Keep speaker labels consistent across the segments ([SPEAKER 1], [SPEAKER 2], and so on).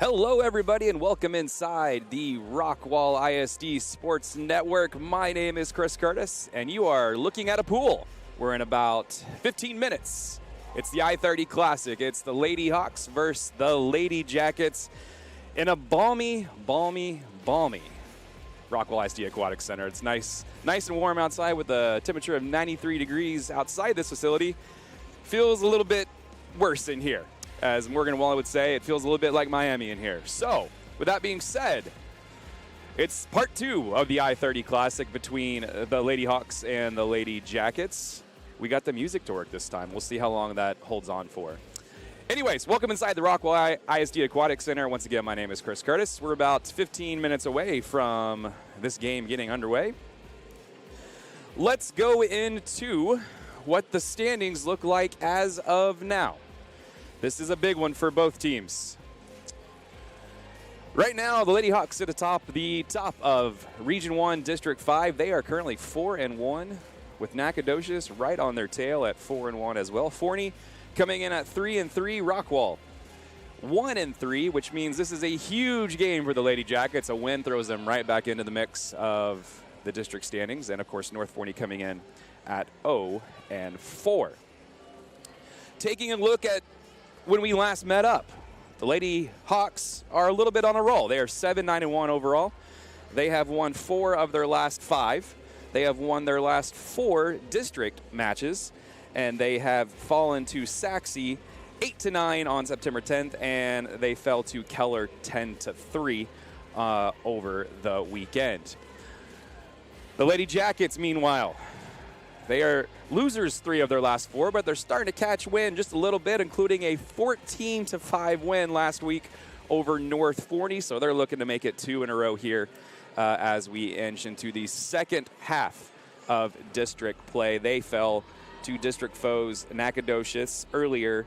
[SPEAKER 1] Hello, everybody, and welcome inside the Rockwall ISD Sports Network. My name is Chris Curtis, and you are looking at a pool. We're in about 15 minutes. It's the I-30 Classic. It's the Lady Hawks versus the Lady Jackets in a balmy Rockwall ISD Aquatic Center. It's nice and warm outside with a temperature of 93 degrees outside this facility. Feels a little bit worse in here. As Morgan Wallen would say, it feels a little bit like Miami in here. So, with that being said, it's part 2 of the I-30 Classic between the Lady Hawks and the Lady Jackets. We got the music to work this time. We'll see how long that holds on for. Anyways, welcome inside the Rockwall ISD Aquatic Center. Once again, my name is Chris Curtis. We're about 15 minutes away from this game getting underway. Let's go into what the standings look like as of now. This is a big one for both teams. Right now, the Lady Hawks at the top of Region 1, District 5. They are currently 4-1, with Nacogdoches right on their tail at 4-1 as well. Forney coming in at 3-3. Rockwall 1-3, which means this is a huge game for the Lady Jackets. A win throws them right back into the mix of the district standings. And, of course, North Forney coming in at 0-4. Taking a look at when we last met up, the Lady Hawks are a little bit on a roll. They are 7-9-1 overall. They have won 4 of their last 5. They have won their last 4 district matches, and they have fallen to Saxe 8-9 on September 10th, and they fell to Keller 10-3 over the weekend. The Lady Jackets, meanwhile, they are losers 3 of their last 4, but they're starting to catch wind just a little bit, including a 14-5 win last week over North Forney. So they're looking to make it 2 in a row here as we inch into the second half of district play. They fell to district foes Nacogdoches earlier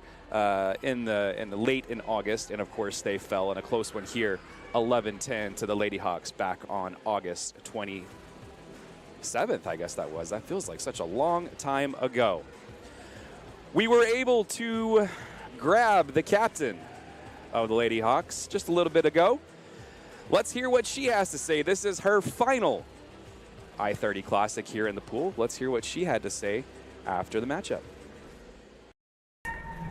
[SPEAKER 1] in the late in August, and of course they fell in a close one here, 11-10 to the Lady Hawks back on August 27th, I guess that was. That feels like such a long time ago. We were able to grab the captain of the Lady Hawks just a little bit ago. Let's hear what she has to say. This is her final I-30 Classic here in the pool. Let's hear what she had to say after the matchup.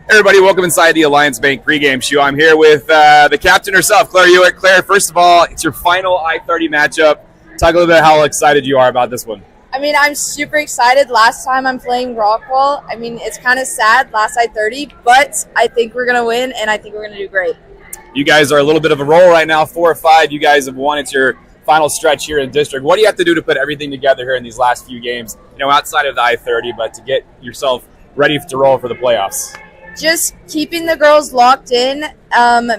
[SPEAKER 1] Everybody, welcome inside the Alliance Bank pregame show. I'm here with the captain herself, Claire Hewitt. Claire, first of all, it's your final I-30 matchup. Talk a little bit how excited you are about this one.
[SPEAKER 2] I mean, I'm super excited. Last time I'm playing Rockwall, I mean, it's kind of sad, last I-30, but I think we're going to win, and I think we're going to do great.
[SPEAKER 1] You guys are a little bit of a roll right now, 4-5. You guys have won. It's your final stretch here in district. What do you have to do to put everything together here in these last few games, outside of the I-30, but to get yourself ready to roll for the playoffs?
[SPEAKER 2] Just keeping the girls locked in,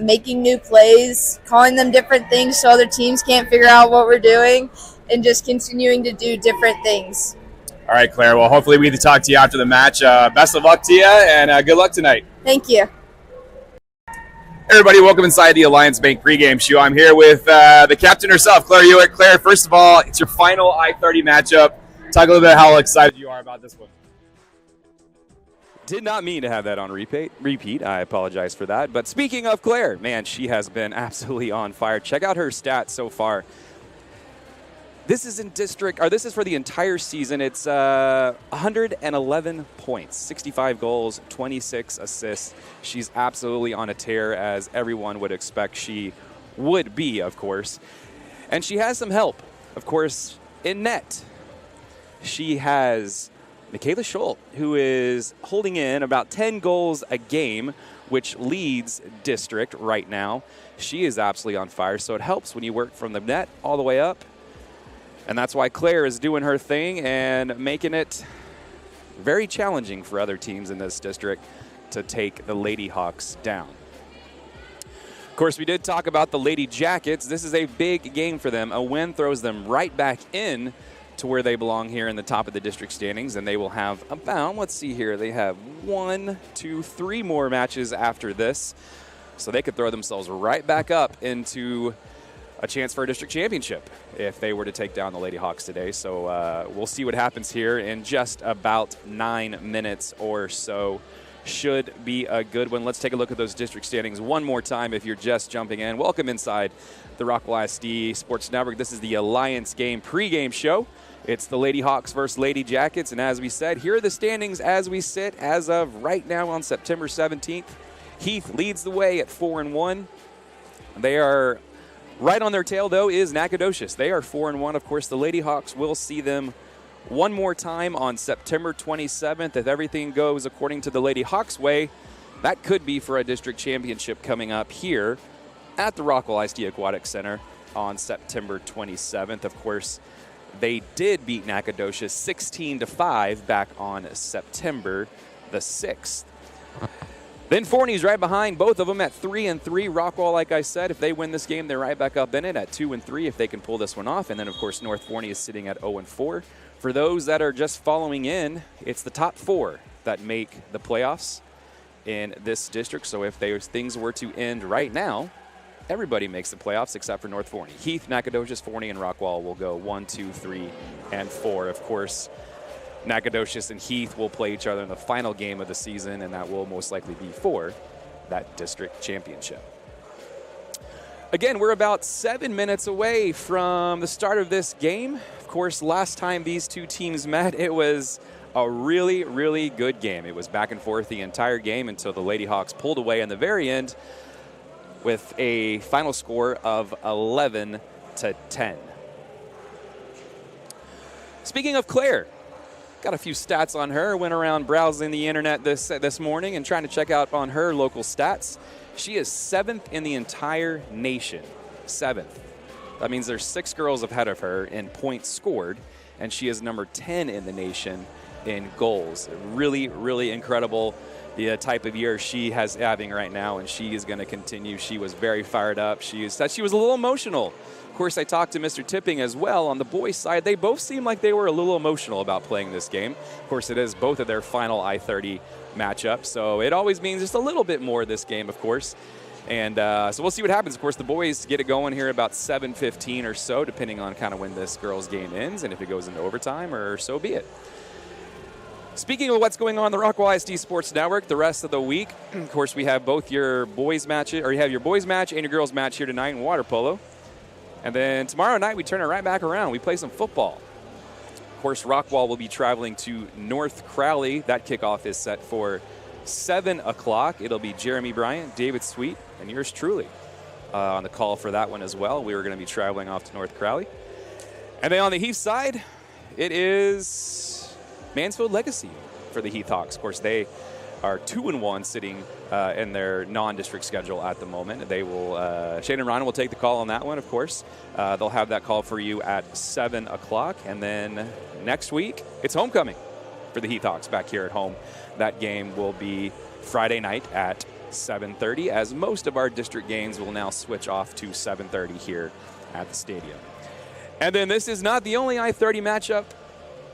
[SPEAKER 2] making new plays, calling them different things so other teams can't figure out what we're doing, and just continuing to do different things.
[SPEAKER 1] All right, Claire. Well, hopefully we get to talk to you after the match. Best of luck to you, and good luck tonight.
[SPEAKER 2] Thank you.
[SPEAKER 1] Everybody, welcome inside the Alliance Bank pregame show. I'm here with the captain herself, Claire Hewitt. Claire, first of all, it's your final I-30 matchup. Talk a little bit how excited you are about this one. Did not mean to have that on repeat. I apologize for that. But speaking of Claire, man, she has been absolutely on fire. Check out her stats so far. This is this is for the entire season. It's 111 points, 65 goals, 26 assists. She's absolutely on a tear, as everyone would expect she would be, of course. And she has some help, of course, in net. She has Michaela Schultz, who is holding in about 10 goals a game, which leads district right now. She is absolutely on fire, so it helps when you work from the net all the way up. And that's why Claire is doing her thing and making it very challenging for other teams in this district to take the Lady Hawks down. Of course, we did talk about the Lady Jackets. This is a big game for them. A win throws them right back in to where they belong here in the top of the district standings, and they will have about, let's see here, they have 3 more matches after this, so they could throw themselves right back up into a chance for a district championship if they were to take down the Lady Hawks today. So we'll see what happens here in just about 9 minutes or so. should be a good one. Let's take a look at those district standings one more time if you're just jumping in. Welcome inside the Rockwell ISD Sports Network. This is the Alliance Game pregame show. It's the Lady Hawks versus Lady Jackets, and as we said, here are the standings as we sit as of right now on September 17th. Heath leads the way at 4-1. They are right on their tail, though, is Nacogdoches. They are 4-1. Of course, the Lady Hawks will see them one more time on September 27th. If everything goes according to the Lady Hawks way, that could be for a district championship coming up here at the Rockwell ISD Aquatic Center on September 27th. Of course, they did beat Nacogdoches 16-5 back on September the 6th. Then Forney's right behind both of them at 3-3. Rockwell, like I said, if they win this game, they're right back up in it at 2-3 if they can pull this one off. And then, of course, North Forney is sitting at 0-4. For those that are just following in, it's the top 4 that make the playoffs in this district. So if those things were to end right now, everybody makes the playoffs except for North Forney. Heath, Nacogdoches, Forney, and Rockwell will go 1, 2, 3, and 4. Of course, Nacogdoches and Heath will play each other in the final game of the season, and that will most likely be for that district championship. Again, we're about 7 minutes away from the start of this game. Of course, last time these two teams met, it was a really, really good game. It was back and forth the entire game until the Lady Hawks pulled away in the very end with a final score of 11-10. Speaking of Claire, got a few stats on her. Went around browsing the internet this morning and trying to check out on her local stats. She is 7th in the entire nation. 7th. That means there's 6 girls ahead of her in points scored, and she is number 10 in the nation in goals. Really, really incredible the type of year she has having right now, and she is going to continue. She was very fired up. She said she was a little emotional. Of course, I talked to Mr. Tipping as well. On the boys' side, they both seemed like they were a little emotional about playing this game. Of course, it is both of their final I-30 matchup, so it always means just a little bit more this game, of course. And so we'll see what happens. Of course, the boys get it going here about 7:15 or so, depending on kind of when this girls' game ends, and if it goes into overtime, or so be it. Speaking of what's going on in the Rockwell ISD Sports Network, the rest of the week, of course, we have both your boys' matches, or you have your boys' match and your girls' match here tonight in water polo. And then tomorrow night, we turn it right back around. We play some football. Of course, Rockwell will be traveling to North Crowley. That kickoff is set for 7 o'clock. It'll be Jeremy Bryant, David Sweet, and yours truly on the call for that one as well. We are going to be traveling off to North Crowley. And then on the Heath side, it is Mansfield Legacy for the Heath Hawks. Of course, they are 2-1 sitting in their non-district schedule at the moment. They will, Shane and Ron will take the call on that one, of course. They'll have that call for you at 7 o'clock. And then next week, it's homecoming for the Heath Hawks back here at home. That game will be Friday night at 7:30, as most of our district games will now switch off to 7:30 here at the stadium. And then this is not the only I-30 matchup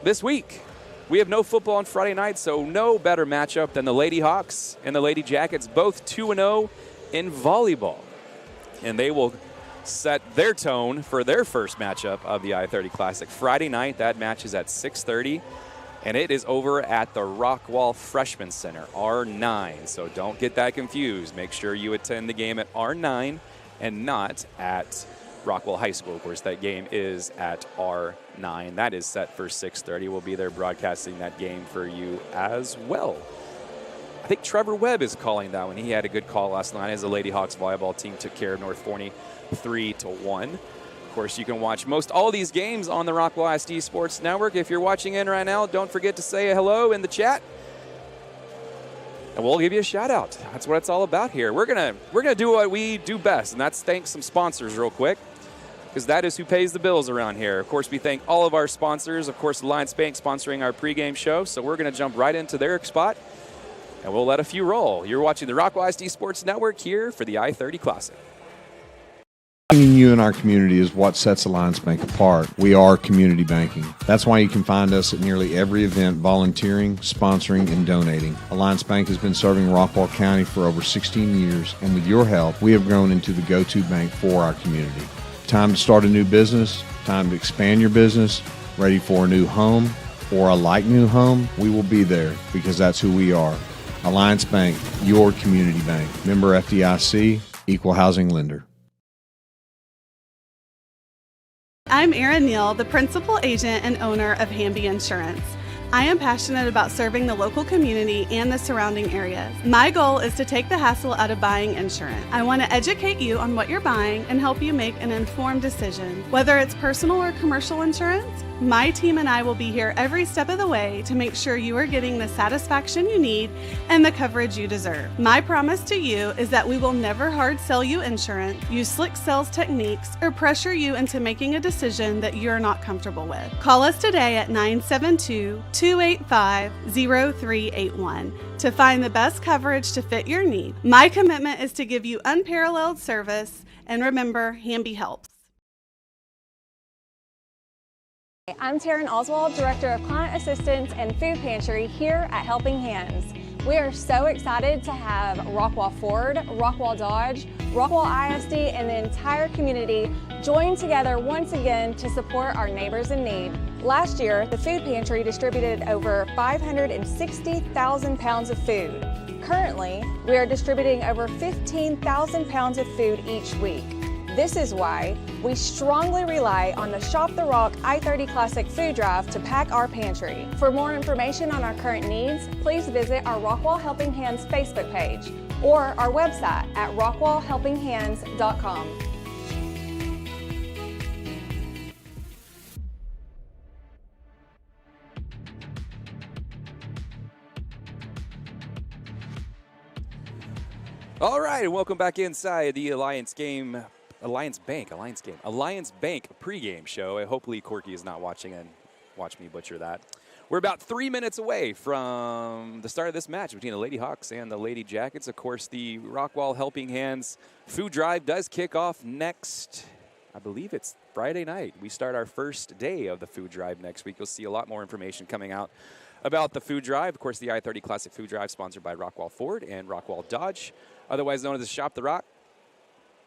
[SPEAKER 1] this week. We have no football on Friday night, so no better matchup than the Lady Hawks and the Lady Jackets, both 2-0 in volleyball. And they will set their tone for their first matchup of the I-30 Classic. Friday night, that match is at 6:30, and it is over at the Rockwell Freshman Center, R9. So don't get that confused. Make sure you attend the game at R9 and not at Rockwell High School. Of course, that game is at R9. That is set for 6:30. We'll be there broadcasting that game for you as well. I think Trevor Webb is calling that one. He had a good call last night as the Lady Hawks volleyball team took care of North Forney 3-1. Of course, you can watch most all these games on the Rockwell ISD Sports Network. If you're watching in right now, don't forget to say hello in the chat, and we'll give you a shout out. That's what it's all about here. We're gonna do what we do best, and that's thank some sponsors real quick, because that is who pays the bills around here. Of course, we thank all of our sponsors. Of course, Alliance Bank sponsoring our pregame show, so we're going to jump right into their spot, and we'll let a few roll. You're watching the Rockwell ISD Sports Network here for the I-30 Classic.
[SPEAKER 3] You in our community is what sets Alliance Bank apart. We are community banking. That's why you can find us at nearly every event volunteering, sponsoring, and donating. Alliance Bank has been serving Rockwell County for over 16 years, and with your help, we have grown into the go-to bank for our community. Time to start a new business, time to expand your business, ready for a new home or a like new home, we will be there because that's who we are. Alliance Bank, your community bank. Member FDIC, equal housing lender.
[SPEAKER 4] I'm Erin Neal, the principal agent and owner of Hamby Insurance. I am passionate about serving the local community and the surrounding areas. My goal is to take the hassle out of buying insurance. I want to educate you on what you're buying and help you make an informed decision. Whether it's personal or commercial insurance, my team and I will be here every step of the way to make sure you are getting the satisfaction you need and the coverage you deserve. My promise to you is that we will never hard sell you insurance, use slick sales techniques, or pressure you into making a decision that you're not comfortable with. Call us today at 972-285-0381 to find the best coverage to fit your need. My commitment is to give you unparalleled service, and remember, Hamby helps.
[SPEAKER 5] I'm Taryn Oswald, Director of Client Assistance and Food Pantry here at Helping Hands. We are so excited to have Rockwall Ford, Rockwall Dodge, Rockwall ISD, and the entire community join together once again to support our neighbors in need. Last year, the Food Pantry distributed over 560,000 pounds of food. Currently, we are distributing over 15,000 pounds of food each week. This is why we strongly rely on the Shop the Rock I-30 Classic Food Drive to pack our pantry. For more information on our current needs, please visit our Rockwall Helping Hands Facebook page or our website at rockwallhelpinghands.com.
[SPEAKER 1] All right, and welcome back inside the Alliance Bank pregame show. Hopefully Corky is not watching and watch me butcher that. We're about 3 minutes away from the start of this match between the Lady Hawks and the Lady Jackets. Of course, the Rockwall Helping Hands food drive does kick off next, I believe it's Friday night. We start our first day of the food drive next week. You'll see a lot more information coming out about the food drive. Of course, the I-30 Classic Food Drive sponsored by Rockwall Ford and Rockwall Dodge, otherwise known as the Shop the Rock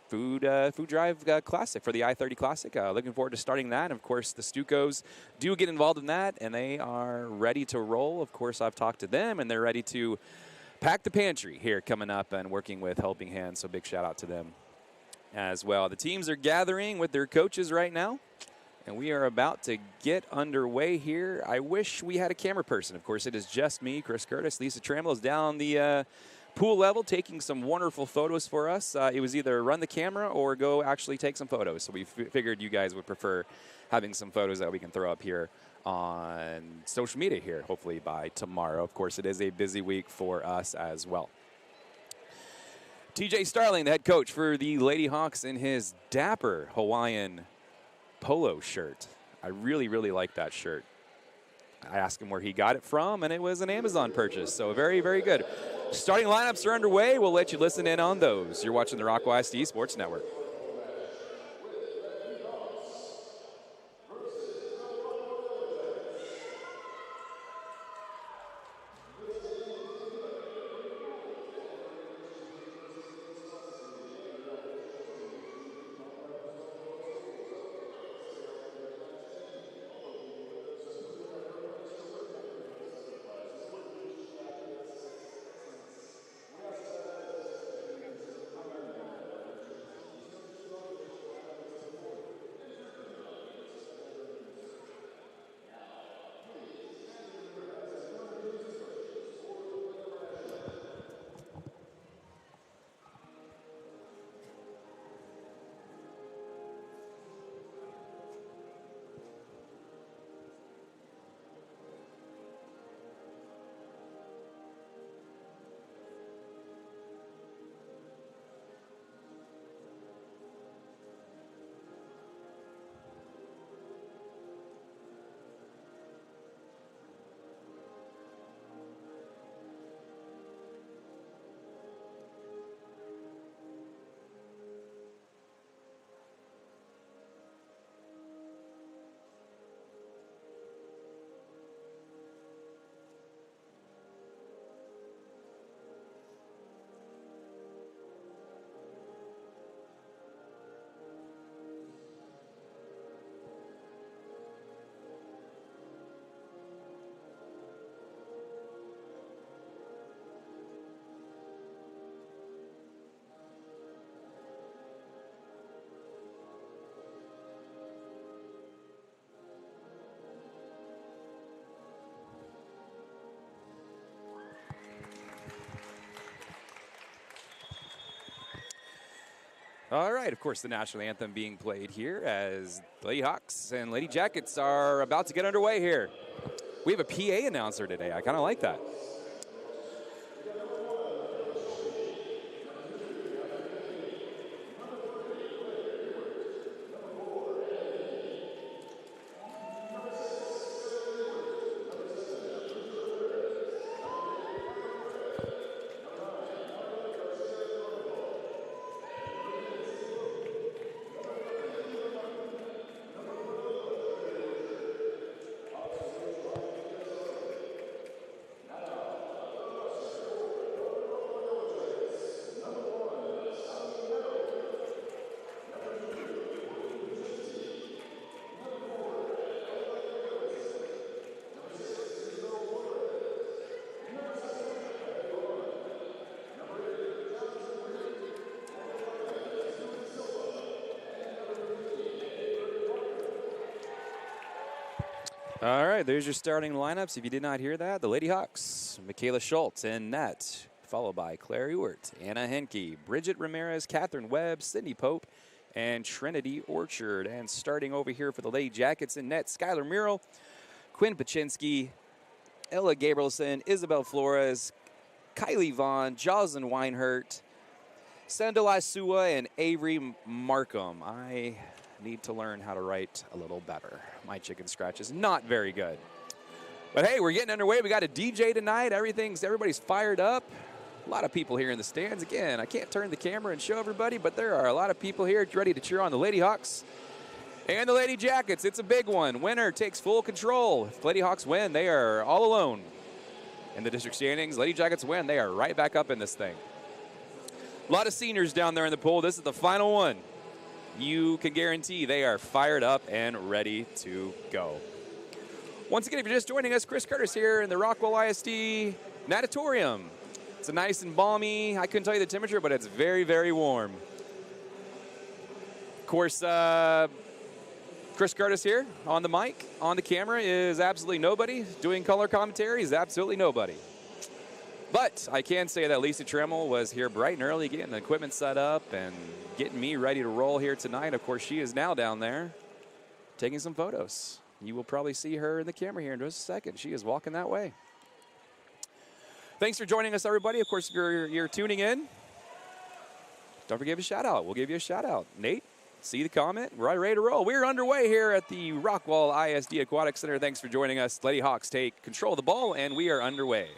[SPEAKER 1] Food Drive Classic for the I-30 Classic. Looking forward to starting that. And of course, the Stucos do get involved in that, and they are ready to roll. Of course, I've talked to them, and they're ready to pack the pantry here coming up and working with Helping Hands, so big shout-out to them as well. The teams are gathering with their coaches right now, and we are about to get underway here. I wish we had a camera person. Of course, it is just me, Chris Curtis. Lisa Trammell is down the pool level taking some wonderful photos for us. It was either run the camera or go actually take some photos. So we figured you guys would prefer having some photos that we can throw up here on social media here, hopefully by tomorrow. Of course, it is a busy week for us as well. TJ Starling, the head coach for the Lady Hawks, in his dapper Hawaiian polo shirt. I really, really like that shirt. I asked him where he got it from, and it was an Amazon purchase. So very, very good. Starting lineups are underway. We'll let you listen in on those. You're watching the Rockwall ISD Sports Network. All right, of course, the national anthem being played here as Lady Hawks and Lady Jackets are about to get underway here. We have a PA announcer today. I kind of like that. All right, there's your starting lineups. If you did not hear that, the Lady Hawks, Michaela Schultz in net, followed by Claire Ewert, Anna Henke, Bridget Ramirez, Catherine Webb, Sydney Pope, and Trinity Orchard. And starting over here for the Lady Jackets in net, Skylar Murrell, Quinn Paczynski, Ella Gabrielson, Isabel Flores, Kylie Vaughn, Jocelyn Weinhert, Sandalai Sua, and Avery Markham. I need to learn how to write a little better. My chicken scratch is not very good. But hey, we're getting underway. We got a DJ tonight. Everybody's fired up. A lot of people here in the stands. Again, I can't turn the camera and show everybody, but there are a lot of people here ready to cheer on the Lady Hawks and the Lady Jackets. It's a big one. Winner takes full control. If Lady Hawks win, they are all alone in the district standings. Lady Jackets win, they are right back up in this thing. A lot of seniors down there in the pool. This is the final one. You can guarantee they are fired up and ready to go. Once again, if you're just joining us, Chris Curtis here in the Rockwell ISD Natatorium. It's a nice and balmy. I couldn't tell you the temperature, but it's very, very warm. Of course, Chris Curtis here on the mic. On the camera is absolutely nobody. Doing color commentary is absolutely nobody. But I can say that Lisa Tremmel was here bright and early getting the equipment set up and getting me ready to roll here tonight. Of course, she is now down there taking some photos. You will probably see her in the camera here in just a second. She is walking that way. Thanks for joining us, everybody. Of course, you're tuning in. Don't forget to give a shout out. We'll give you a shout out. Nate, see the comment. We're ready to roll. We're underway here at the Rockwell ISD Aquatic Center. Thanks for joining us. Lady Hawks take control of the ball, and we are underway.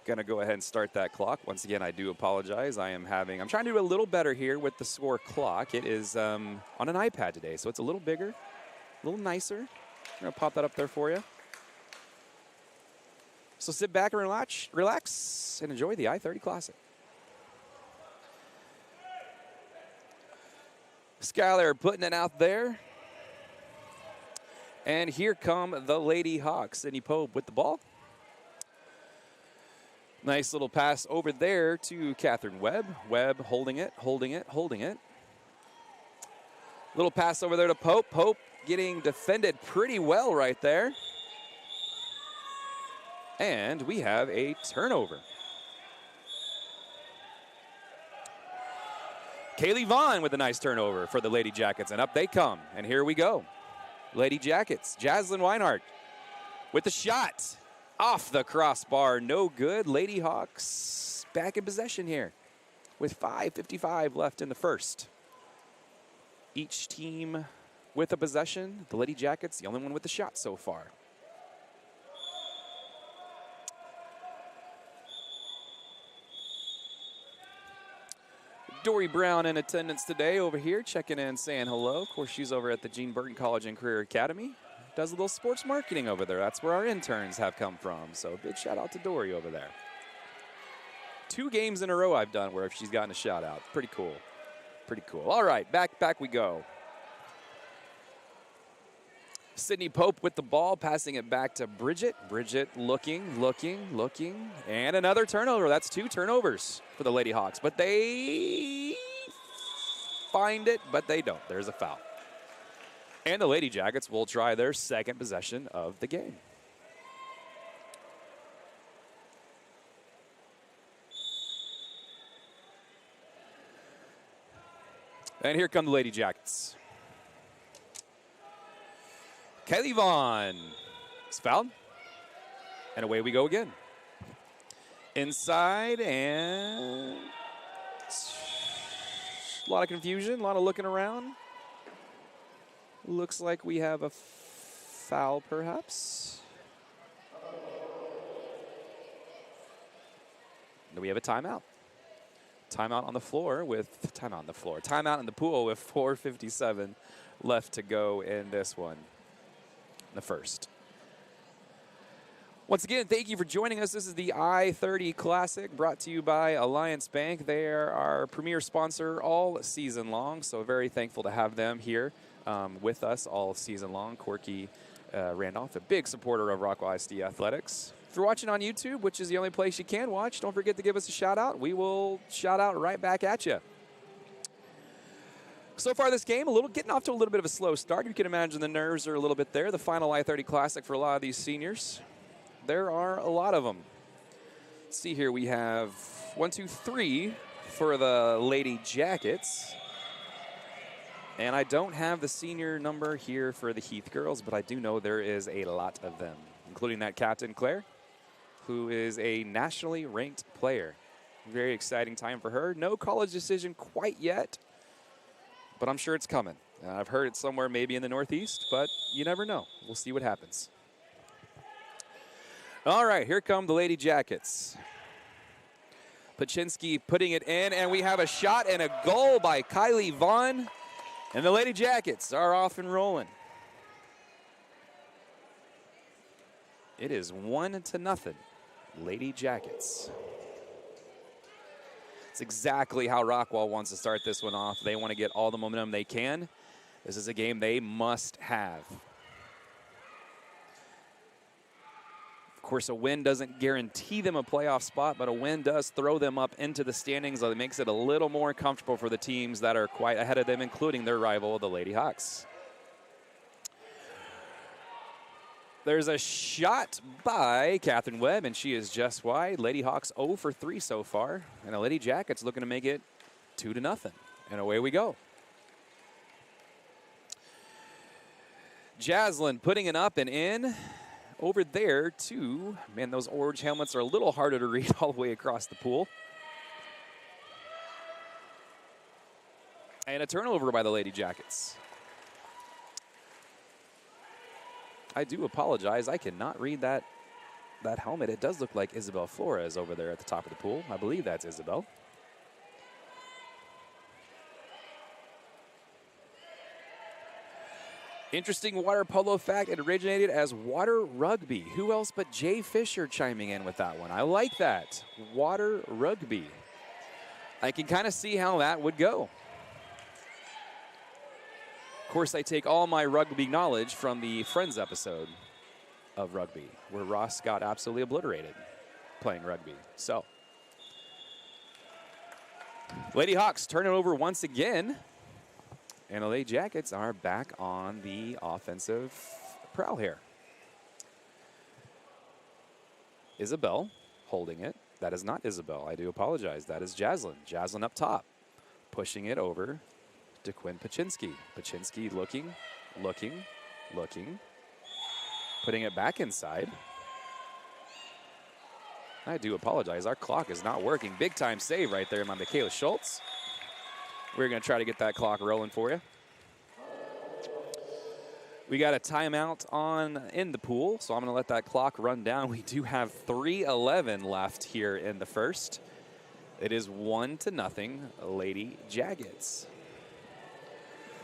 [SPEAKER 1] Going to go ahead and start that clock. Once again, I do apologize. I'm trying to do a little better here with the score clock. It is on an iPad today, so it's a little bigger, a little nicer. I'm going to pop that up there for you. So sit back and relax, and enjoy the I-30 Classic. Skylar putting it out there. And here come the Lady Hawks. Sydney Pope with the ball. Nice little pass over there to Catherine Webb. Webb holding it. Little pass over there to Pope. Pope getting defended pretty well right there. And we have a turnover. Kaylee Vaughn with a nice turnover for the Lady Jackets. And up they come. And here we go. Lady Jackets. Jaslyn Weinhardt with the shot. Off the crossbar, no good. Lady Hawks back in possession here with 5:55 left in the first. Each team with a possession. The Lady Jackets, the only one with the shot so far. Dory Brown in attendance today over here, checking in, saying hello. Of course, she's over at the Gene Burton College and Career Academy. Does a little sports marketing over there. That's where our interns have come from. So big shout out to Dory over there. 2 games in a row I've done where she's gotten a shout out. Pretty cool. Pretty cool. All right, back we go. Sydney Pope with the ball, passing it back to Bridget. Bridget looking. And another turnover. That's 2 turnovers for the Lady Hawks. But they find it, but they don't. There's a foul. And the Lady Jackets will try their second possession of the game. And here come the Lady Jackets. Kylie Vaughn is fouled. And away we go again. Inside, and a lot of confusion, a lot of looking around. Looks like we have a foul, perhaps. Do we have a timeout? Timeout on the floor with timeout in the pool with 4:57 left to go in this one, the first. Once again, thank you for joining us. This is the I-30 Classic brought to you by Alliance Bank. They are our premier sponsor all season long, so very thankful to have them here with us all season long. Corky Randolph, a big supporter of Rockwall ISD Athletics. If you're watching on YouTube, which is the only place you can watch, don't forget to give us a shout out. We will shout out right back at you. So far this game, getting off to a little bit of a slow start. You can imagine the nerves are a little bit there. The final I-30 Classic for a lot of these seniors. There are a lot of them. Let's see here, we have 1, 2, 3 for the Lady Jackets. And I don't have the senior number here for the Heath girls, but I do know there is a lot of them, including that captain, Claire, who is a nationally ranked player. Very exciting time for her. No college decision quite yet, but I'm sure it's coming. I've heard it's somewhere maybe in the Northeast, but you never know. We'll see what happens. All right, here come the Lady Jackets. Paczynski putting it in, and we have a shot and a goal by Kylie Vaughn. And the Lady Jackets are off and rolling. It is 1-0, Lady Jackets. It's exactly how Rockwall wants to start this one off. They want to get all the momentum they can. This is a game they must have. Of course, a win doesn't guarantee them a playoff spot, but a win does throw them up into the standings. It makes it a little more comfortable for the teams that are quite ahead of them, including their rival, the Lady Hawks. There's a shot by Catherine Webb, and she is just wide. Lady Hawks 0 for 3 so far, and the Lady Jackets looking to make it 2-0, and away we go. Jaslyn putting it up and in. Over there, too. Man, those orange helmets are a little harder to read all the way across the pool. And a turnover by the Lady Jackets. I do apologize. I cannot read that helmet. It does look like Isabel Flores over there at the top of the pool. I believe that's Isabel. Interesting water polo fact, it originated as water rugby. Who else but Jay Fisher chiming in with that one? I like that. Water rugby. I can kind of see how that would go. Of course, I take all my rugby knowledge from the Friends episode of rugby, where Ross got absolutely obliterated playing rugby. So, Lady Hawks turn it over once again. And the Lady Jackets are back on the offensive prowl here. Isabel holding it. That is not Isabel. I do apologize. That is Jaslyn. Jaslyn up top. Pushing it over to Quinn Paczynski. Paczynski looking. Putting it back inside. I do apologize. Our clock is not working. Big time save right there by Michaela Schultz. We're going to try to get that clock rolling for you. We got a timeout in the pool, so I'm going to let that clock run down. We do have 3:11 left here in the first. It is 1-0, Lady Jackets.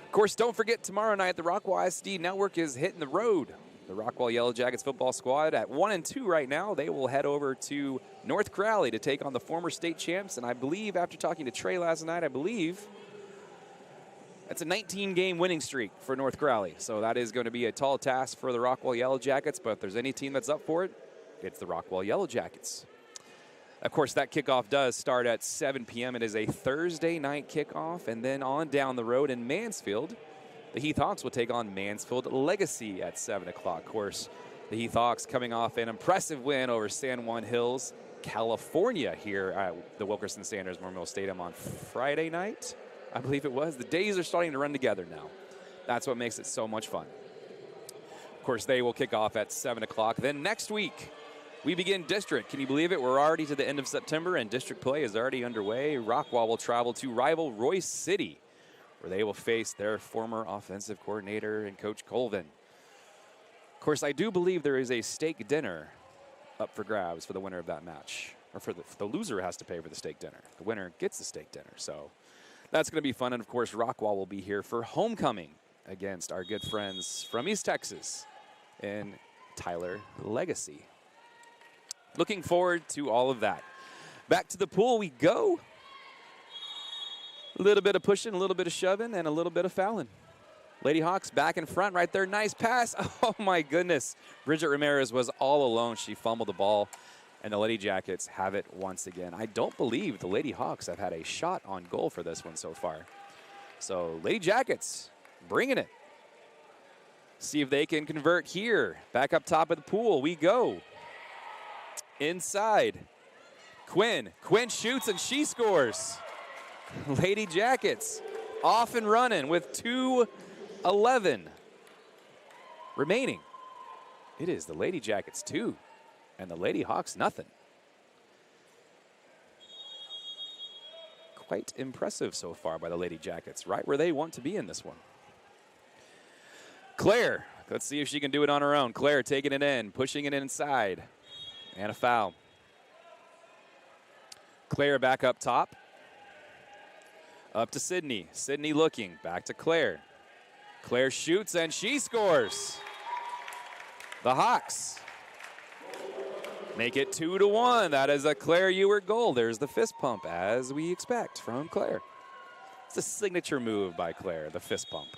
[SPEAKER 1] Of course, don't forget tomorrow night the Rockwall ISD Network is hitting the road. The Rockwall Yellow Jackets football squad at 1-2 right now. They will head over to North Crowley to take on the former state champs. And I believe, after talking to Trey last night, I believe that's a 19-game winning streak for North Crowley. So that is going to be a tall task for the Rockwall Yellow Jackets. But if there's any team that's up for it, it's the Rockwall Yellow Jackets. Of course, that kickoff does start at 7 p.m. It is a Thursday night kickoff. And then on down the road in Mansfield, the Heath Hawks will take on Mansfield Legacy at 7 o'clock. Of course, the Heath Hawks coming off an impressive win over San Juan Hills, California here at the Wilkerson Sanders Memorial Stadium on Friday night, I believe it was. The days are starting to run together now. That's what makes it so much fun. Of course, they will kick off at 7 o'clock. Then next week, we begin district. Can you believe it? We're already to the end of September, and district play is already underway. Rockwall will travel to rival Royce City, where they will face their former offensive coordinator and Coach Colvin. Of course, I do believe there is a steak dinner up for grabs for the winner of that match. Or for the loser has to pay for the steak dinner. The winner gets the steak dinner. So that's going to be fun. And, of course, Rockwall will be here for homecoming against our good friends from East Texas in Tyler Legacy. Looking forward to all of that. Back to the pool we go. A little bit of pushing, a little bit of shoving, and a little bit of fouling. Lady Hawks back in front right there. Nice pass. Oh, my goodness. Bridget Ramirez was all alone. She fumbled the ball, and the Lady Jackets have it once again. I don't believe the Lady Hawks have had a shot on goal for this one so far. So, Lady Jackets bringing it. See if they can convert here. Back up top of the pool we go. Inside. Quinn. Quinn shoots, and she scores. Lady Jackets off and running with 2:11 remaining. It is the Lady Jackets 2 and the Lady Hawks nothing. Quite impressive so far by the Lady Jackets, right where they want to be in this one. Claire, let's see if she can do it on her own. Claire taking it in, pushing it inside, and a foul. Claire back up top. Up to Sydney. Sydney looking. Back to Claire. Claire shoots, and she scores. The Hawks make it 2-1. That is a Claire Ewert goal. There's the fist pump, as we expect from Claire. It's a signature move by Claire, the fist pump.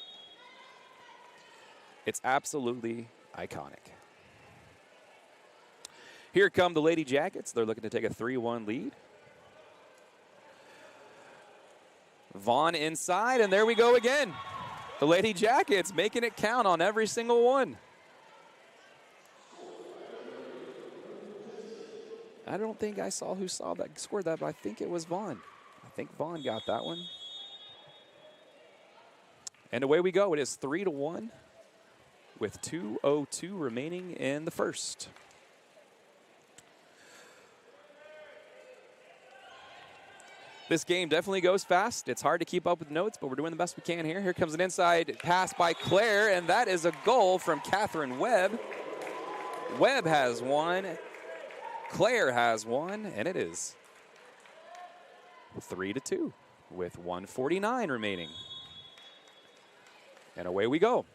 [SPEAKER 1] It's absolutely iconic. Here come the Lady Jackets. They're looking to take a 3-1 lead. Vaughn inside, and there we go again. The Lady Jackets making it count on every single one. I don't think I saw who scored that, but I think it was Vaughn. I think Vaughn got that one. And away we go. It is 3-1 with 2:02 remaining in the first. This game definitely goes fast. It's hard to keep up with notes, but we're doing the best we can here. Here comes an inside pass by Claire, and that is a goal from Catherine Webb. Webb has one. Claire has one, and it is 3-2 with 1:49 remaining. And away we go.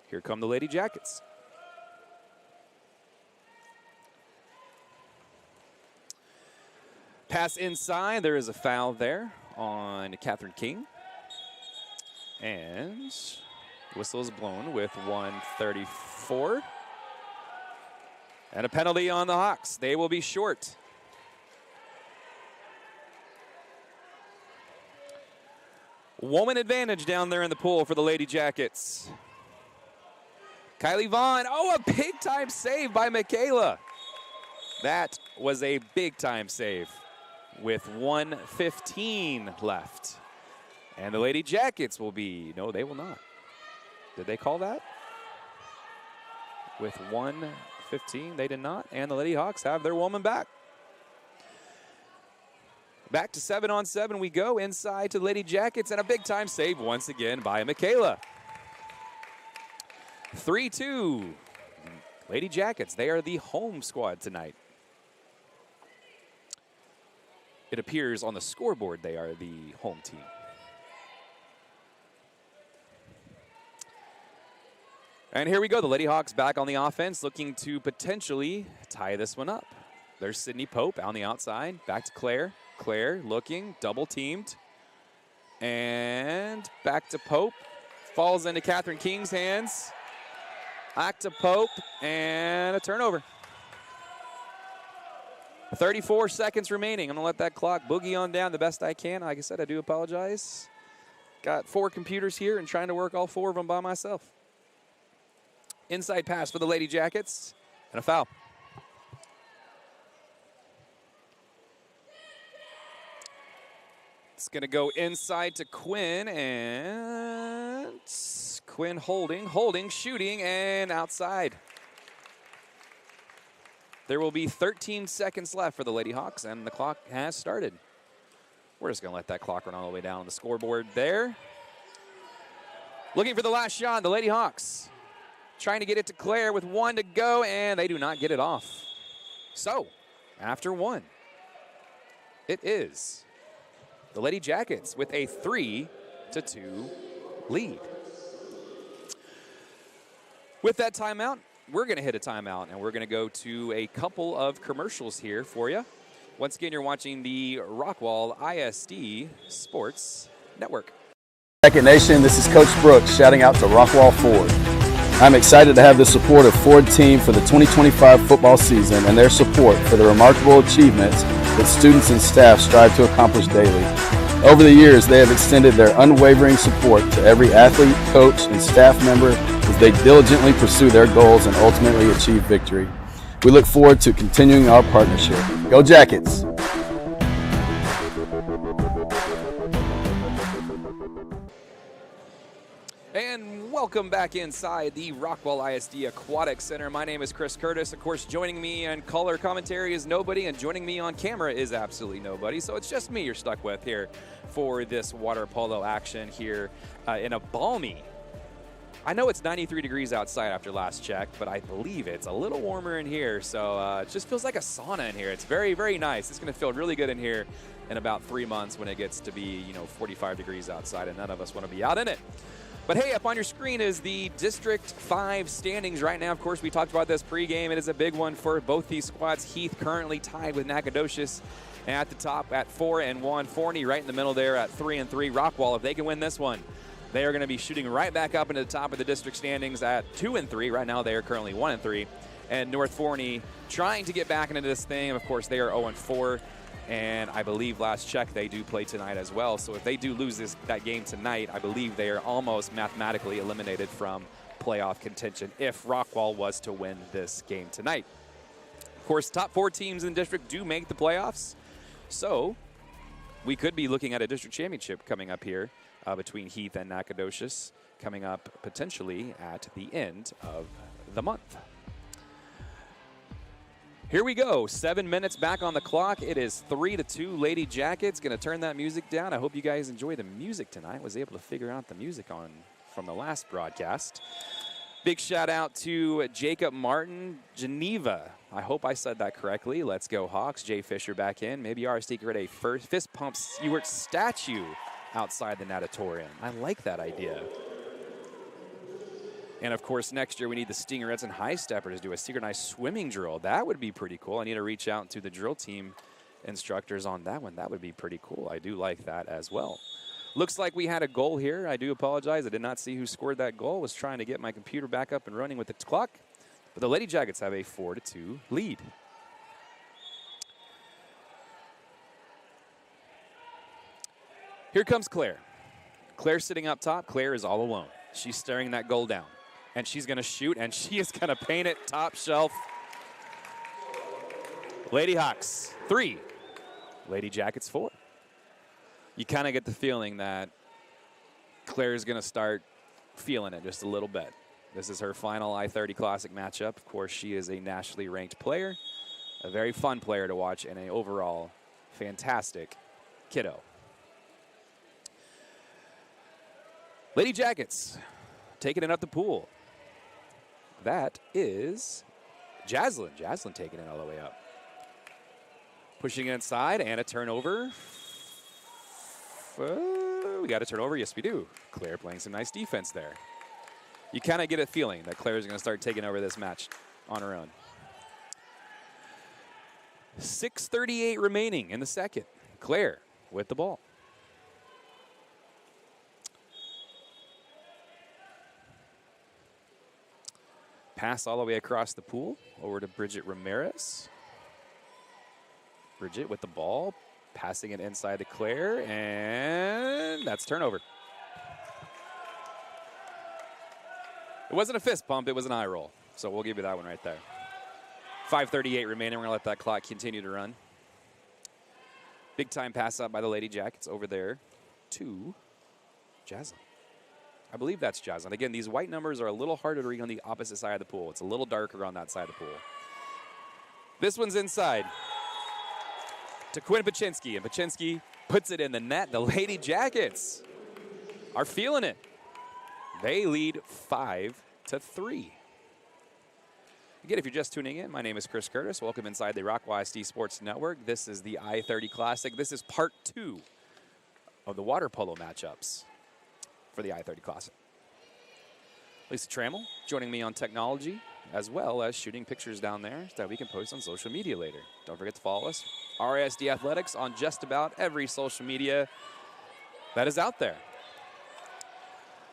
[SPEAKER 1] Here come the Lady Jackets. Pass inside. There is a foul there on Catherine King. And whistle is blown with 1:34. And a penalty on the Hawks. They will be short. Woman advantage down there in the pool for the Lady Jackets. Kylie Vaughn. Oh, a big-time save by Michaela. That was a big-time save with 1:15 left. And the Lady Jackets will be, no, they will not. Did they call that? With 1:15, they did not. And the Lady Hawks have their woman back. Back to 7-on-7 we go, inside to the Lady Jackets, and a big-time save once again by Michaela. 3-2. Lady Jackets, they are the home squad tonight. It appears on the scoreboard they are the home team. And here we go. The Lady Hawks back on the offense, looking to potentially tie this one up. There's Sydney Pope on the outside. Back to Claire. Claire looking, double teamed. And back to Pope. Falls into Catherine King's hands. Back to Pope, and a turnover. 34 seconds remaining. I'm going to let that clock boogie on down the best I can. Like I said, I do apologize. Got 4 computers here and trying to work all 4 of them by myself. Inside pass for the Lady Jackets and a foul. It's going to go inside to Quinn, and Quinn holding, shooting, and outside. There will be 13 seconds left for the Lady Hawks, and the clock has started. We're just going to let that clock run all the way down on the scoreboard there. Looking for the last shot, the Lady Hawks trying to get it to Claire with 1 to go, and they do not get it off. So, after 1, it is the Lady Jackets with a 3-2 lead. With that timeout, we're going to hit a timeout, and we're going to go to a couple of commercials here for you. Once again, you're watching the Rockwall ISD Sports Network.
[SPEAKER 6] Second Nation, this is Coach Brooks shouting out to Rockwall Ford. I'm excited to have the support of Ford team for the 2025 football season and their support for the remarkable achievements that students and staff strive to accomplish daily. Over the years, they have extended their unwavering support to every athlete, coach, and staff member as they diligently pursue their goals and ultimately achieve victory. We look forward to continuing our partnership. Go Jackets!
[SPEAKER 1] And welcome back inside the Rockwall ISD Aquatic Center. My name is Chris Curtis. Of course, joining me on color commentary is nobody, and joining me on camera is absolutely nobody. So it's just me you're stuck with here for this water polo action here in a balmy. I know it's 93 degrees outside after last check, but I believe it's a little warmer in here. So it just feels like a sauna in here. It's very, very nice. It's going to feel really good in here in about 3 months when it gets to be, 45 degrees outside, and none of us want to be out in it. But hey, up on your screen is the District 5 standings right now. Of course, we talked about this pregame. It is a big one for both these squads. Heath currently tied with Nacogdoches at the top at 4-1. Forney right in the middle there at 3-3. Rockwall, if they can win this one, they are going to be shooting right back up into the top of the district standings at 2-3. Right now, they are currently 1-3. And North Forney trying to get back into this thing. Of course, they are 0-4. And I believe last check they do play tonight as well. So if they do lose that game tonight, I believe they are almost mathematically eliminated from playoff contention if Rockwall was to win this game tonight. Of course, top 4 teams in the district do make the playoffs. So we could be looking at a district championship coming up here between Heath and Nacogdoches coming up potentially at the end of the month. Here we go, 7 minutes back on the clock. It is 3-2 Lady Jackets. Going to turn that music down. I hope you guys enjoy the music tonight. Was able to figure out the music from the last broadcast. Big shout out to Jacob Martin, Geneva. I hope I said that correctly. Let's go Hawks. Jay Fisher back in. Maybe our sticker at a fist pump Stewart statue outside the natatorium. I like that idea. And, of course, next year we need the Stingerettes and High Steppers to do a synchronized swimming drill. That would be pretty cool. I need to reach out to the drill team instructors on that one. That would be pretty cool. I do like that as well. Looks like we had a goal here. I do apologize. I did not see who scored that goal. Was trying to get my computer back up and running with the clock. But the Lady Jackets have a 4-2 lead. Here comes Claire. Claire sitting up top. Claire is all alone. She's staring that goal down. And she's going to shoot, and she is going to paint it top shelf. Lady Hawks, 3. Lady Jackets, 4. You kind of get the feeling that Claire's going to start feeling it just a little bit. This is her final I-30 Classic matchup. Of course, she is a nationally ranked player, a very fun player to watch, and an overall fantastic kiddo. Lady Jackets taking it up the pool. That is Jaslyn. Jaslyn taking it all the way up. Pushing it inside and a turnover. We got a turnover. Yes, we do. Claire playing some nice defense there. You kind of get a feeling that Claire is going to start taking over this match on her own. 6:38 remaining in the second. Claire with the ball. Pass all the way across the pool over to Bridget Ramirez. Bridget with the ball, passing it inside to Claire, and that's turnover. It wasn't a fist pump, it was an eye roll. So we'll give you that one right there. 5:38 remaining. We're going to let that clock continue to run. Big time pass up by the Lady Jackets over there to Jaslyn. I believe that's Jaslyn. Again, these white numbers are a little harder to read on the opposite side of the pool. It's a little darker on that side of the pool. This one's inside to Quinn Paczynski, and Paczynski puts it in the net. The Lady Jackets are feeling it. They lead 5-3. Again, if you're just tuning in, my name is Chris Curtis. Welcome inside the Rockwall ISD Sports Network. This is the I-30 Classic. This is part 2 of the water polo matchups for the I-30 Classic. Lisa Trammell joining me on technology, as well as shooting pictures down there that we can post on social media later. Don't forget to follow us, RISD Athletics, on just about every social media that is out there.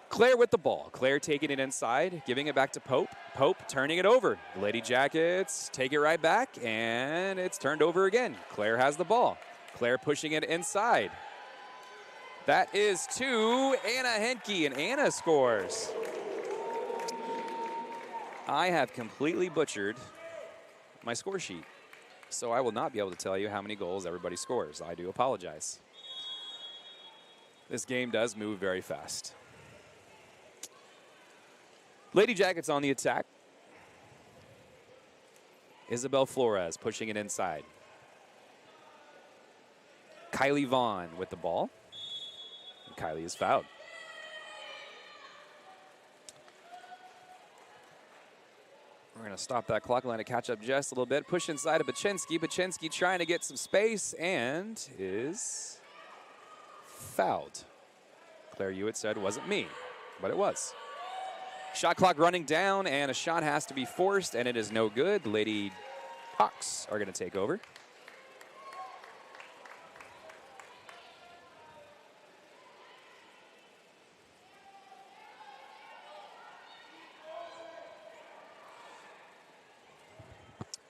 [SPEAKER 1] Claire with the ball. Claire taking it inside, giving it back to Pope. Pope turning it over. The Lady Jackets take it right back, and it's turned over again. Claire has the ball. Claire pushing it inside. That is to Anna Henke, and Anna scores. I have completely butchered my score sheet, so I will not be able to tell you how many goals everybody scores. I do apologize. This game does move very fast. Lady Jackets on the attack. Isabel Flores pushing it inside. Kylie Vaughn with the ball. And Kylie is fouled. We're going to stop that clock, let it catch up just a little bit. Push inside of Paczynski. Paczynski trying to get some space and is fouled. Claire Hewitt said it wasn't me, but it was. Shot clock running down, and a shot has to be forced, and it is no good. The Lady Hawks are going to take over.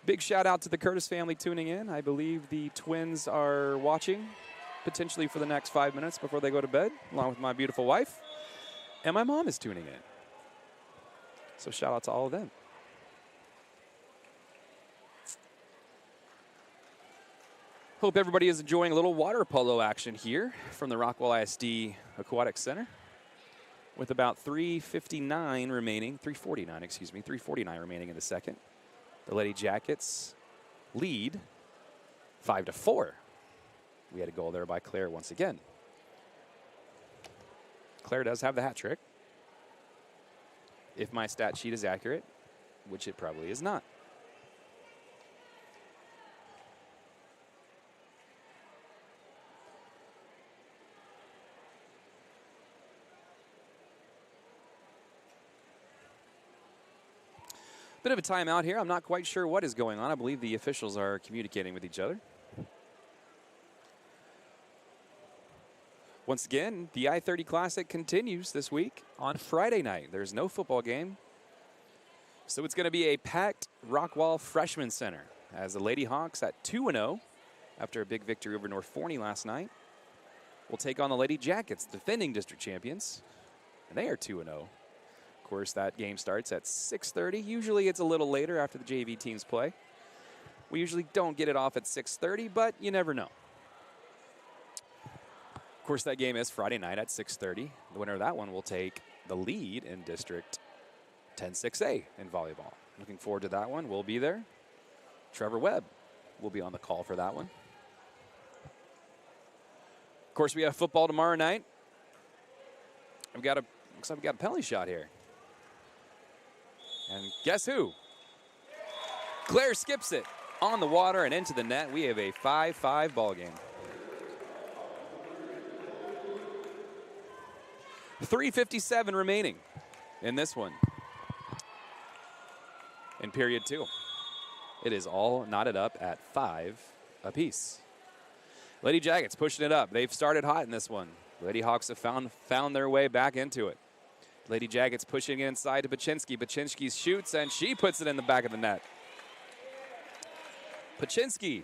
[SPEAKER 1] Big shout out to the Curtis family tuning in. I believe the twins are watching, potentially for the next 5 minutes before they go to bed, along with my beautiful wife. And my mom is tuning in. So shout out to all of them. Hope everybody is enjoying a little water polo action here from the Rockwall ISD Aquatic Center. With about 3:49 remaining in the second. The Lady Jackets lead 5-4. We had a goal there by Claire once again. Claire does have the hat trick, if my stat sheet is accurate, which it probably is not. Bit of a timeout here. I'm not quite sure what is going on. I believe the officials are communicating with each other. Once again, the I-30 Classic continues this week on Friday night. There's no football game. So it's going to be a packed Rockwall Freshman Center as the Lady Hawks at 2-0 after a big victory over North Forney last night will take on the Lady Jackets, defending district champions, and they are 2-0. Of course, that game starts at 6:30. Usually it's a little later after the JV teams play. We usually don't get it off at 6:30, but you never know. Of course, that game is Friday night at 6:30. The winner of that one will take the lead in District 10-6A in volleyball. Looking forward to that one. We'll be there. Trevor Webb will be on the call for that one. Of course, we have football tomorrow night. Looks like we got a penalty shot here. And guess who? Claire skips it on the water and into the net. We have a 5-5 ball game. 3:57 remaining in this one. In period 2. It is all knotted up at 5 apiece. Lady Jackets pushing it up. They've started hot in this one. Lady Hawks have found their way back into it. Lady Jackets pushing inside to Paczynski. Paczynski shoots, and she puts it in the back of the net. Paczynski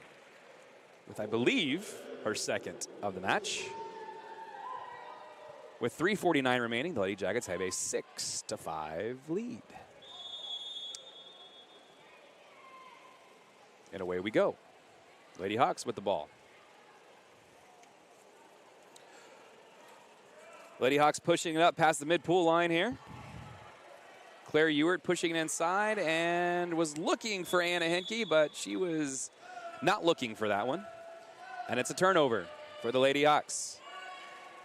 [SPEAKER 1] with, I believe, her second of the match. With 3:49 remaining, the Lady Jackets have a 6-5 lead. And away we go. Lady Hawks with the ball. Lady Hawks pushing it up past the mid-pool line here. Claire Ewert pushing it inside and was looking for Anna Henke, but she was not looking for that one. And it's a turnover for the Lady Hawks.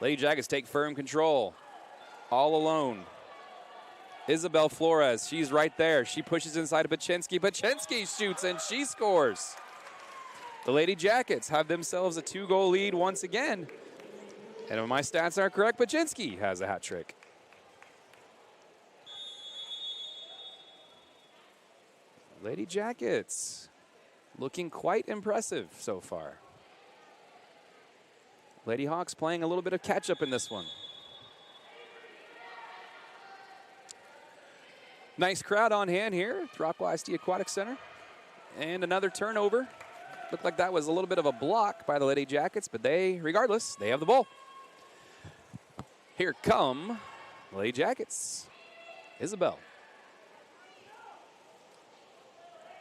[SPEAKER 1] Lady Jackets take firm control. All alone. Isabel Flores, she's right there. She pushes inside of Paczynski. Paczynski shoots and she scores. The Lady Jackets have themselves a 2-goal lead once again. And if my stats are correct, Paczynski has a hat trick. Lady Jackets looking quite impressive so far. Lady Hawks playing a little bit of catch-up in this one. Nice crowd on hand here at Rockwell ISD Aquatic Center. And another turnover. Looked like that was a little bit of a block by the Lady Jackets, but regardless, they have the ball. Here come the Lady Jackets. Isabel.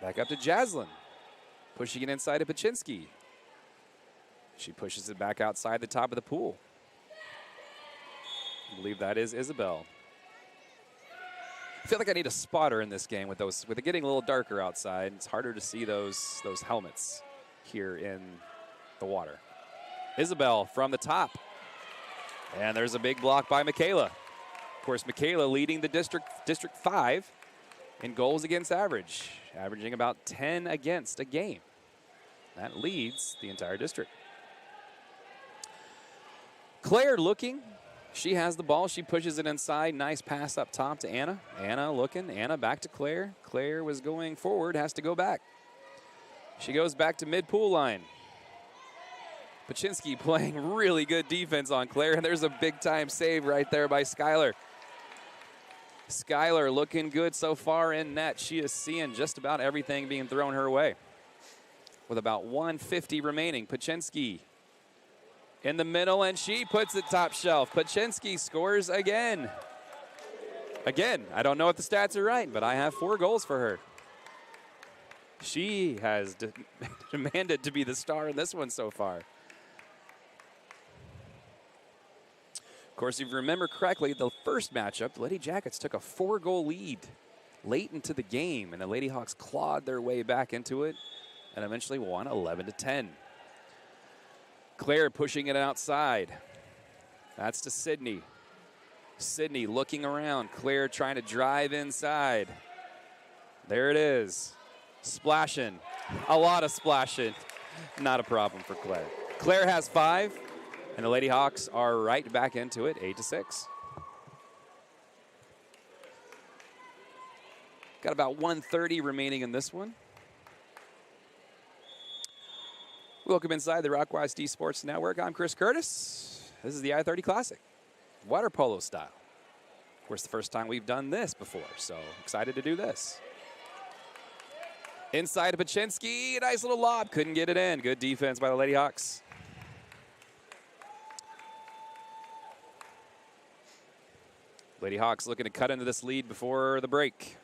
[SPEAKER 1] Back up to Jaslyn. Pushing it inside to Paczynski. She pushes it back outside the top of the pool. I believe that is Isabel. I feel like I need a spotter in this game with it getting a little darker outside. It's harder to see those helmets here in the water. Isabel from the top. And there's a big block by Michaela. Of course, Michaela leading the District 5 in goals against average, averaging about 10 against a game. That leads the entire district. Claire looking. She has the ball. She pushes it inside. Nice pass up top to Anna. Anna looking. Anna back to Claire. Claire was going forward, has to go back. She goes back to mid-pool line. Paczynski playing really good defense on Claire, and there's a big-time save right there by Skylar. Skylar looking good so far in net. She is seeing just about everything being thrown her way. With about 1:50 remaining, Paczynski in the middle, and she puts it top shelf. Paczynski scores again. Again, I don't know if the stats are right, but I have 4 goals for her. She has demanded to be the star in this one so far. Of course, if you remember correctly, the first matchup, the Lady Jackets took a 4-goal lead late into the game, and the Lady Hawks clawed their way back into it and eventually won 11-10. Claire pushing it outside. That's to Sydney. Sydney looking around. Claire trying to drive inside. There it is. Splashing. A lot of splashing. Not a problem for Claire. Claire has 5, and the Lady Hawks are right back into it, 8-6. Got about 1:30 remaining in this one. Welcome inside the Rockwell ISD Sports Network. I'm Chris Curtis. This is the I-30 Classic, water polo style. Of course, the first time we've done this before, so excited to do this. Inside to Paczynski, nice little lob, couldn't get it in. Good defense by the Lady Hawks. Lady Hawks looking to cut into this lead before the break.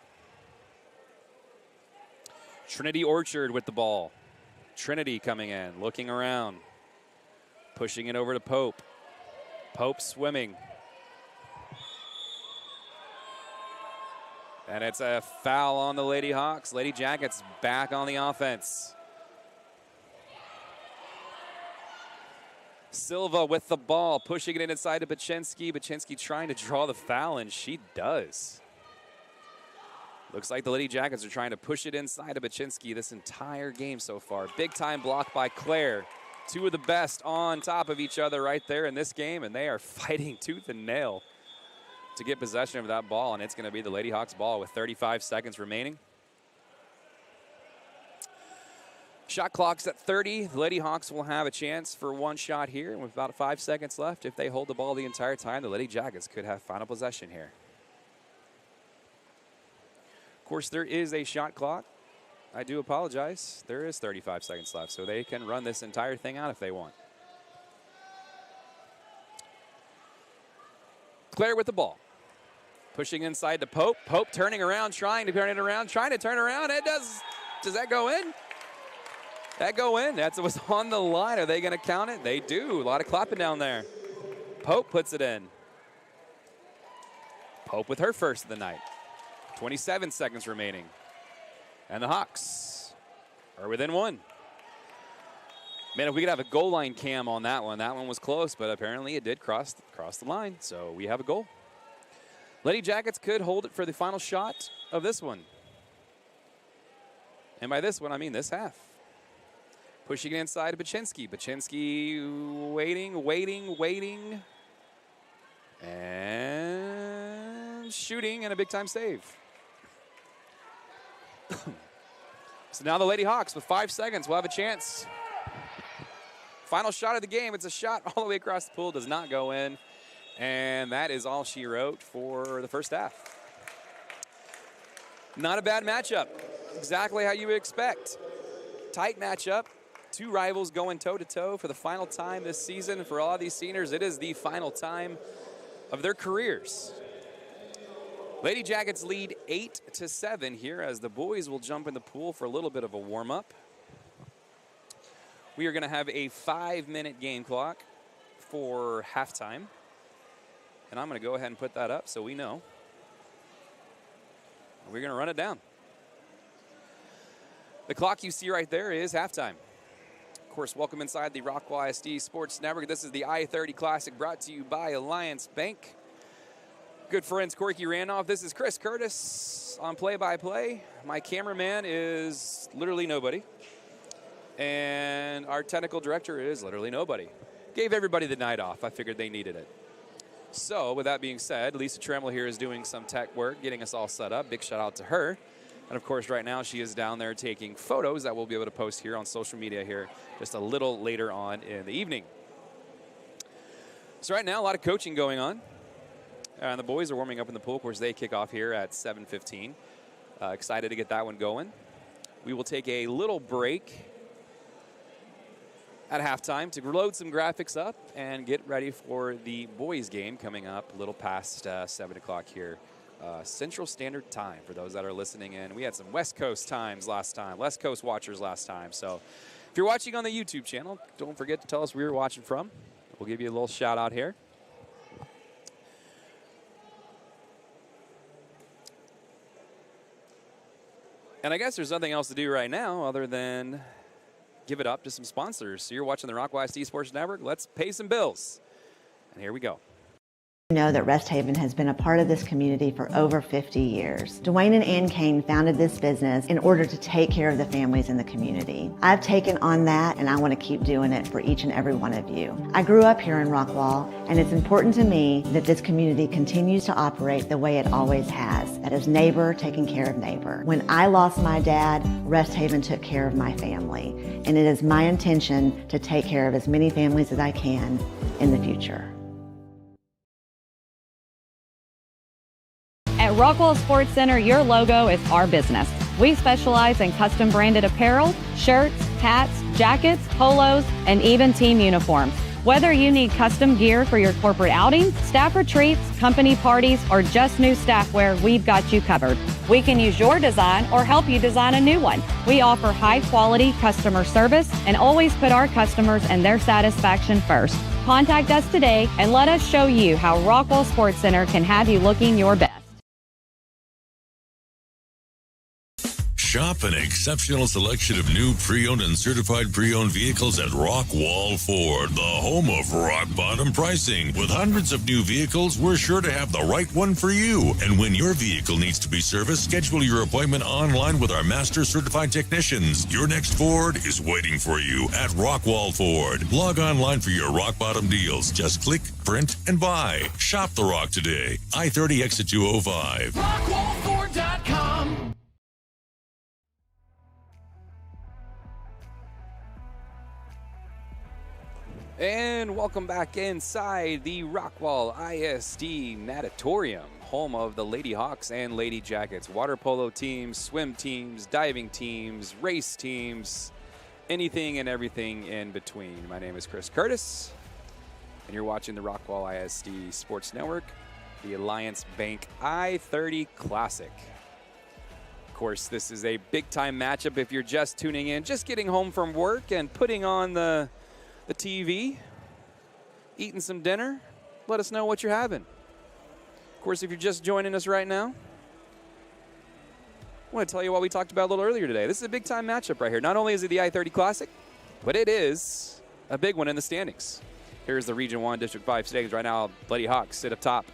[SPEAKER 1] Trinity Orchard with the ball. Trinity coming in, looking around, pushing it over to Pope. Pope swimming. And it's a foul on the Lady Hawks. Lady Jackets back on the offense. Silva with the ball, pushing it inside to Paczynski. Paczynski trying to draw the foul, and she does. Looks like the Lady Jackets are trying to push it inside of Paczynski this entire game so far. Big time block by Claire. 2 of the best on top of each other right there in this game, and they are fighting tooth and nail to get possession of that ball, and it's going to be the Lady Hawks ball with 35 seconds remaining. Shot clock's at 30. The Lady Hawks will have a chance for 1 shot here, and with about 5 seconds left, if they hold the ball the entire time, the Lady Jackets could have final possession here. Of course, there is a shot clock. I do apologize. There is 35 seconds left, so they can run this entire thing out if they want. Claire with the ball. Pushing inside to Pope. Pope turning around, trying to turn around. It does. Does that go in? That go in. That was on the line. Are they going to count it? They do. A lot of clapping down there. Pope puts it in. Pope with her first of the night. 27 seconds remaining. And the Hawks are within one. Man, if we could have a goal line cam on that one was close, but apparently it did cross the line, so we have a goal. Lady Jackets could hold it for the final shot of this one. And by this one, I mean this half. Pushing it inside to Baczynski. Baczynski waiting. And shooting, and a big-time save. So now the Lady Hawks with 5 seconds will have a chance. Final shot of the game. It's a shot all the way across the pool. Does not go in. And that is all she wrote for the first half. Not a bad matchup. Exactly how you would expect. Tight matchup. Two rivals going toe-to-toe for the final time this season. For all these seniors, it is the final time of their careers. Lady Jackets lead 8-7 here as the boys will jump in the pool for a little bit of a warm-up. We are going to have a 5-minute game clock for halftime. And I'm going to go ahead and put that up so we know. We're going to run it down. The clock you see right there is halftime. Of course, welcome inside the Rockwall ISD Sports Network. This is the I-30 Classic brought to you by Alliance Bank. Good friends, Corky Randolph. This is Chris Curtis on play-by-play. My cameraman is literally nobody. And our technical director is literally nobody. Gave everybody the night off. I figured they needed it. So, with that being said, Lisa Tremble here is doing some tech work, getting us all set up. Big shout out to her. And of course, right now she is down there taking photos that we'll be able to post here on social media here just a little later on in the evening. So right now, a lot of coaching going on. And the boys are warming up in the pool. Of course, they kick off here at 7:15. Excited to get that one going. We will take a little break at halftime to load some graphics up and get ready for the boys game coming up a little past 7 o'clock here. Central Standard Time for those that are listening in. We had some West Coast times last time, West Coast watchers last time. So if you're watching on the YouTube channel, don't forget to tell us where you're watching from. We'll give you a little shout out here. And I guess there's nothing else to do right now other than give it up to some sponsors. So you're watching the Rockwall ISD Sports Network. Let's pay some bills. And here we go.
[SPEAKER 7] You know that Rest Haven has been a part of this community for over 50 years. Dwayne and Ann Kane founded this business in order to take care of the families in the community. I've taken on that, and I want to keep doing it for each and every one of you. I grew up here in Rockwall, and it's important to me that this community continues to operate the way it always has. That is neighbor taking care of neighbor. When I lost my dad, Rest Haven took care of my family, and it is my intention to take care of as many families as I can in the future.
[SPEAKER 8] At Rockwall Sports Center, your logo is our business. We specialize in custom branded apparel, shirts, hats, jackets, polos, and even team uniforms. Whether you need custom gear for your corporate outings, staff retreats, company parties, or just new staff wear, we've got you covered. We can use your design or help you design a new one. We offer high quality customer service and always put our customers and their satisfaction first. Contact us today and let us show you how Rockwall Sports Center can have you looking your best.
[SPEAKER 9] Shop an exceptional selection of new pre-owned and certified pre-owned vehicles at Rockwall Ford, the home of rock bottom pricing. With hundreds of new vehicles, we're sure to have the right one for you. And when your vehicle needs to be serviced, schedule your appointment online with our master certified technicians. Your next Ford is waiting for you at Rockwall Ford. Log online for your rock bottom deals. Just click, print, and buy. Shop the rock today. I-30 exit 205. RockwallFord.com.
[SPEAKER 1] And welcome back inside the Rockwall ISD Natatorium, home of the Lady Hawks and Lady Jackets, water polo teams, swim teams, diving teams, race teams, anything and everything in between. My name is Chris Curtis, and you're watching the Rockwall ISD Sports Network. the Alliance Bank I-30 Classic. Of course, this is a big-time matchup if you're just tuning in, just getting home from work and putting on the TV, eating some dinner. Let us know what you're having. Of course, if you're just joining us right now, I want to tell you what we talked about a little earlier today. This is a big-time matchup right here. Not only is it the I-30 Classic, but it is a big one in the standings. Here's the Region 1 District 5 standings right now. Lady Hawks sit up top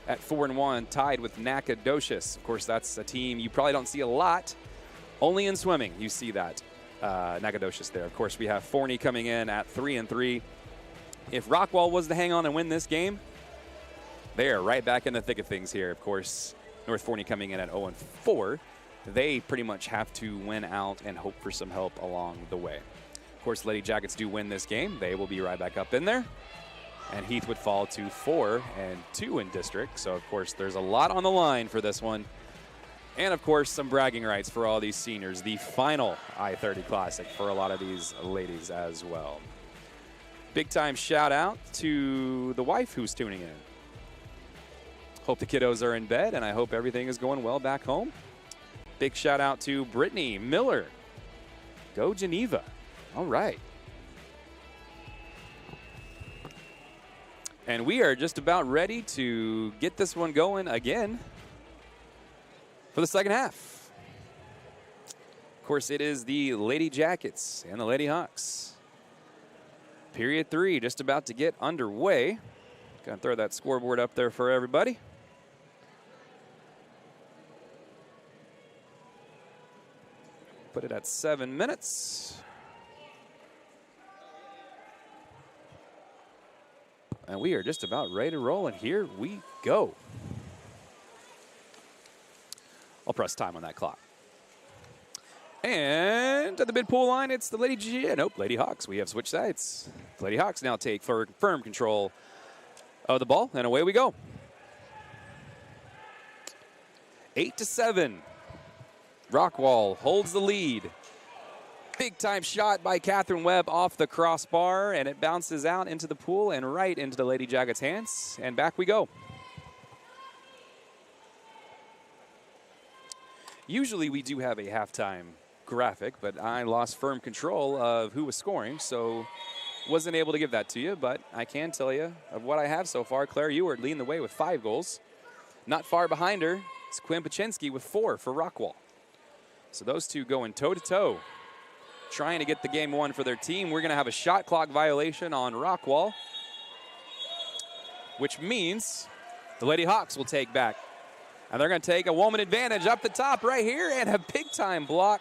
[SPEAKER 1] at 4-1, tied with Nacogdoches. Of course, that's a team you probably don't see a lot. Only in swimming you see that, Nacogdoches there. Of course, we have Forney coming in at 3-3. If Rockwall was to hang on and win this game, they are right back in the thick of things here. Of course, North Forney coming in at 0-4. They pretty much have to win out and hope for some help along the way. Of course, Lady Jackets do win this game. They will be right back up in there. And Heath would fall to 4-2 in district. So, of course, there's a lot on the line for this one. And, of course, some bragging rights for all these seniors. The final I-30 Classic for a lot of these ladies as well. Big-time shout-out to the wife who's tuning in. Hope the kiddos are in bed, and I hope everything is going well back home. Big shout-out to Brittany Miller. Go Geneva. All right. And we are just about ready to get this one going again for the second half. Of course, it is the Lady Jackets and the Lady Hawks. Period 3 just about to get underway. Gonna throw that scoreboard up there for everybody. Put it at 7 minutes. And we are just about ready to roll, and here we go. I'll press time on that clock. And at the mid-pool line, it's the Lady Hawks. We have switched sides. The Lady Hawks now take firm control of the ball, and away we go. 8-7. Rockwall holds the lead. Big-time shot by Catherine Webb off the crossbar, and it bounces out into the pool and right into the Lady Jackets' hands, and back we go. Usually we do have a halftime graphic, but I lost firm control of who was scoring, so wasn't able to give that to you, but I can tell you of what I have so far. Claire Ewart leading the way with 5 goals. Not far behind her is Quinn Paczynski with 4 for Rockwall. So those two going toe-to-toe, trying to get the game won for their team. We're going to have a shot clock violation on Rockwall, which means the Lady Hawks will take back. And they're going to take a woman advantage up the top right here, and a big-time block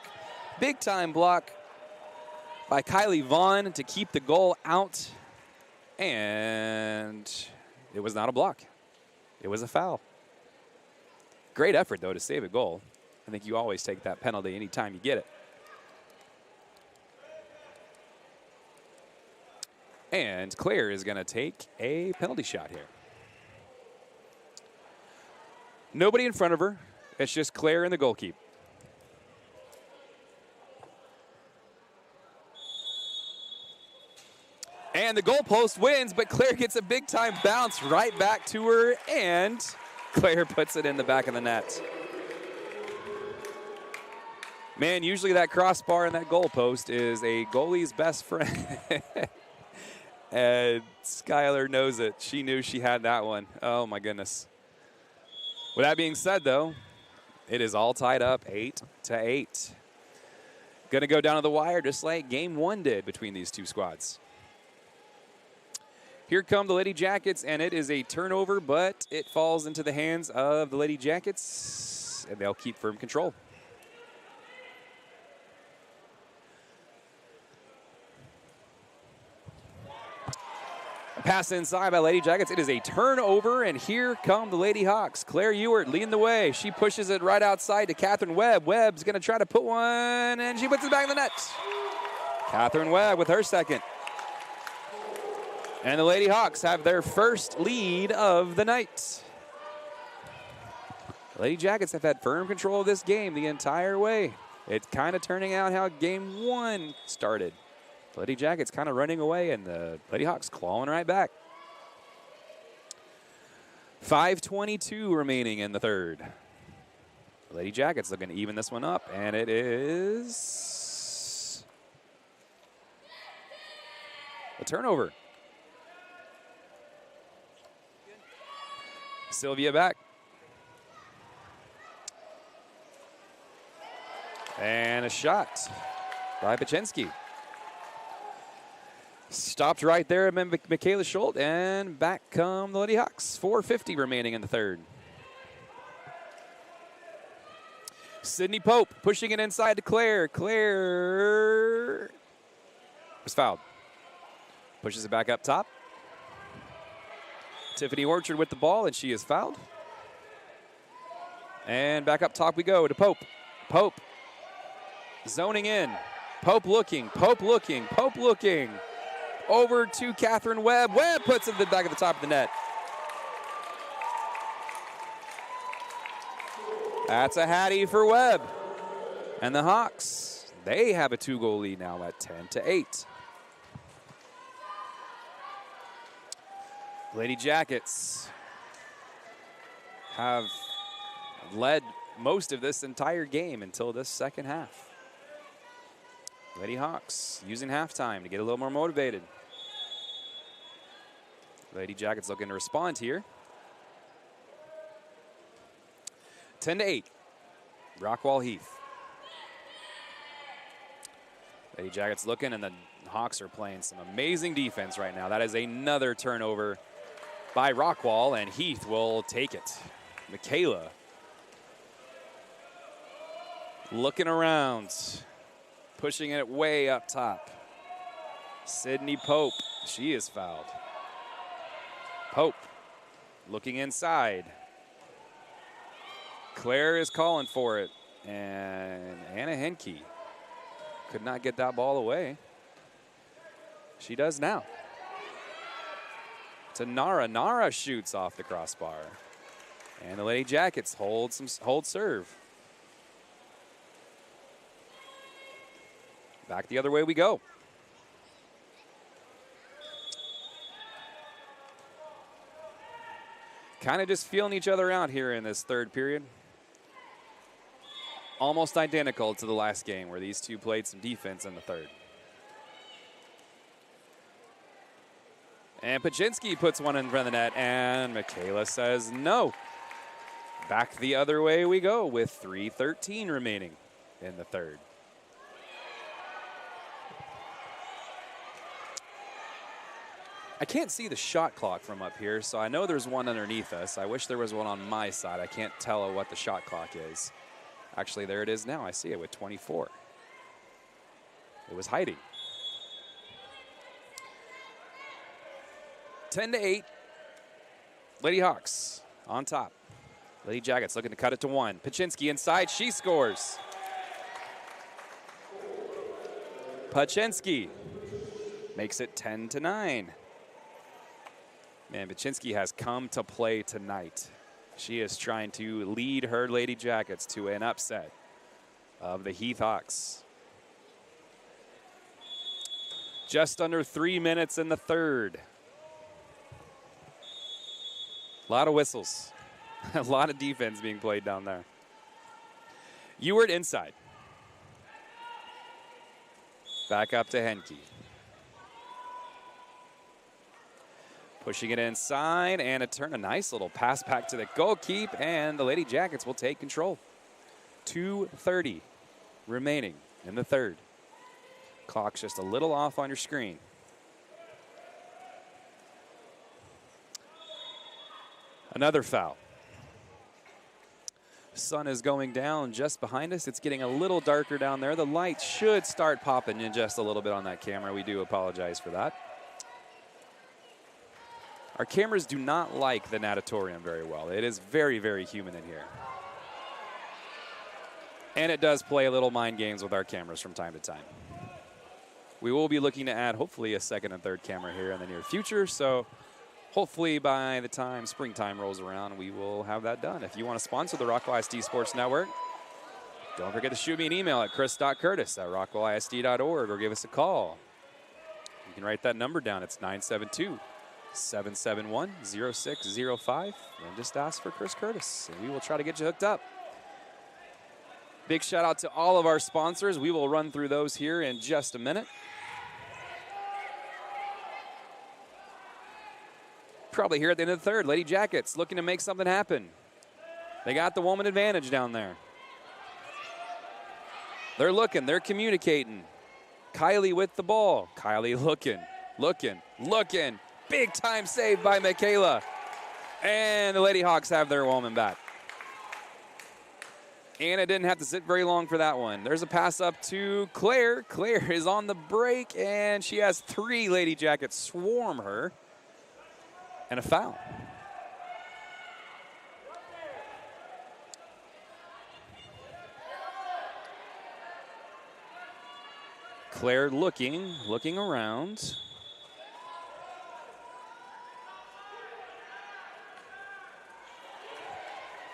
[SPEAKER 1] by Kylie Vaughn to keep the goal out. And it was not a block. It was a foul. Great effort, though, to save a goal. I think you always take that penalty anytime you get it. And Claire is going to take a penalty shot here. Nobody in front of her. It's just Claire and the goalkeeper. And the goalpost wins, but Claire gets a big-time bounce right back to her, and Claire puts it in the back of the net. Man, usually that crossbar and that goalpost is a goalie's best friend. And Skylar knows it. She knew she had that one. Oh, my goodness. With that being said, though, it is all tied up 8-8. Going to go down to the wire just like Game 1 did between these two squads. Here come the Lady Jackets, and it is a turnover, but it falls into the hands of the Lady Jackets, and they'll keep firm control. Pass inside by Lady Jackets. It is a turnover, and here come the Lady Hawks. Claire Ewart leading the way. She pushes it right outside to Catherine Webb. Webb's going to try to put one, and she puts it back in the net. Catherine Webb with her second. And the Lady Hawks have their first lead of the night. The Lady Jackets have had firm control of this game the entire way. It's kind of turning out how Game 1 started. The Lady Jackets kind of running away, and the Lady Hawks clawing right back. 5:22 remaining in the third. Lady Jackets looking to even this one up, and it is a turnover. Sylvia back. And a shot by Pachinski. Stopped right there, Michaela Schultz, and back come the Lady Hawks. 4:50 remaining in the third. Sydney Pope pushing it inside to Claire. Claire was fouled. Pushes it back up top. Tiffany Orchard with the ball, and she is fouled. And back up top we go to Pope. Pope zoning in. Pope looking, Pope looking, Pope looking. Over to Catherine Webb. Webb puts it in the back of the top of the net. That's a Hattie for Webb. And the Hawks, they have a 2-goal lead now at 10-8. Lady Jackets have led most of this entire game until this second half. Lady Hawks using halftime to get a little more motivated. Lady Jackets looking to respond here. 10-8, Rockwall Heath. Lady Jackets looking, and the Hawks are playing some amazing defense right now. That is another turnover by Rockwall, and Heath will take it. Michaela looking around, pushing it way up top. Sydney Pope, she is fouled. Pope looking inside. Claire is calling for it, and Anna Henke could not get that ball away. She does now. To Nara. Nara shoots off the crossbar. And the Lady Jackets hold serve. Back the other way we go. Kind of just feeling each other out here in this third period. Almost identical to the last game where these two played some defense in the third. And Pachinski puts one in front of the net, and Michaela says no. Back the other way we go with 3:13 remaining in the third. I can't see the shot clock from up here, so I know there's one underneath us. I wish there was one on my side. I can't tell what the shot clock is. Actually, there it is now. I see it with 24. It was hiding. 10-8. Lady Hawks on top. Lady Jackets looking to cut it to 1. Pachinski inside. She scores. Pachinski makes it 10-9. Man, Pachinski has come to play tonight. She is trying to lead her Lady Jackets to an upset of the Heath Hawks. Just under 3 minutes in the third. A lot of whistles. A lot of defense being played down there. Ewart inside. Back up to Henke. Pushing it inside, and a nice little pass back to the goalkeeper, and the Lady Jackets will take control. 2:30 remaining in the third. Clock's just a little off on your screen. Another foul. Sun is going down just behind us. It's getting a little darker down there. The lights should start popping in just a little bit on that camera. We do apologize for that. Our cameras do not like the natatorium very well. It is very, very humid in here. And it does play a little mind games with our cameras from time to time. We will be looking to add, hopefully, a second and third camera here in the near future. So hopefully by the time springtime rolls around, we will have that done. If you want to sponsor the Rockwall ISD Sports Network, don't forget to shoot me an email at chris.curtis@rockwallisd.org or give us a call. You can write that number down. It's 972 771-0605. And just ask for Chris Curtis, and we will try to get you hooked up. Big shout out to all of our sponsors. We will run through those here in just a minute. Probably here at the end of the third. Lady Jackets looking to make something happen. They got the woman advantage down there. They're looking, they're communicating. Kylie with the ball. Kylie looking. Big time save by Michaela. And the Lady Hawks have their woman back. Anna didn't have to sit very long for that one. There's a pass up to Claire. Claire is on the break, and she has 3 Lady Jackets swarm her. And a foul. Claire looking around.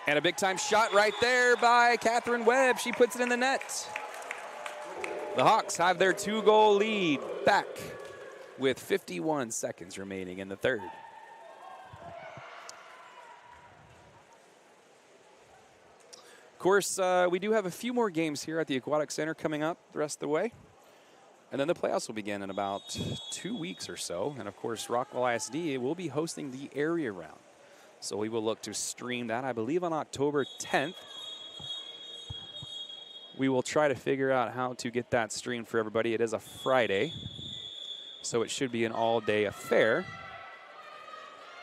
[SPEAKER 1] And a big-time shot right there by Catherine Webb. She puts it in the net. The Hawks have their 2-goal lead back with 51 seconds remaining in the third. Of course, we do have a few more games here at the Aquatic Center coming up the rest of the way. And then the playoffs will begin in about 2 weeks or so. And, of course, Rockwell ISD will be hosting the area round. So we will look to stream that, I believe, on October 10th. We will try to figure out how to get that streamed for everybody. It is a Friday, so it should be an all-day affair.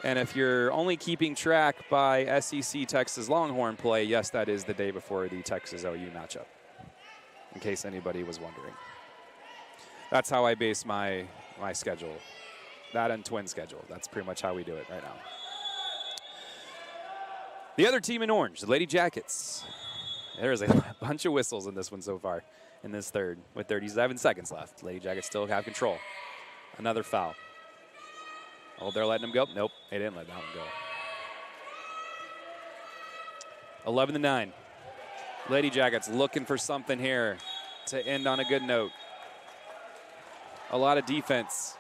[SPEAKER 1] And if you're only keeping track by SEC Texas Longhorn play, yes, that is the day before the Texas OU matchup, in case anybody was wondering. That's how I base my schedule. That and twin schedule. That's pretty much how we do it right now. The other team in orange, the Lady Jackets. There's a bunch of whistles in this one so far in this third with 37 seconds left. Lady Jackets still have control. Another foul. Oh, they're letting them go? Nope, they didn't let that one go. 11-9. Lady Jackets looking for something here to end on a good note. A lot of defense.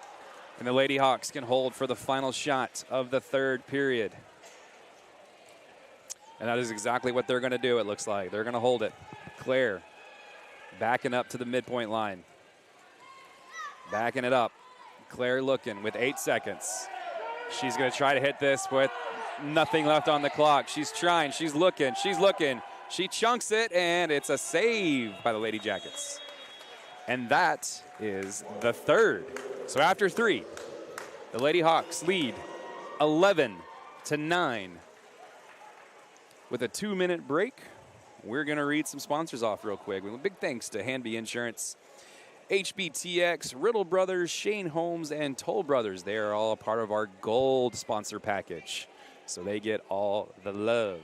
[SPEAKER 1] And the Lady Hawks can hold for the final shot of the third period. And that is exactly what they're going to do, it looks like. They're going to hold it. Claire backing up to the midpoint line. Backing it up. Claire looking with 8 seconds. She's going to try to hit this with nothing left on the clock. She's trying. She's looking. She chunks it, and it's a save by the Lady Jackets. And that is the third. So after 3, the Lady Hawks lead 11-9. With a 2-minute break, we're going to read some sponsors off real quick. Big thanks to Hanby Insurance, HBTX, Riddle Brothers, Shane Holmes, and Toll Brothers. They are all a part of our gold sponsor package, so they get all the love.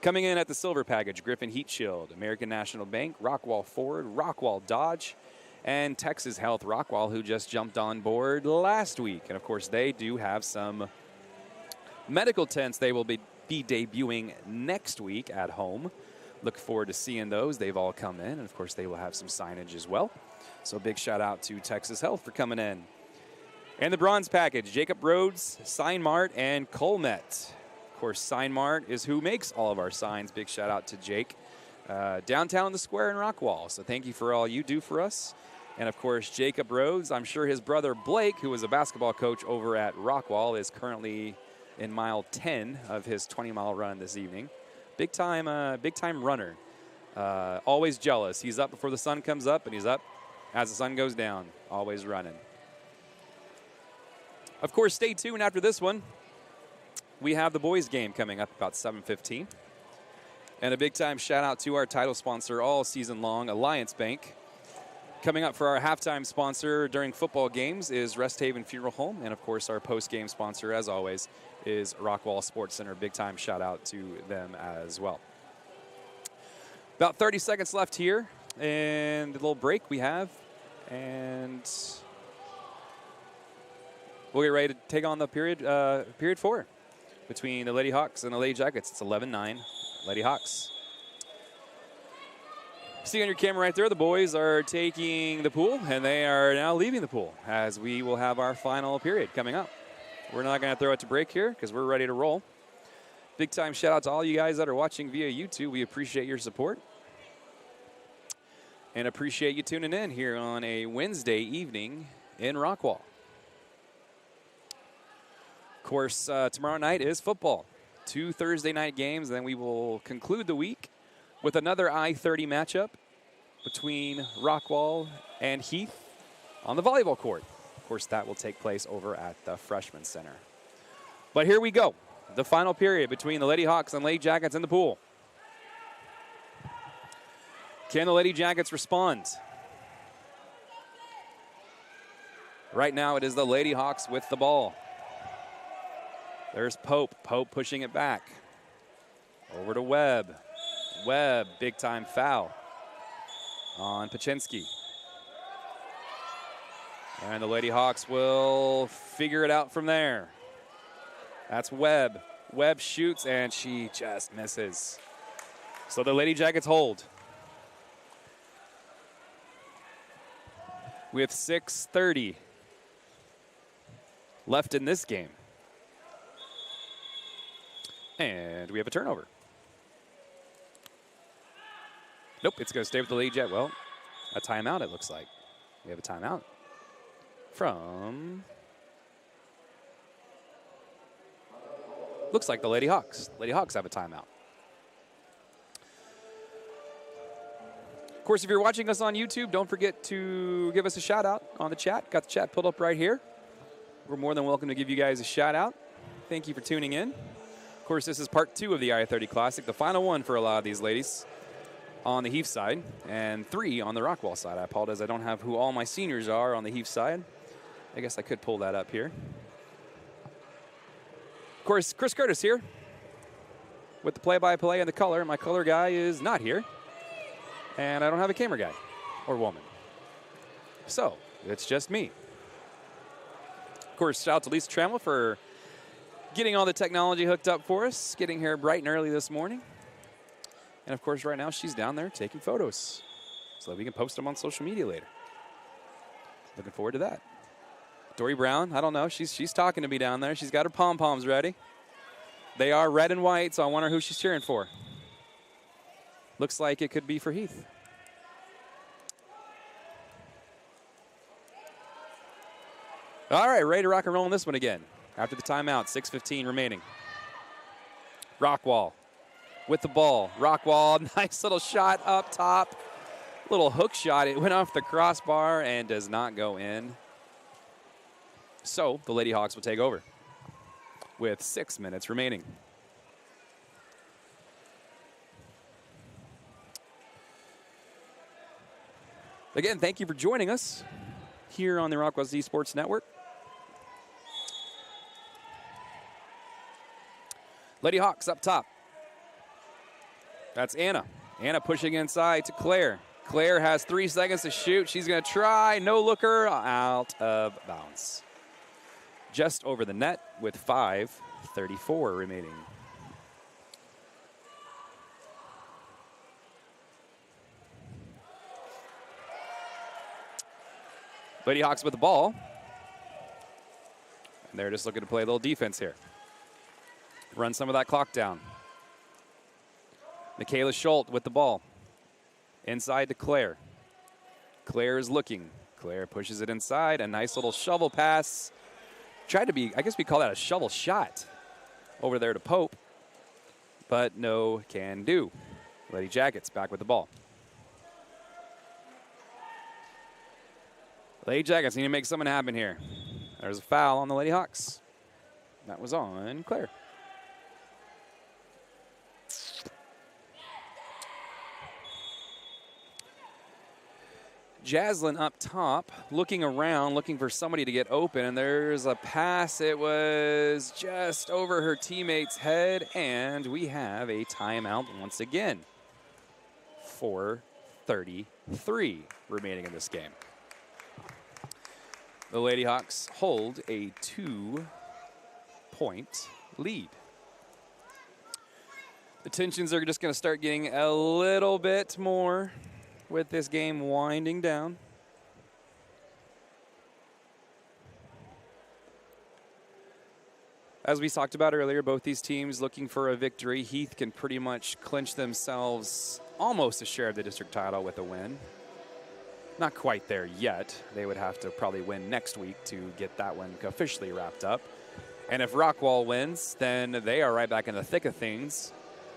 [SPEAKER 1] Coming in at the silver package, Griffin Heat Shield, American National Bank, Rockwall Ford, Rockwall Dodge, and Texas Health Rockwall, who just jumped on board last week. And, of course, they do have some medical tents they will be debuting next week at home. Look forward to seeing those. They've all come in, and of course they will have some signage as well. So big shout out to Texas Health for coming in. And the bronze package, Jacob Rhodes, Sign Mart, and Colmet. Of course, Sign Mart is who makes all of our signs. Big shout out to Jake. Downtown the square in Rockwall. So thank you for all you do for us. And of course, Jacob Rhodes, I'm sure his brother Blake, who was a basketball coach over at Rockwall, is currently in mile 10 of his 20-mile run this evening. Big time runner. Always jealous. He's up before the sun comes up, and he's up as the sun goes down. Always running. Of course, stay tuned after this one. We have the boys' game coming up about 7:15. And a big-time shout-out to our title sponsor all season long, Alliance Bank. Coming up for our halftime sponsor during football games is Rest Haven Funeral Home. And, of course, our post-game sponsor, as always, is Rockwall Sports Center. Big-time shout-out to them as well. About 30 seconds left here. And the little break we have. And we'll get ready to take on the period 4 between the Lady Hawks and the Lady Jackets. It's 11-9, Lady Hawks. See on your camera right there, the boys are taking the pool, and they are now leaving the pool as we will have our final period coming up. We're not going to throw it to break here because we're ready to roll. Big time shout out to all you guys that are watching via YouTube. We appreciate your support. And appreciate you tuning in here on a Wednesday evening in Rockwall. Of course, tomorrow night is football. 2 Thursday night games. Then we will conclude the week with another I-30 matchup between Rockwall and Heath on the volleyball court. Of course, that will take place over at the Freshman Center. But here we go. The final period between the Lady Hawks and Lady Jackets in the pool. Can the Lady Jackets respond? Right now it is the Lady Hawks with the ball. There's Pope. Pope pushing it back. Over to Webb. Webb, big time foul on Paczynski. And the Lady Hawks will figure it out from there. That's Webb. Webb shoots and she just misses. So the Lady Jackets hold. With 6:30 left in this game. And we have a turnover. Nope, it's going to stay with the Lady Jet. Well, a timeout it looks like. We have a timeout from... Looks like the Lady Hawks. Lady Hawks have a timeout. Of course, if you're watching us on YouTube, don't forget to give us a shout out on the chat. Got the chat pulled up right here. We're more than welcome to give you guys a shout out. Thank you for tuning in. Of course, this is part 2 of the I-30 Classic, the final one for a lot of these ladies on the Heath side, and 3 on the Rockwall side. I apologize, I don't have who all my seniors are on the Heath side. I guess I could pull that up here. Of course, Chris Curtis here with the play-by-play and the color. My color guy is not here. And I don't have a camera guy or woman. So, it's just me. Of course, shout out to Lisa Trammell for getting all the technology hooked up for us, getting here bright and early this morning. And of course, right now, she's down there taking photos so that we can post them on social media later. Looking forward to that. Dory Brown, I don't know. She's talking to me down there. She's got her pom-poms ready. They are red and white, so I wonder who she's cheering for. Looks like it could be for Heath. All right, ready to rock and roll on this one again. After the timeout, 6:15 remaining. Rockwall with the ball. Rockwall, nice little shot up top. Little hook shot. It went off the crossbar and does not go in. So the Lady Hawks will take over with 6 minutes remaining. Again, thank you for joining us here on the Rockwall Z Sports Network. Lady Hawks up top. That's Anna. Anna pushing inside to Claire. Claire has 3 seconds to shoot. She's going to try. No looker. Out of bounds. Just over the net with 5:34 remaining. Lady Hawks with the ball. And they're just looking to play a little defense here. Run some of that clock down. Michaela Schultz with the ball. Inside to Claire. Claire is looking. Claire pushes it inside. A nice little shovel pass. Tried to be, I guess we call that a shovel shot. Over there to Pope. But no can do. Lady Jackets back with the ball. Lady Jackets need to make something happen here. There's a foul on the Lady Hawks. That was on Claire. Jaslyn up top, looking around, looking for somebody to get open, and there's a pass. It was just over her teammate's head, and we have a timeout once again. 4:33 remaining in this game. The Lady Hawks hold a 2-point lead. The tensions are just going to start getting a little bit more with this game winding down. As we talked about earlier, both these teams looking for a victory. Heath can pretty much clinch themselves almost a share of the district title with a win. Not quite there yet. They would have to probably win next week to get that one officially wrapped up. And if Rockwall wins, then they are right back in the thick of things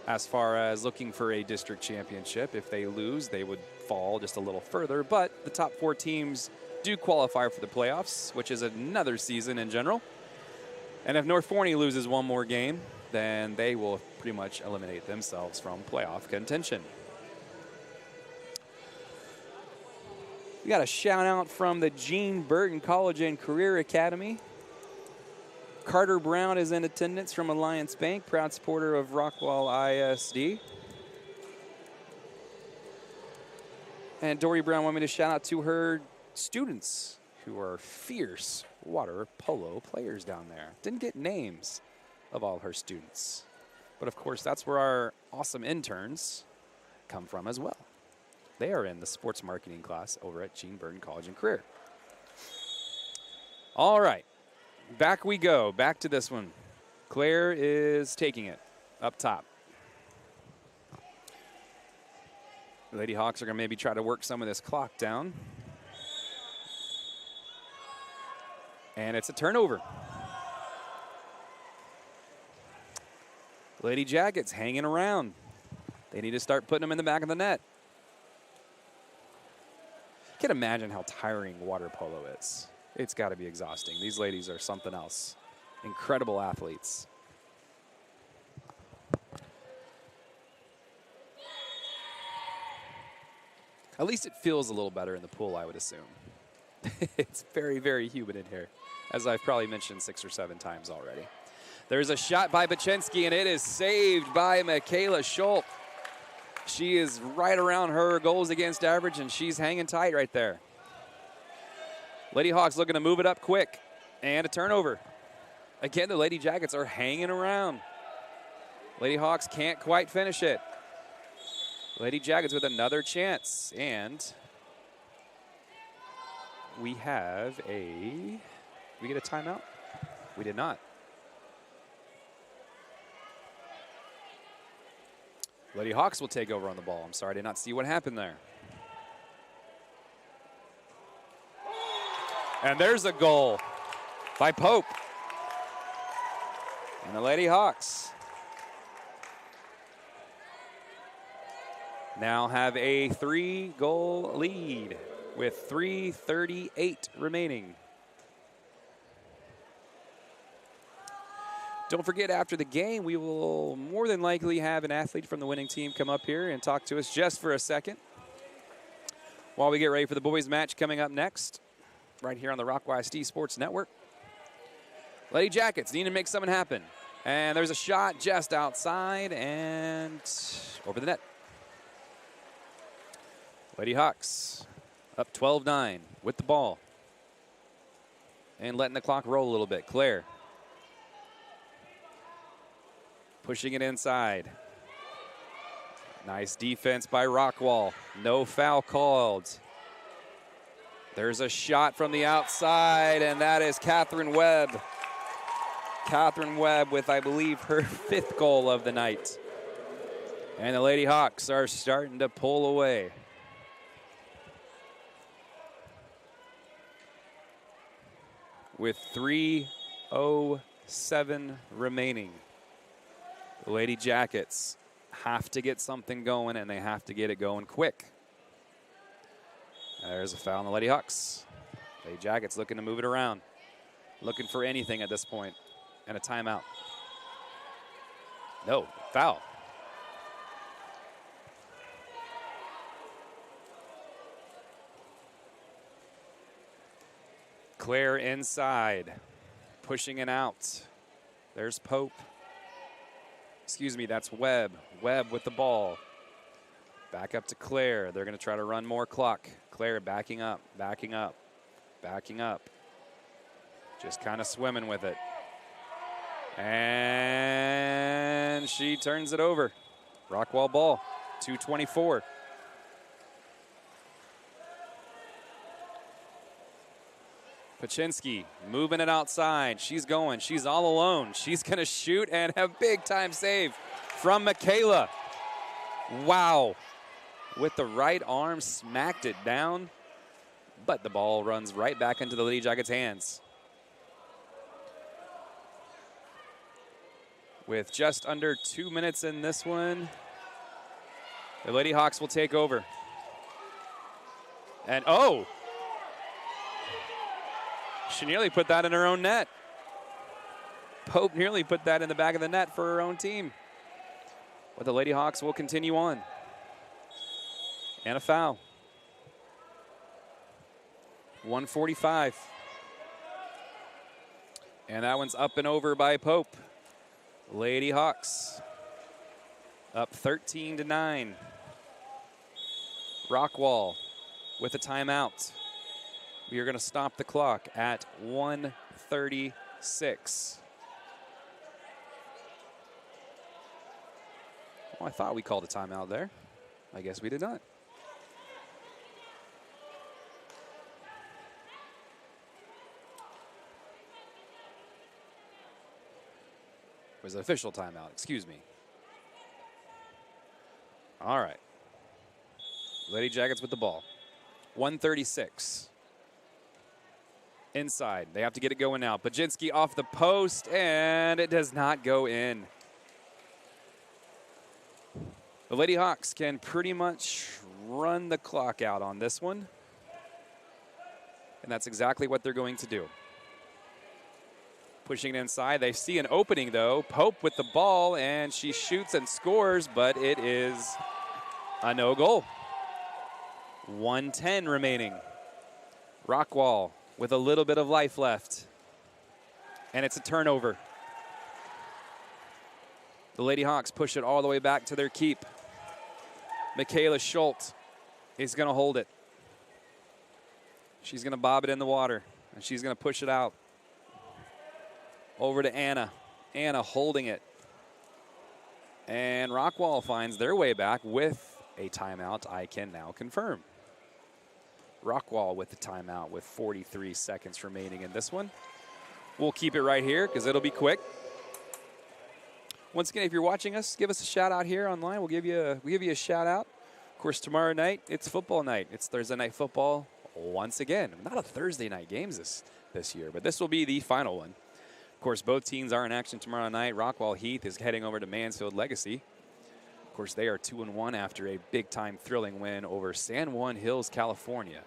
[SPEAKER 1] as far as looking for a district championship. If they lose, they would fall just a little further. But the top 4 teams do qualify for the playoffs, which is another season in general. And if North Forney loses one more game, then they will pretty much eliminate themselves from playoff contention. We got a shout out from the Gene Burton College and Career Academy. Carter Brown is in attendance from Alliance Bank, proud supporter of Rockwall ISD. And Dory Brown wanted me to shout out to her students who are fierce water polo players down there. Didn't get names of all her students. But of course, that's where our awesome interns come from as well. They are in the sports marketing class over at Gene Burton College and Career. All right, back we go. Back to this one. Claire is taking it up top. The Lady Hawks are going to maybe try to work some of this clock down. And it's a turnover. Lady Jackets hanging around. They need to start putting them in the back of the net. I can imagine how tiring water polo is. It's got to be exhausting. These ladies are something else. Incredible athletes. At least it feels a little better in the pool, I would assume. It's very, very humid in here, as I've probably mentioned 6 or 7 times already. There's a shot by Bachensky, and it is saved by Michaela Schultz. She is right around her goals against average, and she's hanging tight right there. Lady Hawks looking to move it up quick, and a turnover. Again, the Lady Jackets are hanging around. Lady Hawks can't quite finish it. Lady Jackets with another chance, and we have a, we get a timeout? We did not. Lady Hawks will take over on the ball. I'm sorry, I did not see what happened there. And there's a goal by Pope. And the Lady Hawks now have a 3-goal lead with 3:38 remaining. Don't forget, after the game, we will more than likely have an athlete from the winning team come up here and talk to us just for a second while we get ready for the boys' match coming up next, right here on the Rockwall ISD Sports Network. Lady Jackets need to make something happen. And there's a shot just outside and over the net. Lady Hawks up 12-9 with the ball. And letting the clock roll a little bit. Claire pushing it inside. Nice defense by Rockwall. No foul called. There's a shot from the outside, and that is Catherine Webb. Catherine Webb with, I believe, her 5th goal of the night. And the Lady Hawks are starting to pull away. With 3:07 remaining. The Lady Jackets have to get something going, and they have to get it going quick. There's a foul on the Lady Hawks. Lady Jackets looking to move it around. Looking for anything at this point. And a timeout. No, foul. Claire inside. Pushing it out. There's Pope. Excuse me, that's Webb. Webb with the ball. Back up to Claire. They're going to try to run more clock. Claire backing up, backing up, backing up. Just kind of swimming with it. And she turns it over. Rockwall ball, 2:24. Pachinski moving it outside. She's going. She's all alone. She's going to shoot and have big time save from Michaela. Wow. With the right arm, smacked it down. But the ball runs right back into the Lady Jackets' hands. With just under 2 minutes in this one, the Lady Hawks will take over. And oh! She nearly put that in her own net. Pope nearly put that in the back of the net for her own team. But the Lady Hawks will continue on. And a foul. 1:45. And that one's up and over by Pope. Lady Hawks up 13-9. Rockwall with a timeout. We are going to stop the clock at 1:36. Well, I thought we called a timeout there. I guess we did not. It was an official timeout, excuse me. All right. Lady Jackets with the ball. 1:36. Inside. They have to get it going now. Pajinski off the post, and it does not go in. The Lady Hawks can pretty much run the clock out on this one. And that's exactly what they're going to do. Pushing it inside. They see an opening, though. Pope with the ball, and she shoots and scores, but it is a no goal. 1:10 remaining. Rockwall with a little bit of life left. And it's a turnover. The Lady Hawks push it all the way back to their keep. Michaela Schultz is going to hold it. She's going to bob it in the water, and she's going to push it out. Over to Anna. Anna holding it. And Rockwall finds their way back with a timeout, I can now confirm. Rockwall with the timeout with 43 seconds remaining in this one. We'll keep it right here because it'll be quick. Once again, if you're watching us, give us a shout out here online. We'll give you a shout out. Of course, tomorrow night, it's football night. It's Thursday night football once again. Not a Thursday night games this year, but this will be the final one. Of course, both teams are in action tomorrow night. Rockwall Heath is heading over to Mansfield Legacy. Of course, they are 2-1 after a big-time thrilling win over San Juan Hills, California.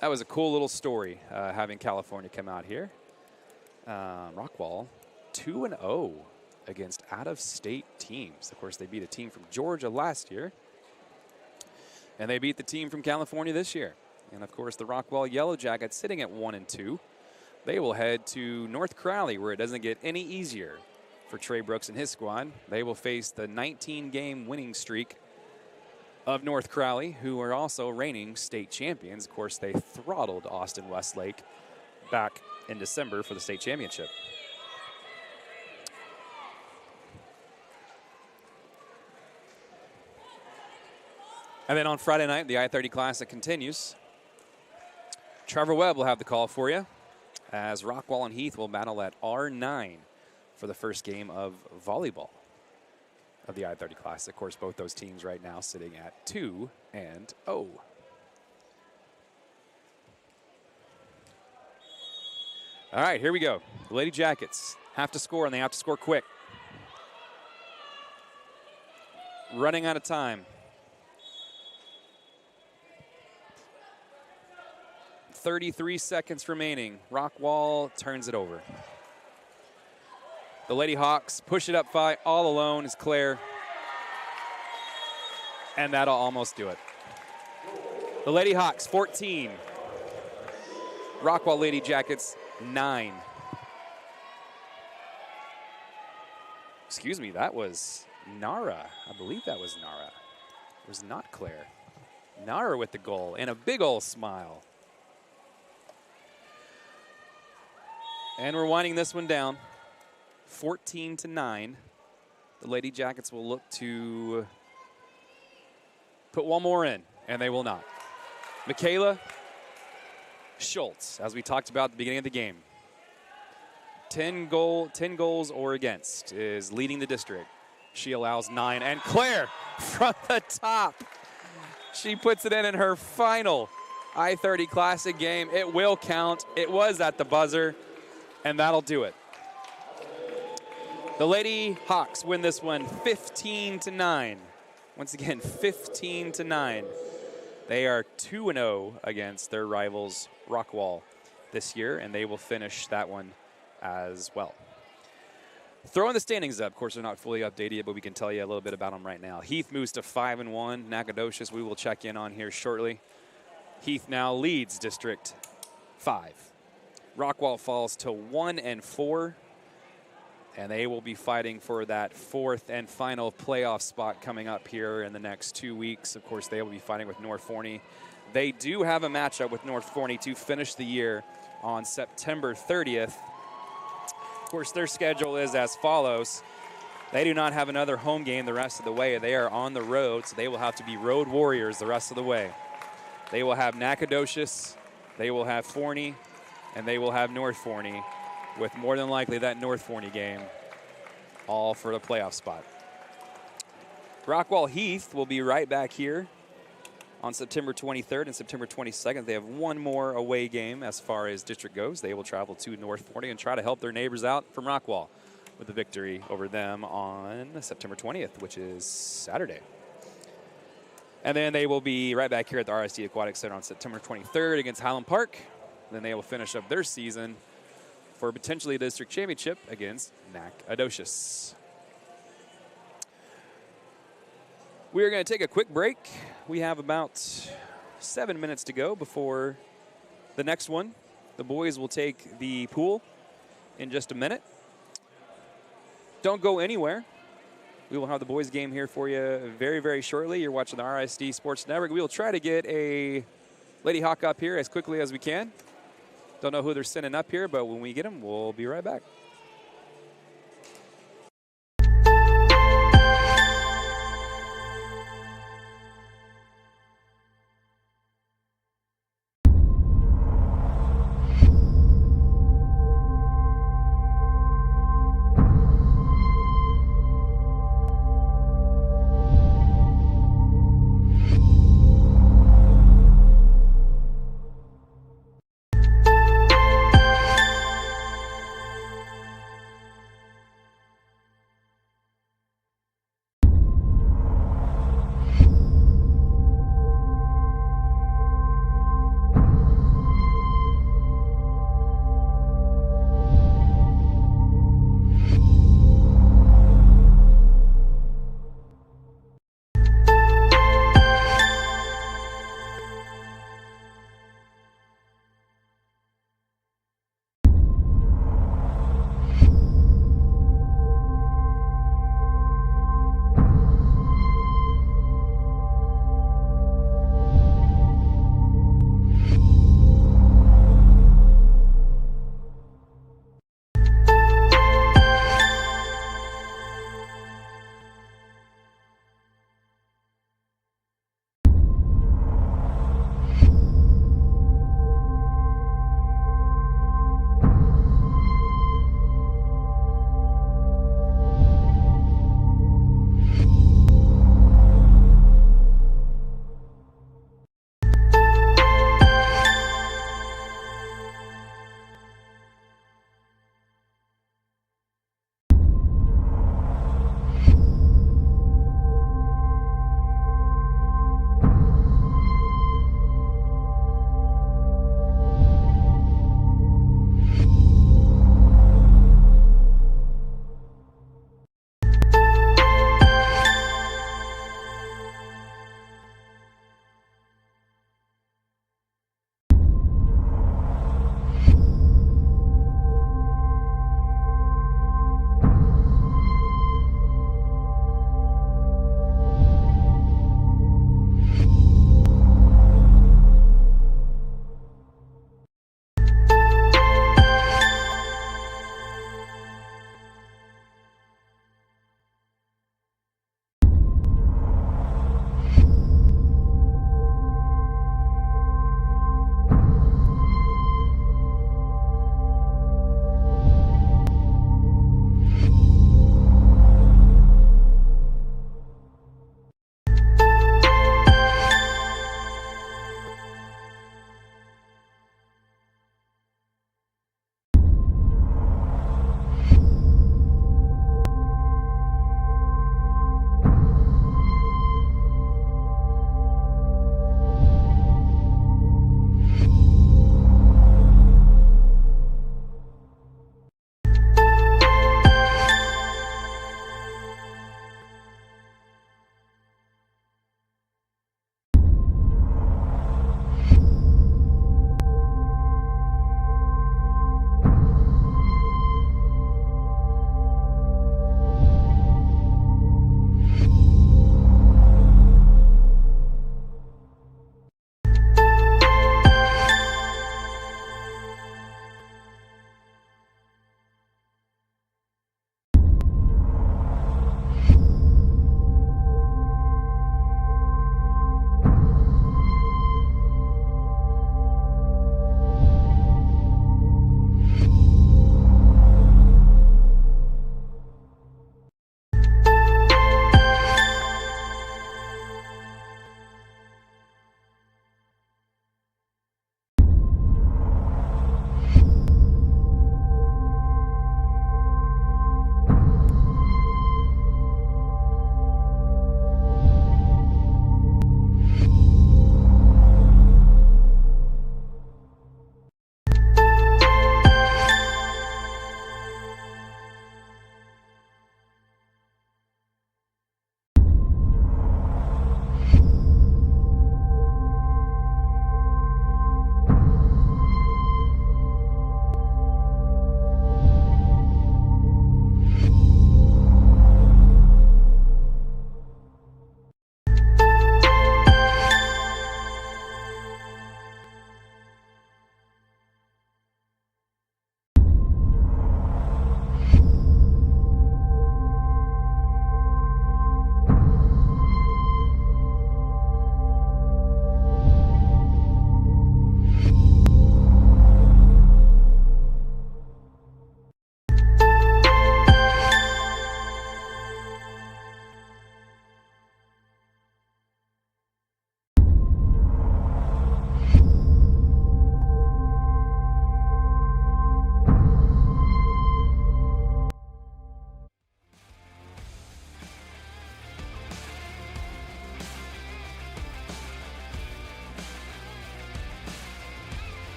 [SPEAKER 1] That was a cool little story, having California come out here. Rockwall 2-0 against out-of-state teams. Of course, they beat a team from Georgia last year, and they beat the team from California this year. And, of course, the Rockwall Yellow Jackets sitting at 1-2. They will head to North Crowley, where it doesn't get any easier for Trey Brooks and his squad. They will face the 19-game winning streak of North Crowley, who are also reigning state champions. Of course, they throttled Austin Westlake back in December for the state championship. And then on Friday night, the I-30 Classic continues. Trevor Webb will have the call for you, as Rockwall and Heath will battle at R9 for the first game of volleyball of the I-30 Classic. Of course, both those teams right now sitting at 2-0. All right, here we go. The Lady Jackets have to score, and they have to score quick. Running out of time. 33 seconds remaining. Rockwall turns it over. The Lady Hawks push it up by all alone is Claire. And that'll almost do it. The Lady Hawks 14. Rockwall Lady Jackets 9. Excuse me, that was Nara. I believe that was Nara. It was not Claire. Nara with the goal and a big old smile. And we're winding this one down. 14-9. The Lady Jackets will look to put one more in, and they will not. Michaela Schultz, as we talked about at the beginning of the game. 10 goals or against is leading the district. She allows 9, and Claire from the top. She puts it in her final I-30 Classic game. It will count. It was at the buzzer, and that'll do it. The Lady Hawks win this one 15-9. Once again, 15-9. They are 2-0 against their rivals Rockwall this year, and they will finish that one as well. Throwing the standings up, of course, they're not fully updated yet, but we can tell you a little bit about them right now. Heath moves to 5-1. Nacogdoches, we will check in on here shortly. Heath now leads District 5. Rockwall falls to 1-4, and they will be fighting for that 4th and final playoff spot coming up here in the next 2 weeks. Of course, they will be fighting with North Forney. They do have a matchup with North Forney to finish the year on September 30th. Of course, their schedule is as follows. They do not have another home game the rest of the way. They are on the road, so they will have to be road warriors the rest of the way. They will have Nacogdoches, they will have Forney, and they will have North Forney, with more than likely that North Forney game all for the playoff spot. Rockwall Heath will be right back here on September 23rd and September 22nd. They have one more away game as far as district goes. They will travel to North Forney and try to help their neighbors out from Rockwall with a victory over them on September 20th, which is Saturday. And then they will be right back here at the RSD Aquatic Center on September 23rd against Highland Park. Then they will finish up their season for potentially a district championship against Nacogdoches. We are going to take a quick break. We have about 7 minutes to go before the next one. The boys will take the pool in just a minute. Don't go anywhere. We will have the boys game here for you very, very shortly. You're watching the RSD Sports Network. We will try to get a Lady Hawk up here as quickly as we can. Don't know who they're sending up here, but when we get them, we'll be right back.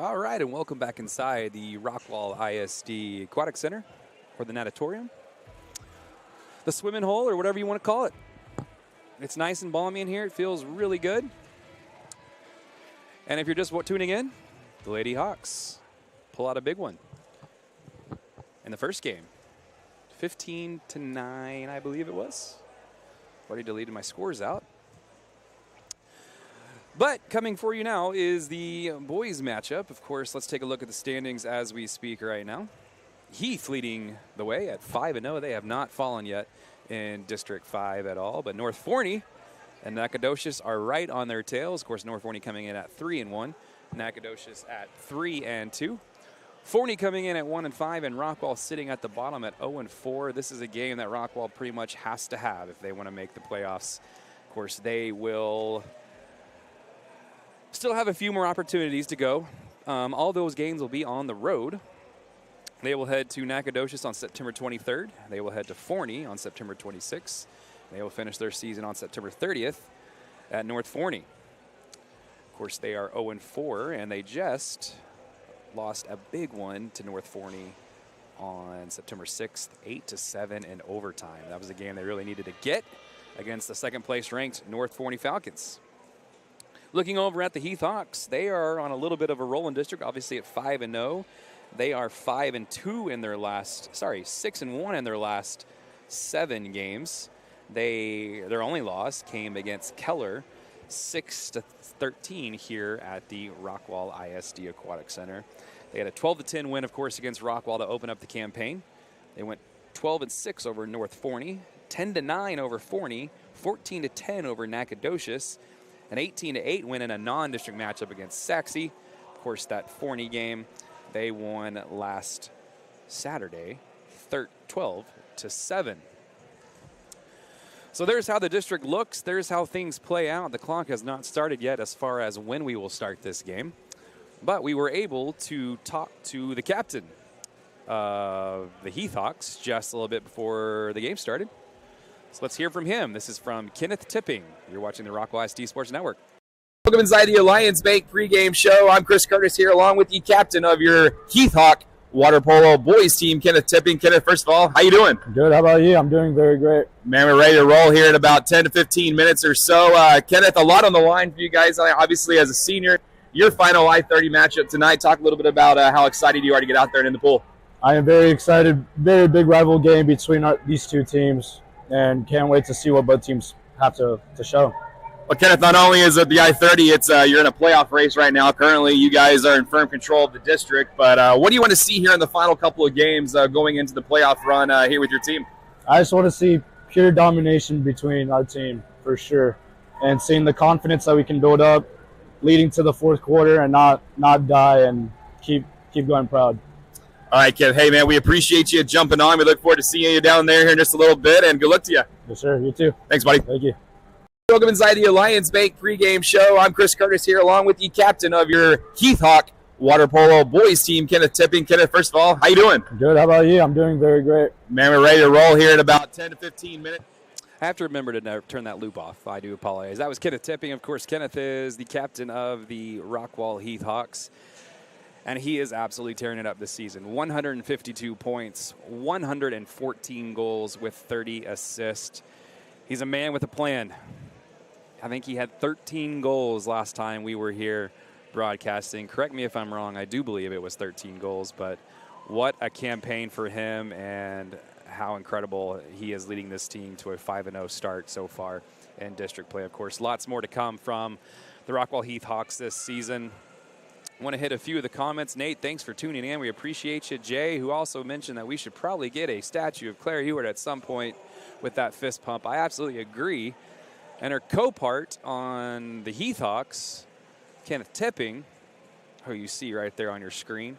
[SPEAKER 1] All right, and welcome back inside the Rockwall ISD Aquatic Center, or the natatorium, the swimming hole, or whatever you want to call it. It's nice and balmy in here. It feels really good. And if you're just tuning in, the Lady Hawks pull out a big one in the first game. 15-9, I believe it was. Already deleted my scores out. But coming for you now is the boys matchup. Of course, let's take a look at the standings as we speak right now. Heath leading the way at 5-0. They have not fallen yet in District 5 at all. But North Forney and Nacogdoches are right on their tails. Of course, North Forney coming in at 3-1. Nacogdoches at 3-2. Forney coming in at 1-5, and Rockwall sitting at the bottom at 0-4. This is a game that Rockwall pretty much has to have if they want to make the playoffs. Of course, they will still have a few more opportunities to go. All those games will be on the road. They will head to Nacogdoches on September 23rd. They will head to Forney on September 26th. They will finish their season on September 30th at North Forney. Of course, they are 0-4, and they just lost a big one to North Forney on September 6th, 8-7 in overtime. That was a game they really needed to get against the second-place ranked North Forney Falcons. Looking over at the Heath Hawks, they are on a little bit of a roll in district, obviously at 5-0. They are 5-2 in their last, 6-1 in their last 7 games. Their only loss came against Keller, 6-13 here at the Rockwall ISD Aquatic Center. They had a 12-10 win, of course, against Rockwall to open up the campaign. They went 12-6 over North Forney, 10-9 over Forney, 14-10 over Nacogdoches, an 18-8 win in a non-district matchup against Saxe. Of course, that Forney game they won last Saturday, 12-7. So there's how the district looks. There's how things play out. The clock has not started yet as far as when we will start this game. But we were able to talk to the captain of the Heath Hawks just a little bit before the game started. So let's hear from him. This is from Kenneth Tipping. You're watching the Rockwall ISD Sports Network.
[SPEAKER 10] Welcome inside the Alliance Bank pregame show. I'm Chris Curtis here along with the captain of your Heath Hawk water polo boys team, Kenneth Tipping. Kenneth, first of all, how you doing?
[SPEAKER 11] Good. How about you? I'm doing very great.
[SPEAKER 10] Man, we're ready to roll here in about 10 to 15 minutes or so. Kenneth, a lot on the line for you guys. Obviously, as a senior, your final I-30 matchup tonight. Talk a little bit about how excited you are to get out there and in the pool.
[SPEAKER 11] I am very excited. Very big rival game between these two teams, and can't wait to see what both teams have to show.
[SPEAKER 10] Well, Kenneth, not only is it the I-30, it's you're in a playoff race right now. Currently, you guys are in firm control of the district. But what do you want to see here in the final couple of games going into the playoff run here with your team?
[SPEAKER 11] I just want to see pure domination between our team, for sure, and seeing the confidence that we can build up leading to the fourth quarter and not die and keep going proud.
[SPEAKER 10] All right, Kenneth. Hey, man, we appreciate you jumping on. We look forward to seeing you down there here in just a little bit, and good luck to you.
[SPEAKER 11] Yes, sir. You too.
[SPEAKER 10] Thanks, buddy.
[SPEAKER 11] Thank you.
[SPEAKER 10] Welcome inside the Alliance Bank pregame show. I'm Chris Curtis here along with the captain of your Heath Hawk water polo boys team, Kenneth Tipping. Kenneth, first of all, how you doing?
[SPEAKER 11] Good. How about you? I'm doing very great.
[SPEAKER 10] Man, we're ready to roll here in about 10 to 15 minutes.
[SPEAKER 1] I have to remember to never turn that loop off. I do apologize. That was Kenneth Tipping. Of course, Kenneth is the captain of the Rockwall Heath Hawks, and he is absolutely tearing it up this season. 152 points, 114 goals with 30 assists. He's a man with a plan. I think he had 13 goals last time we were here broadcasting. Correct me if I'm wrong. I do believe it was 13 goals, but what a campaign for him, and how incredible he is leading this team to a 5-0 start so far in district play. Of course, lots more to come from the Rockwall Heath Hawks this season. I want to hit a few of the comments. Nate, thanks for tuning in. We appreciate you. Jay, who also mentioned that we should probably get a statue of Claire Hewart at some point with that fist pump. I absolutely agree. And her co-part on the Heath Hawks, Kenneth Tipping, who you see right there on your screen,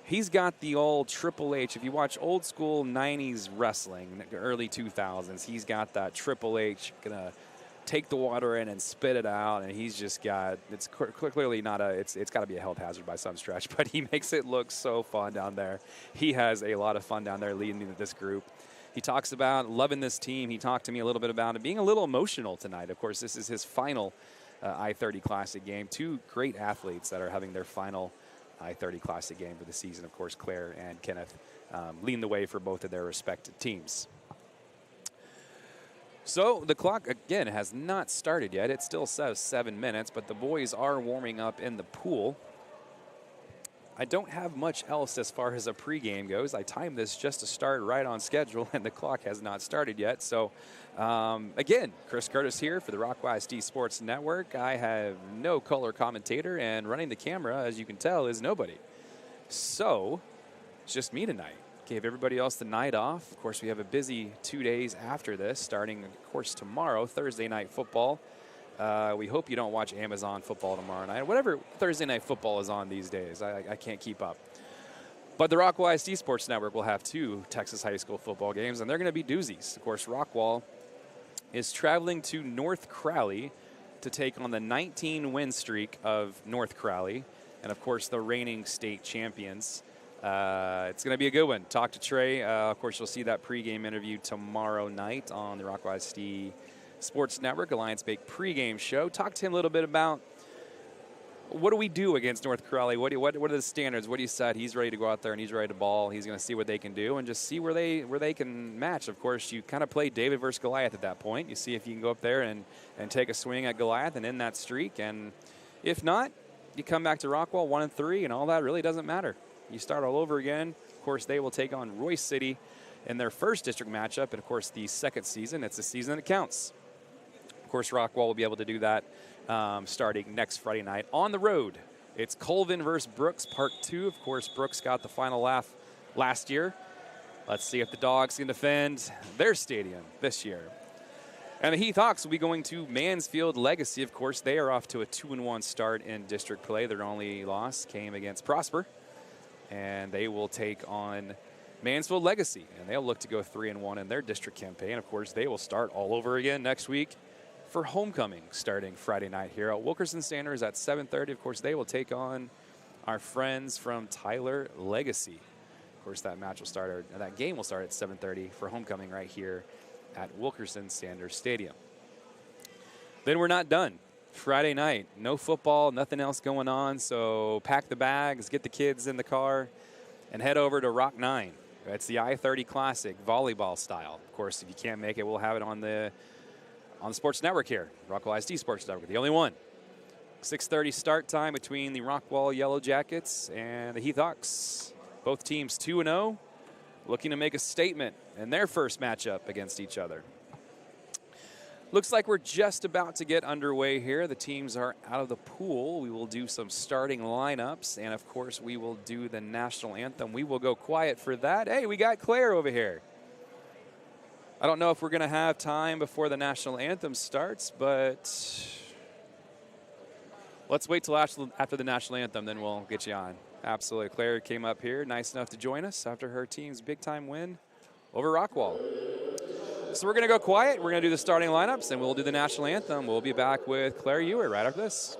[SPEAKER 1] he's got the old Triple H. If you watch old school 90s wrestling, early 2000s, he's got that Triple H, gonna take the water in and spit it out, and he's just got, it's clearly not a, it's got to be a health hazard by some stretch, but he makes it look so fun down there. He has a lot of fun down there leading this group. He talks about loving this team. He talked to me a little bit about it, being a little emotional tonight. Of course, this is his final I-30 Classic game. Two great athletes that are having their final I-30 Classic game for the season. Of course, Claire and Kenneth leading the way for both of their respective teams. So the clock, again, has not started yet. It still says 7 minutes, but the boys are warming up in the pool. I don't have much else as far as a pregame goes. I timed this just to start right on schedule, and the clock has not started yet. So, again, Chris Curtis here for the Rockwall ISD Sports Network. I have no color commentator, and running the camera, as you can tell, is nobody. So, it's just me tonight. Gave everybody else the night off. Of course, we have a busy 2 days after this, starting, of course, tomorrow, Thursday Night Football. We hope you don't watch Amazon football tomorrow night. Whatever Thursday Night Football is on these days, I can't keep up. But the Rockwall ISD Sports Network will have 2 Texas high school football games, and they're going to be doozies. Of course, Rockwall is traveling to North Crowley to take on the 19-win streak of North Crowley, and, of course, the reigning state champions. It's going to be a good one. Talk to Trey. Of course, you'll see that pregame interview tomorrow night on the Rockwall ISD Sports Network, Alliance Bank pregame show. Talk to him a little bit about what do we do against North Crowley? What are the standards? What do you set? He's ready to go out there and he's ready to ball. He's going to see what they can do and just see where they can match. Of course, you kind of play David versus Goliath at that point. You see if you can go up there and take a swing at Goliath and end that streak. And if not, you come back to Rockwall 1-3, and all that really doesn't matter. You start all over again. Of course, they will take on Royce City in their first district matchup. And, of course, the second season, it's the season that counts. Of course, Rockwall will be able to do that starting next Friday night on the road. It's Colvin versus Brooks, Part 2. Of course, Brooks got the final laugh last year. Let's see if the Dogs can defend their stadium this year. And the Heath Hawks will be going to Mansfield Legacy. Of course, they are off to a 2-1 start in district play. Their only loss came against Prosper. And they will take on Mansfield Legacy. And they'll look to go 3-1 in their district campaign. Of course, they will start all over again next week for homecoming starting Friday night here at Wilkerson Sanders at 7:30. Of course, they will take on our friends from Tyler Legacy. Of course, that game will start at 7:30 for homecoming right here at Wilkerson Sanders Stadium. Then we're not done. Friday night, no football, nothing else going on, so pack the bags, get the kids in the car, and head over to Rock 9. It's the I-30 Classic, volleyball style. Of course, if you can't make it, we'll have it on the Sports Network here, Rockwall ISD Sports Network, the only one. 6:30 start time between the Rockwall Yellow Jackets and the Heath Hawks. Both teams 2-0, looking to make a statement in their first matchup against each other. Looks like we're just about to get underway here. The teams are out of the pool. We will do some starting lineups, and of course we will do the national anthem. We will go quiet for that. Hey, we got Claire over here. I don't know if we're going to have time before the national anthem starts, but let's wait till after the national anthem, then we'll get you on. Absolutely. Claire came up here, nice enough to join us after her team's big-time win over Rockwall. So we're going to go quiet. We're going to do the starting lineups, and we'll do the national anthem. We'll be back with Claire Ewer right after this.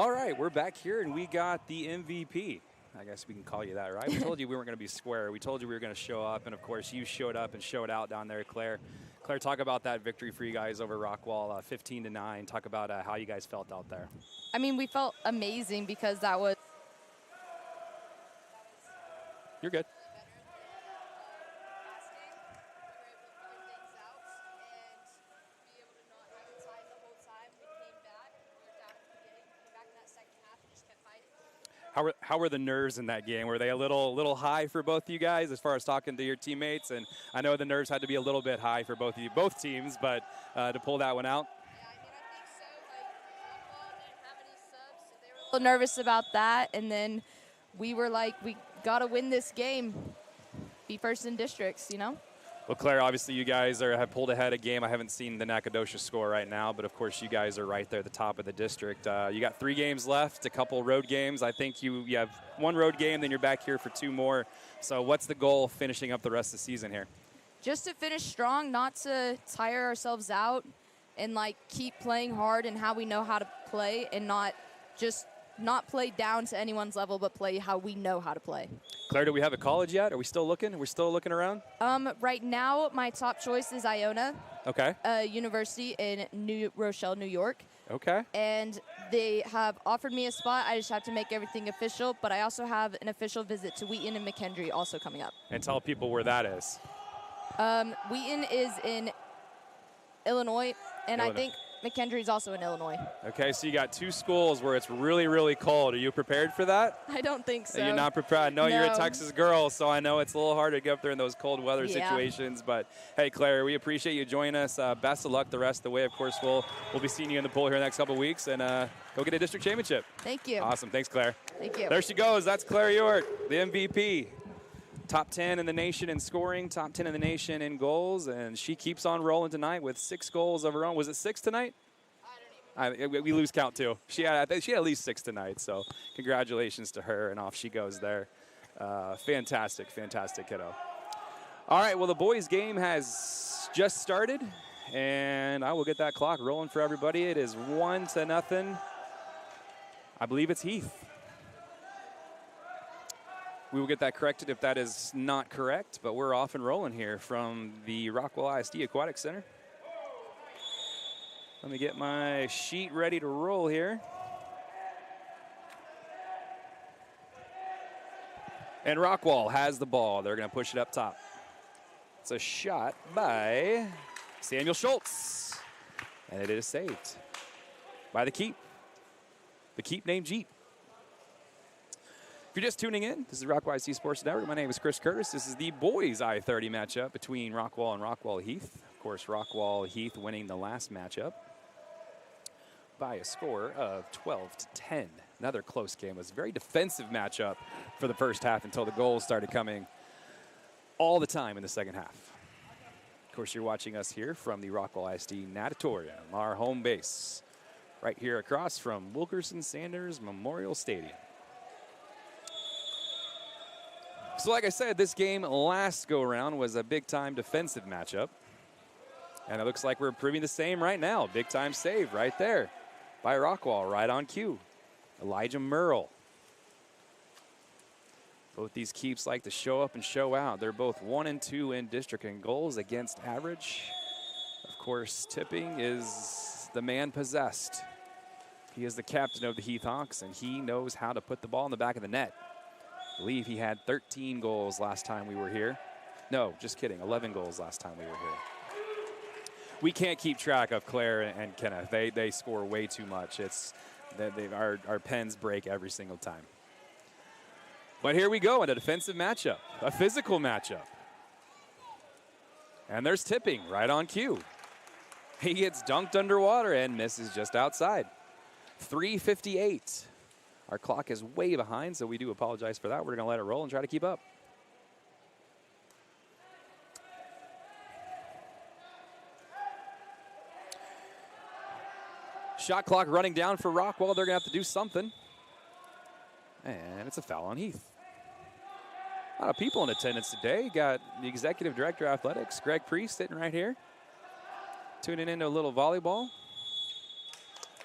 [SPEAKER 1] All right, we're back here, and we got the MVP. I guess we can call you that, right? We told you we weren't going to be square. We told you we were going to show up, and, of course, you showed up and showed out down there, Claire. Claire, talk about that victory for you guys over Rockwall, 15-9. Talk about how you guys felt out there.
[SPEAKER 12] I mean, we felt amazing because that was...
[SPEAKER 1] You're good. How were the nerves in that game? Were they a little high for both of you guys as far as talking to your teammates? And I know the nerves had to be a little bit high for both teams, but to pull that one out.
[SPEAKER 12] Yeah, I mean, I think so. Like, Rockwall didn't have any subs, so they were a little nervous about that. And then we were like, we got to win this game, be first in districts, you know?
[SPEAKER 1] Well, Claire, obviously you guys have pulled ahead a game. I haven't seen the Nacogdoches score right now, but of course you guys are right there at the top of the district. You got 3 games left, a couple road games. I think you have 1 road game, then you're back here for 2 more. So what's the goal finishing up the rest of the season here?
[SPEAKER 12] Just to finish strong, not to tire ourselves out, and like keep playing hard and how we know how to play, and not play down to anyone's level, but play how we know how to play.
[SPEAKER 1] Claire, do we have a college yet? Are we still looking? We're still looking around?
[SPEAKER 12] Right now, my top choice is Iona.
[SPEAKER 1] Okay.
[SPEAKER 12] University in New Rochelle, New York.
[SPEAKER 1] Okay.
[SPEAKER 12] And they have offered me a spot. I just have to make everything official. But I also have an official visit to Wheaton and McKendree also coming up.
[SPEAKER 1] And tell people where that is.
[SPEAKER 12] Wheaton is in Illinois, and I think McKendree is also in Illinois.
[SPEAKER 1] Okay, so you got 2 schools where it's really, really cold. Are you prepared for that?
[SPEAKER 12] I don't think so.
[SPEAKER 1] You're not prepared. I know you're a Texas girl, so I know it's a little harder to get up there in those cold weather situations. But, hey, Claire, we appreciate you joining us. Best of luck the rest of the way. Of course, we'll be seeing you in the pool here in the next couple of weeks, and go get a district championship.
[SPEAKER 12] Thank you.
[SPEAKER 1] Awesome. Thanks, Claire.
[SPEAKER 12] Thank you.
[SPEAKER 1] There she goes. That's Claire York, the MVP. Top 10 in the nation in scoring, top 10 in the nation in goals, and she keeps on rolling tonight with 6 goals of her own. Was it 6 tonight? We lose count too. I think she had at least 6 tonight, so congratulations to her, and off she goes there. Fantastic kiddo. All right, well, the boys' game has just started, and I will get that clock rolling for everybody. It is 1-0. I believe it's Heath. We will get that corrected if that is not correct, but we're off and rolling here from the Rockwall ISD Aquatic Center. Let me get my sheet ready to roll here. And Rockwall has the ball. They're going to push it up top. It's a shot by Samuel Schultz. And it is saved by the Keep. The Keep named Jeep. If you're just tuning in, this is Rockwall ISD Sports Network. My name is Chris Curtis. This is the boys I-30 matchup between Rockwall and Rockwall Heath. Of course, Rockwall Heath winning the last matchup by a score of 12-10. Another close game. It was a very defensive matchup for the first half until the goals started coming all the time in the second half. Of course, you're watching us here from the Rockwall ISD Natatorium, our home base, right here across from Wilkerson Sanders Memorial Stadium. So like I said, this game last go-around was a big-time defensive matchup. And it looks like we're proving the same right now. Big-time save right there by Rockwall, right on cue. Elijah Merle. Both these Keeps like to show up and show out. They're both 1 and 2 in district in goals against average. Of course, Tipping is the man possessed. He is the captain of the Heath Hawks, and he knows how to put the ball in the back of the net. I believe he had 13 goals last time we were here. No, just kidding. 11 goals last time we were here. We can't keep track of Claire and Kenneth. They score way too much. Our pens break every single time. But here we go in a defensive matchup, a physical matchup. And there's Tipping right on cue. He gets dunked underwater and misses just outside. 3:58. Our clock is way behind, so we do apologize for that. We're going to let it roll and try to keep up. Shot clock running down for Rockwall. They're going to have to do something. And it's a foul on Heath. A lot of people in attendance today. Got the Executive Director of Athletics, Greg Priest, sitting right here, tuning into a little volleyball.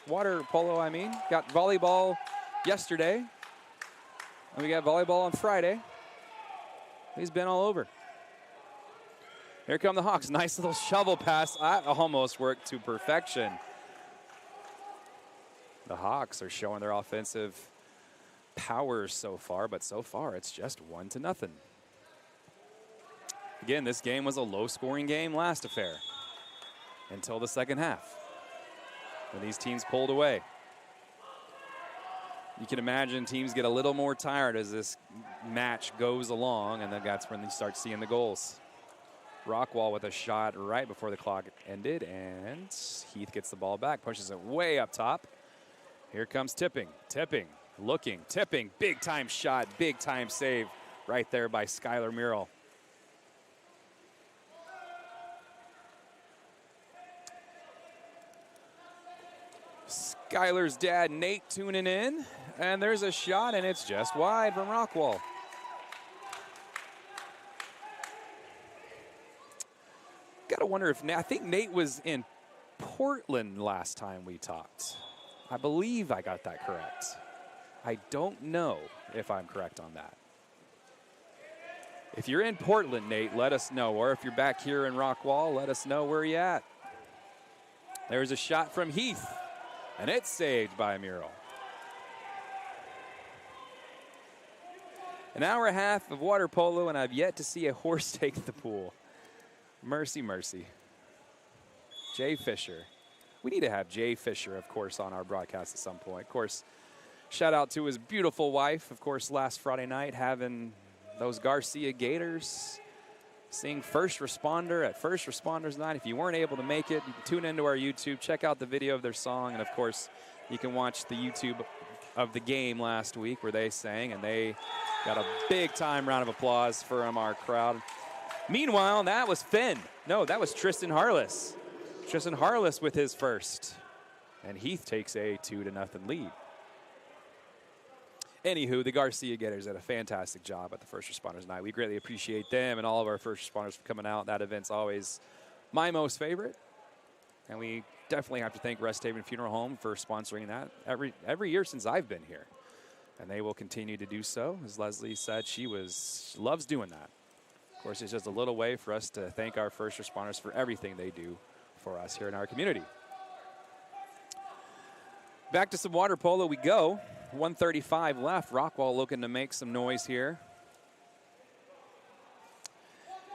[SPEAKER 1] water polo, I mean. Got volleyball yesterday. And we got volleyball on Friday. He's been all over. Here come the Hawks. Nice little shovel pass. Almost worked to perfection. The Hawks are showing their offensive powers so far, but so far it's just 1-0. Again, this game was a low-scoring game last affair until the second half when these teams pulled away. You can imagine teams get a little more tired as this match goes along, and then that's when you start seeing the goals. Rockwall with a shot right before the clock ended, and Heath gets the ball back, pushes it way up top. Here comes Tipping, looking, Tipping, big time shot, big time save right there by Skylar Murrell. Skylar's dad, Nate, tuning in, and there's a shot, and it's just wide from Rockwall. Gotta wonder if I think Nate was in Portland last time we talked. I believe I got that correct. I don't know if I'm correct on that. If you're in Portland, Nate, let us know. Or if you're back here in Rockwall, let us know where you're at. There's a shot from Heath, and it's saved by Murrell. An hour and a half of water polo, and I've yet to see a horse take the pool. Mercy, mercy. Jay Fisher. We need to have Jay Fisher, of course, on our broadcast at some point. Of course, shout out to his beautiful wife, of course, last Friday night, having those Garcia Gators, seeing First Responder at First Responders Night. If you weren't able to make it, you can tune into our YouTube, check out the video of their song, and of course, you can watch the YouTube of the game last week where they sang, and they got a big-time round of applause from our crowd. Meanwhile, that was Finn. No, that was Tristan Harless. Tristan Harless with his first. And Heath takes a 2-0 lead. Anywho, the Garcia Gators did a fantastic job at the First Responders Night. We greatly appreciate them and all of our first responders for coming out. That event's always my most favorite. And we definitely have to thank Rest Haven Funeral Home for sponsoring that every year since I've been here. And they will continue to do so. As Leslie said, she loves doing that. Of course, it's just a little way for us to thank our first responders for everything they do for us here in our community. Back to some water polo we go. 1:35 left. Rockwall looking to make some noise here.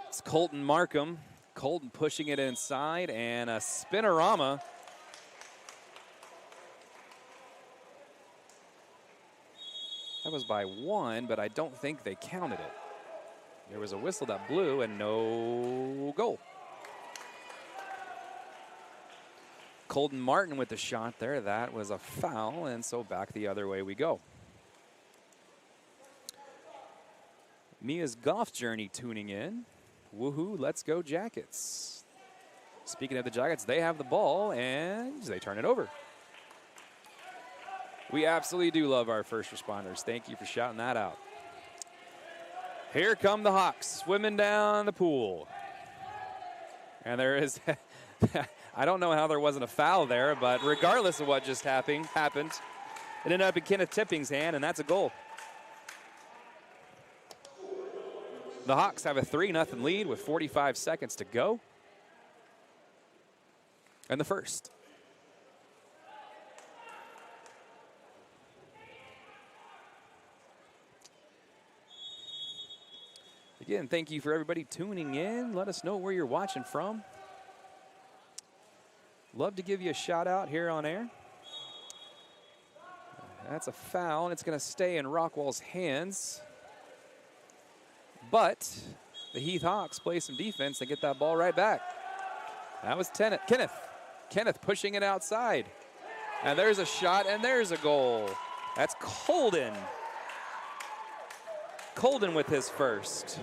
[SPEAKER 1] It's Colton Markham. Colton pushing it inside, and a spinorama. That was by one, but I don't think they counted it. There was a whistle that blew and no goal. Colton Martin with the shot there. That was a foul, and so back the other way we go. Mia's Golf Journey tuning in. Woohoo, let's go Jackets. Speaking of the Jackets, they have the ball, and they turn it over. We absolutely do love our first responders. Thank you for shouting that out. Here come the Hawks swimming down the pool. And there is, I don't know how there wasn't a foul there, but regardless of what just happened, it ended up in Kenneth Tipping's hand, and that's a goal. The Hawks have a 3-0 lead with 45 seconds to go. And the first. Again, thank you for everybody tuning in. Let us know where you're watching from. Love to give you a shout out here on air. That's a foul, and it's going to stay in Rockwall's hands. But the Heath Hawks play some defense and get that ball right back. That was Kenneth. Kenneth pushing it outside. And there's a shot, and there's a goal. That's Colden. Colden with his first.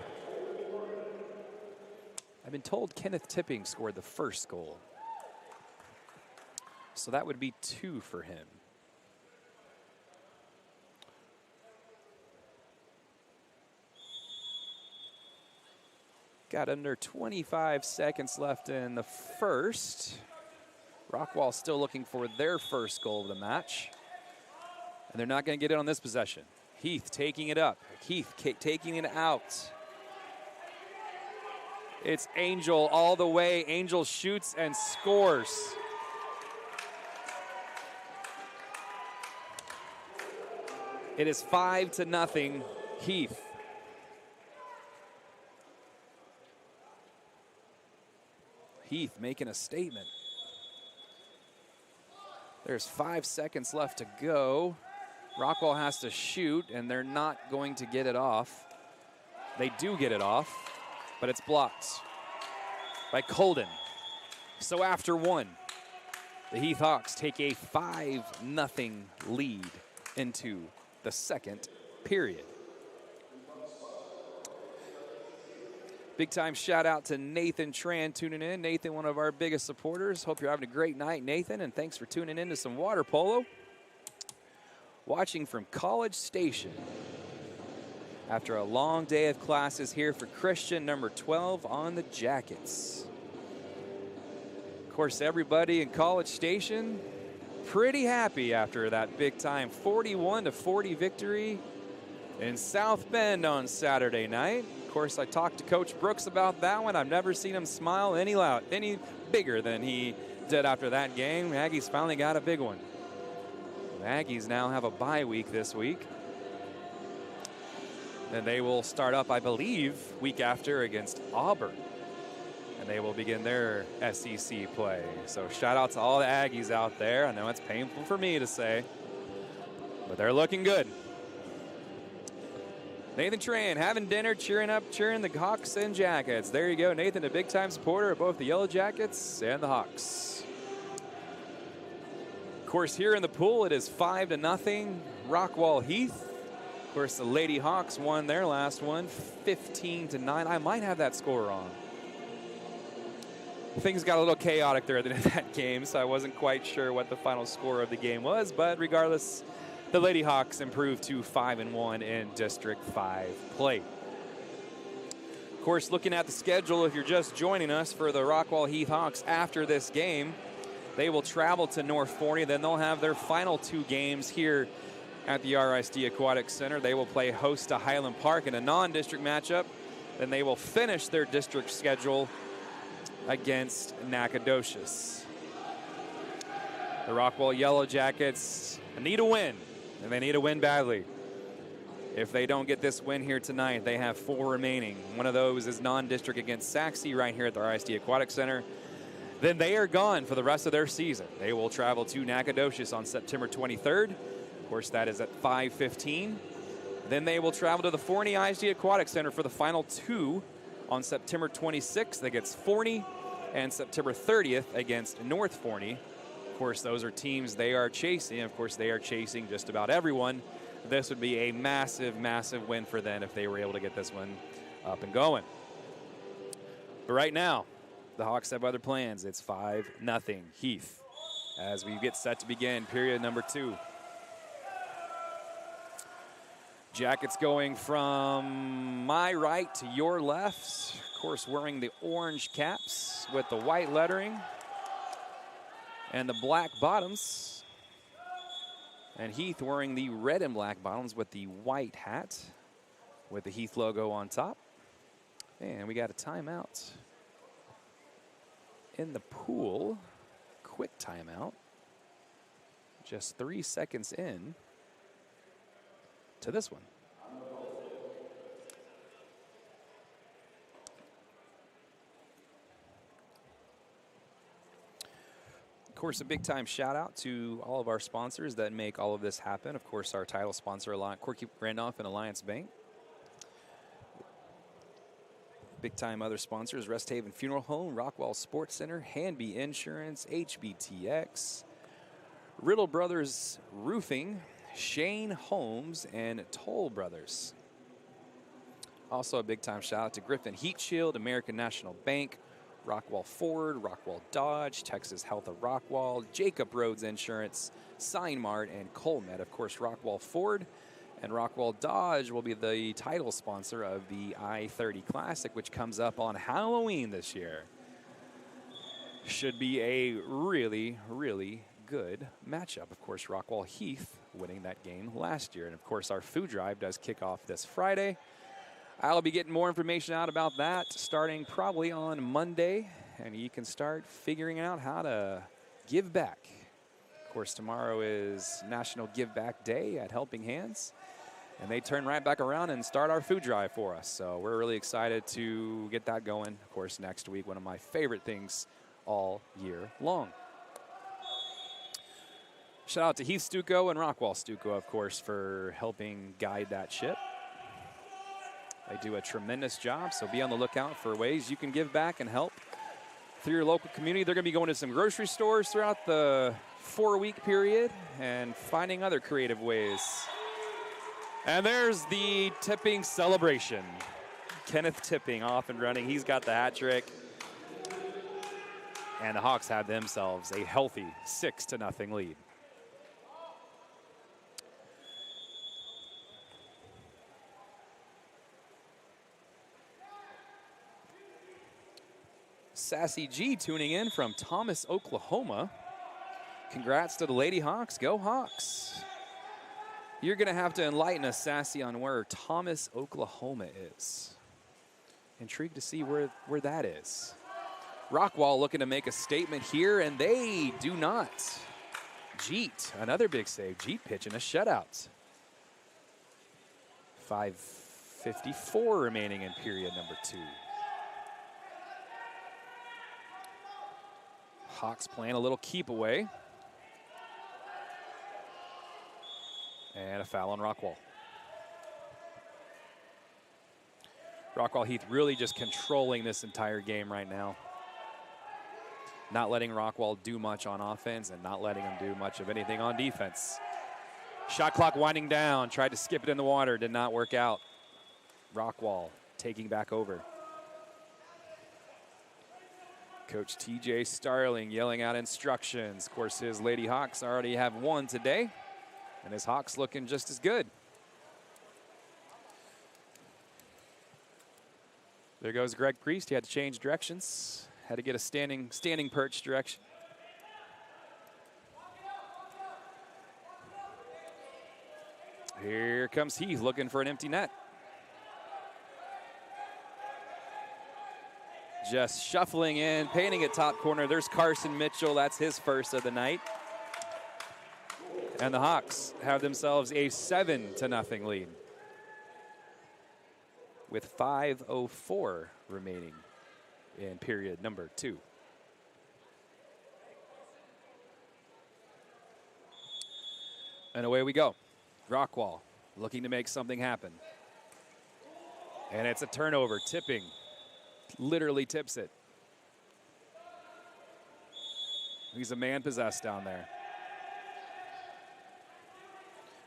[SPEAKER 1] I've been told Kenneth Tipping scored the first goal. So that would be 2 for him. Got under 25 seconds left in the first. Rockwall still looking for their first goal of the match. And they're not going to get it on this possession. Heath taking it up. Heath taking it out. It's Angel all the way. Angel shoots and scores. It is 5-0, Heath. Heath making a statement. There's 5 seconds left to go. Rockwall has to shoot, and they're not going to get it off. They do get it off, but it's blocked by Colden. So after one, the Heath Hawks take a 5-0 lead into the second period. Big time shout out to Nathan Tran tuning in. Nathan, one of our biggest supporters. Hope you're having a great night, Nathan, and thanks for tuning in to some water polo. Watching from College Station. After a long day of classes here for Christian, number 12 on the Jackets. Of course, everybody in College Station pretty happy after that big time 41-40 victory in South Bend on Saturday night. Of course, I talked to Coach Brooks about that one. I've never seen him smile any bigger than he did after that game. Aggies finally got a big one. Aggies now have a bye week this week. And they will start up, I believe, week after against Auburn. And they will begin their SEC play. So shout out to all the Aggies out there. I know it's painful for me to say, but they're looking good. Nathan Tran having dinner, cheering the Hawks and Jackets. There you go, Nathan, a big-time supporter of both the Yellow Jackets and the Hawks. Of course, here in the pool, it is 5-0, Rockwall Heath. Of course, the Lady Hawks won their last one, 15-9. I might have that score wrong. Things got a little chaotic there at the end of that game, so I wasn't quite sure what the final score of the game was, but regardless, the Lady Hawks improved to 5-1 in District 5 play. Of course, looking at the schedule, if you're just joining us for the Rockwall Heath Hawks after this game, they will travel to North Forney. Then they'll have their final 2 games here at the RISD Aquatic Center. They will play host to Highland Park in a non-district matchup. Then they will finish their district schedule against Nacogdoches. The Rockwall Yellow Jackets need a win, and they need a win badly. If they don't get this win here tonight, they have 4 remaining. One of those is non-district against Saxe right here at the RISD Aquatic Center. Then they are gone for the rest of their season. They will travel to Nacogdoches on September 23rd. Of course, that is at 5:15. Then they will travel to the Forney ISD Aquatic Center for the final 2 on September 26th against Forney and September 30th against North Forney. Of course, those are teams they are chasing. Of course, they are chasing just about everyone. This would be a massive, massive win for them if they were able to get this one up and going. But right now, the Hawks have other plans. It's 5-0 Heath as we get set to begin period number 2. Jackets going from my right to your left. Of course, wearing the orange caps with the white lettering and the black bottoms. And Heath wearing the red and black bottoms with the white hat with the Heath logo on top. And we got a timeout in the pool. Quick timeout. Just 3 seconds in to this one. Of course, a big time shout out to all of our sponsors that make all of this happen. Of course, our title sponsor, Corky Randolph and Alliance Bank. Big time other sponsors, Rest Haven Funeral Home, Rockwall Sports Center, Hanby Insurance, HBTX, Riddle Brothers Roofing, Shane Holmes, and Toll Brothers. Also a big time shout out to Griffin Heat Shield, American National Bank, Rockwall Ford, Rockwall Dodge, Texas Health of Rockwall, Jacob Rhodes Insurance, Sign Mart, and Colmet. Of course, Rockwall Ford and Rockwall Dodge will be the title sponsor of the I-30 Classic, which comes up on Halloween this year. Should be a really, really good matchup. Of course, Rockwall Heath winning that game last year. And of course, our food drive does kick off this Friday. I'll be getting more information out about that starting probably on Monday. And you can start figuring out how to give back. Of course, tomorrow is National Give Back Day at Helping Hands. And they turn right back around and start our food drive for us. So we're really excited to get that going. Of course, next week, one of my favorite things all year long. Shout out to Heath Stucco and Rockwall Stucco, of course, for helping guide that ship. They do a tremendous job, so be on the lookout for ways you can give back and help through your local community. They're going to be going to some grocery stores throughout the 4-week period and finding other creative ways. And there's the tipping celebration. Kenneth Tipping off and running. He's got the hat trick. And the Hawks have themselves a healthy 6-0 lead. Sassy G tuning in from Thomas, Oklahoma. Congrats to the Lady Hawks. Go Hawks. You're going to have to enlighten us, Sassy, on where Thomas, Oklahoma is. Intrigued to see where that is. Rockwall looking to make a statement here, and they do not. Jeet, another big save. Jeet pitching a shutout. 5:54 remaining in period number 2. Hawks playing a little keep away. And a foul on Rockwall. Rockwall Heath really just controlling this entire game right now. Not letting Rockwall do much on offense and not letting him do much of anything on defense. Shot clock winding down. Tried to skip it in the water. Did not work out. Rockwall taking back over. Coach TJ Starling yelling out instructions. Of course, his Lady Hawks already have won today. And his Hawks looking just as good. There goes Greg Priest. He had to change directions. Had to get a standing perch direction. Here comes Heath looking for an empty net. Just shuffling in, painting at top corner. There's Carson Mitchell. That's his first of the night. And the Hawks have themselves a 7-0 lead with 5:04 remaining in period number 2. And away we go. Rockwall looking to make something happen. And it's a turnover. Tipping literally tips it. He's a man possessed down there.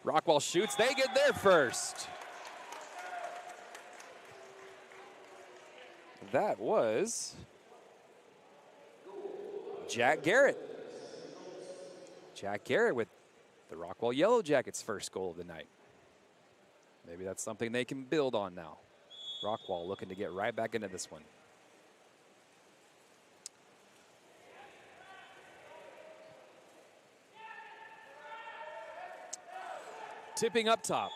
[SPEAKER 1] Rockwall shoots. They get there first. That was Jack Garrett. Jack Garrett with the Rockwall Yellow Jackets' first goal of the night. Maybe that's something they can build on now. Rockwall looking to get right back into this one. Tipping up top.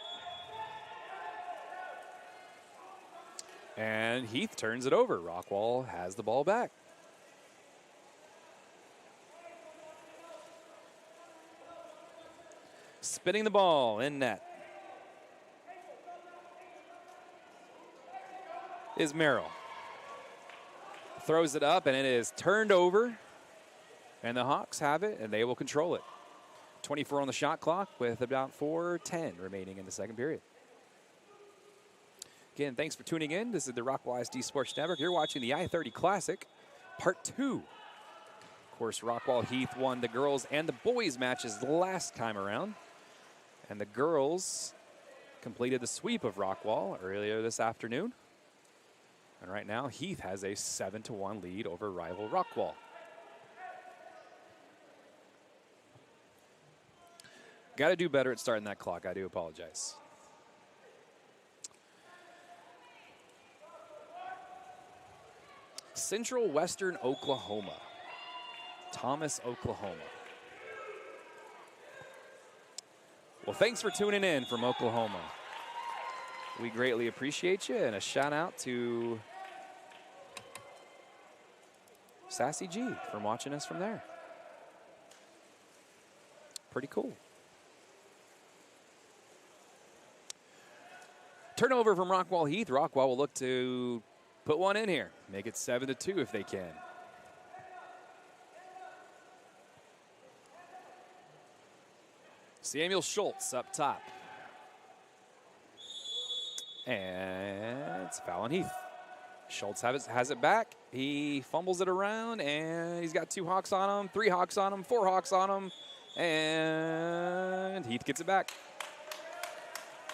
[SPEAKER 1] And Heath turns it over. Rockwall has the ball back. Spinning the ball in net is Merrill. Throws it up and it is turned over. And the Hawks have it and they will control it. 24 on the shot clock with about 4:10 remaining in the second period. Again, thanks for tuning in. This is the Rockwall ISD Sports Network. You're watching the I-30 Classic, Part 2. Of course, Rockwall Heath won the girls and the boys matches last time around. And the girls completed the sweep of Rockwall earlier this afternoon. And right now, Heath has a 7-1 lead over rival Rockwall. Got to do better at starting that clock. I do apologize. Central Western Oklahoma. Thomas, Oklahoma. Well, thanks for tuning in from Oklahoma. We greatly appreciate you, and a shout out to Sassy G from watching us from there. Pretty cool. Turnover from Rockwall Heath. Rockwall will look to put one in here. Make it 7-2 if they can. Samuel Schultz up top. And it's a foul on Heath. Schultz has it back. He fumbles it around, and he's got 2 Hawks on him, 3 Hawks on him, 4 Hawks on him, and Heath gets it back.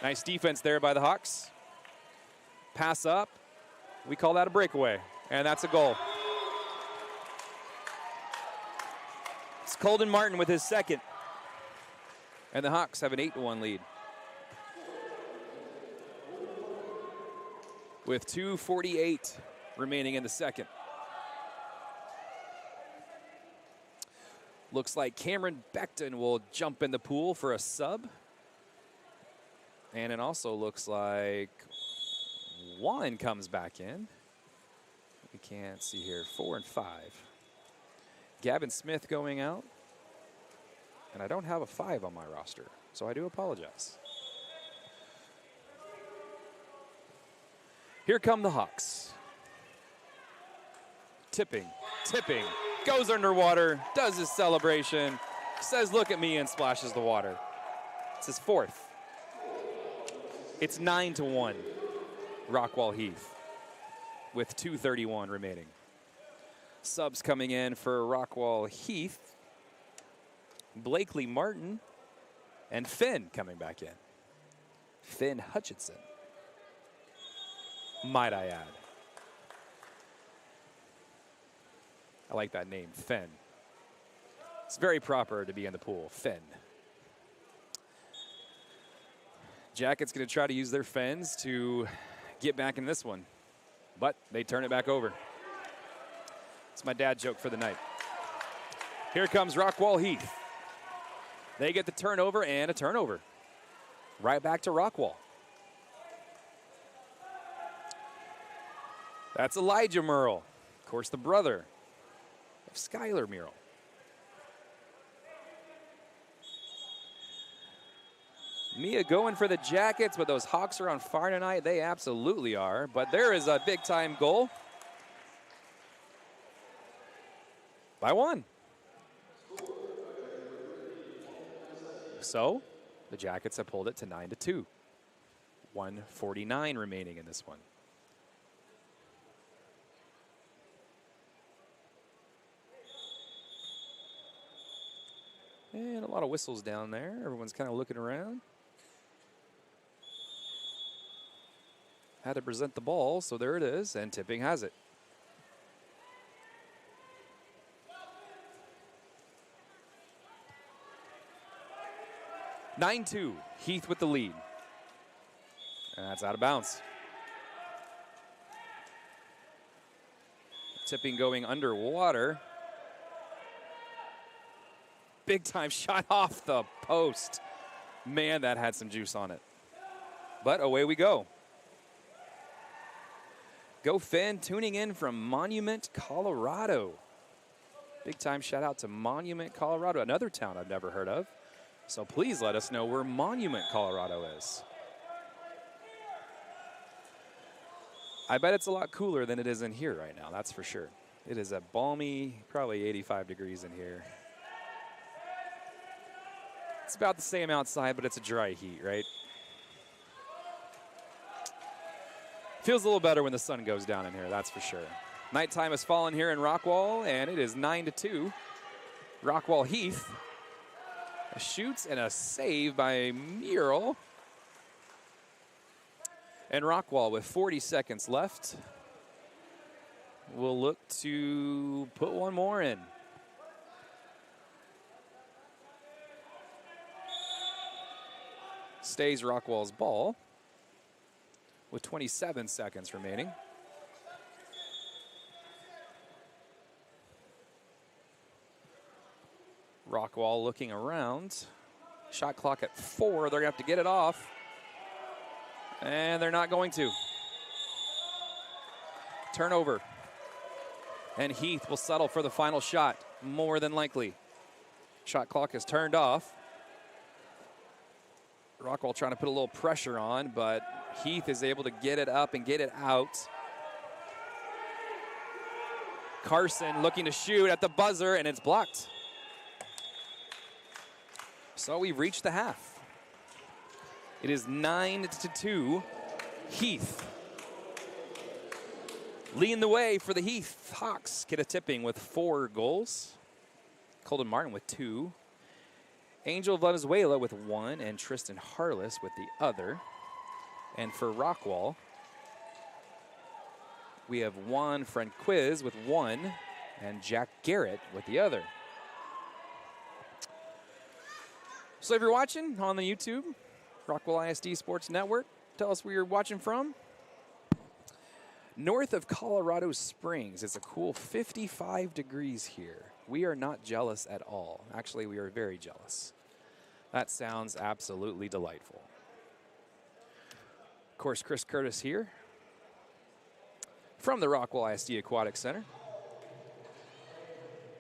[SPEAKER 1] Nice defense there by the Hawks. Pass up. We call that a breakaway, and that's a goal. It's Colden Martin with his second, and the Hawks have an 8-1 lead. With 2:48 remaining in the second. Looks like Cameron Beckton will jump in the pool for a sub. And it also looks like Juan comes back in. We can't see here. 4 and 5. Gavin Smith going out. And I don't have a 5 on my roster, so I do apologize. Here come the Hawks. Tipping, goes underwater, does his celebration, says, "Look at me," and splashes the water. It's his 4th. It's 9-1, Rockwall Heath, with 2:31 remaining. Subs coming in for Rockwall Heath. Blakely Martin and Finn coming back in. Finn Hutchinson, might I add. I like that name, Finn. It's very proper to be in the pool, Finn. Jackets going to try to use their fins to get back in this one, but they turn it back over. It's my dad joke for the night. Here comes Rockwall Heath. They get the turnover and a turnover. Right back to Rockwall. That's Elijah Merle, of course, the brother of Skylar Merle. Mia going for the Jackets, but those Hawks are on fire tonight. They absolutely are, but there is a big-time goal by 1. So the Jackets have pulled it to 9-2. 1:49 remaining in this one. And a lot of whistles down there. Everyone's kind of looking around. Had to present the ball, so there it is, and Tipping has it. (9-2), Heath with the lead. And that's out of bounds. Tipping going underwater. Big time shot off the post. Man, that had some juice on it. But away we go. Go Finn, tuning in from Monument, Colorado. Big time shout out to Monument, Colorado, another town I've never heard of. So please let us know where Monument, Colorado is. I bet it's a lot cooler than it is in here right now, that's for sure. It is a balmy, probably 85 degrees in here. It's about the same outside, but it's a dry heat, right? Feels a little better when the sun goes down in here, that's for sure. Nighttime has fallen here in Rockwall, and it is 9-2. Rockwall Heath. A shoots and a save by Mural. And Rockwall with 40 seconds left will look to put one more in. Stays Rockwall's ball with 27 seconds remaining. Rockwall looking around. Shot clock at 4. They're going to have to get it off. And they're not going to. Turnover. And Heath will settle for the final shot, more than likely. Shot clock is turned off. Rockwall trying to put a little pressure on, but Heath is able to get it up and get it out. Carson looking to shoot at the buzzer, and it's blocked. So we've reached the half. It is 9-2. Heath leading the way for the Heath Hawks. Get a tipping with 4 goals. Colton Martin with 2. Angel Venezuela with 1, and Tristan Harless with the other. And for Rockwall, we have Juan Franquiz with 1, and Jack Garrett with the other. So if you're watching on the YouTube, Rockwall ISD Sports Network, tell us where you're watching from. North of Colorado Springs, it's a cool 55 degrees here. We are not jealous at all. Actually, we are very jealous. That sounds absolutely delightful. Of course, Chris Curtis here from the Rockwall ISD Aquatic Center.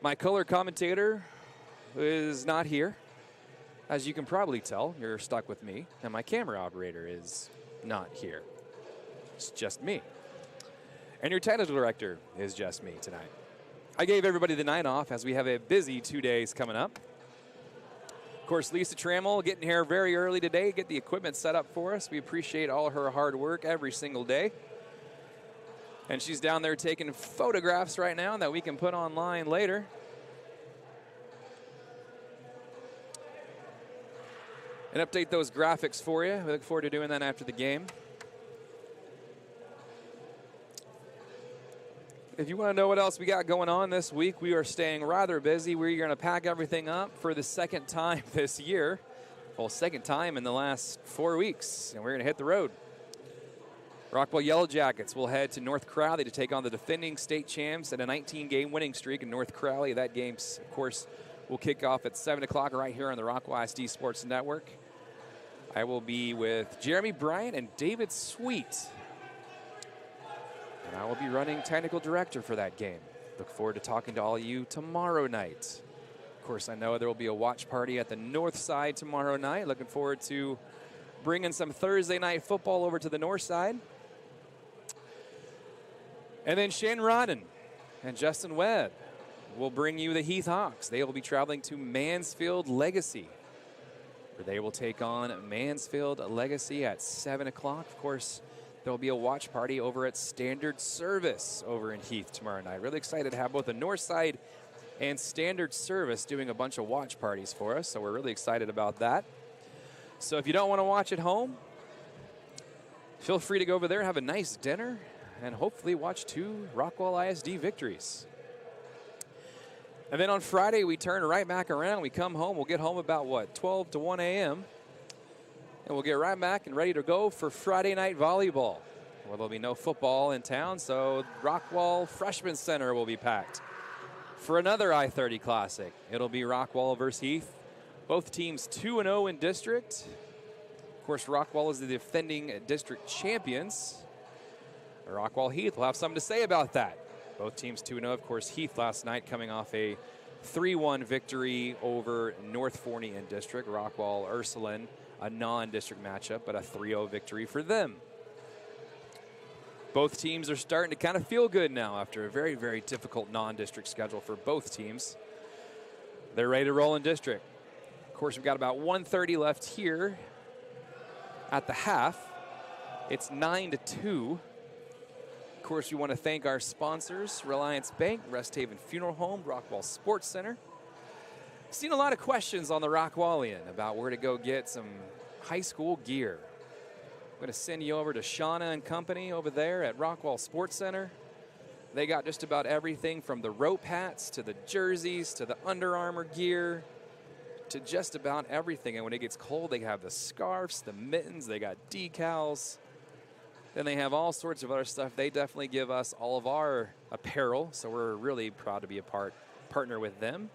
[SPEAKER 1] My color commentator is not here. As you can probably tell, you're stuck with me, and my camera operator is not here. It's just me. And your technical director is just me tonight. I gave everybody the night off as we have a busy 2 days coming up. Of course, Lisa Trammell getting here very early today, get the equipment set up for us. We appreciate all her hard work every single day. And she's down there taking photographs right now that we can put online later. And update those graphics for you. We look forward to doing that after the game. If you want to know what else we got going on this week, we are staying rather busy. We're going to pack everything up for the second time this year. Well, second time in the last 4 weeks, and we're going to hit the road. Rockwall Yellow Jackets will head to North Crowley to take on the defending state champs at a 19-game winning streak in North Crowley. That game, of course, will kick off at 7 o'clock right here on the Rockwall ISD Sports Network. I will be with Jeremy Bryant and David Sweet. And I will be running technical director for that game. Look forward to talking to all of you tomorrow night. Of course, I know there will be a watch party at the north side tomorrow night. Looking forward to bringing some Thursday night football over to the north side. And then Shane Rodden and Justin Webb will bring you the Heath Hawks. They will be traveling to Mansfield Legacy, where they will take on Mansfield Legacy at 7 o'clock. Of course, there will be a watch party over at Standard Service over in Heath tomorrow night. Really excited to have both the North Side and Standard Service doing a bunch of watch parties for us, so we're really excited about that. So if you don't want to watch at home, feel free to go over there, have a nice dinner, and hopefully watch 2 Rockwall ISD victories. And then on Friday, we turn right back around. We come home. We'll get home about, 12 to 1 a.m., and we'll get right back and ready to go for Friday night volleyball. Well, there'll be no football in town, so Rockwall Freshman Center will be packed for another I-30 Classic. It'll be Rockwall versus Heath. Both teams 2-0 in district. Of course, Rockwall is the defending district champions. Rockwall Heath will have something to say about that. Both teams 2-0. Of course, Heath last night coming off a 3-1 victory over North Forney in district. Rockwall Ursuline, a non-district matchup, but a 3-0 victory for them. Both teams are starting to kind of feel good now after a very, very difficult non-district schedule for both teams. They're ready to roll in district. Of course, we've got about 1:30 left here at the half. It's 9-2. Of course, we want to thank our sponsors, Reliance Bank, Rest Haven Funeral Home, Rockwall Sports Center. Seen a lot of questions on the Rockwallian about where to go get some high school gear. I'm going to send you over to Shauna and Company over there at Rockwall Sports Center. They got just about everything from the rope hats to the jerseys to the Under Armour gear to just about everything. And when it gets cold, they have the scarves, the mittens, they got decals. Then they have all sorts of other stuff. They definitely give us all of our apparel, so we're really proud to be a partner with them.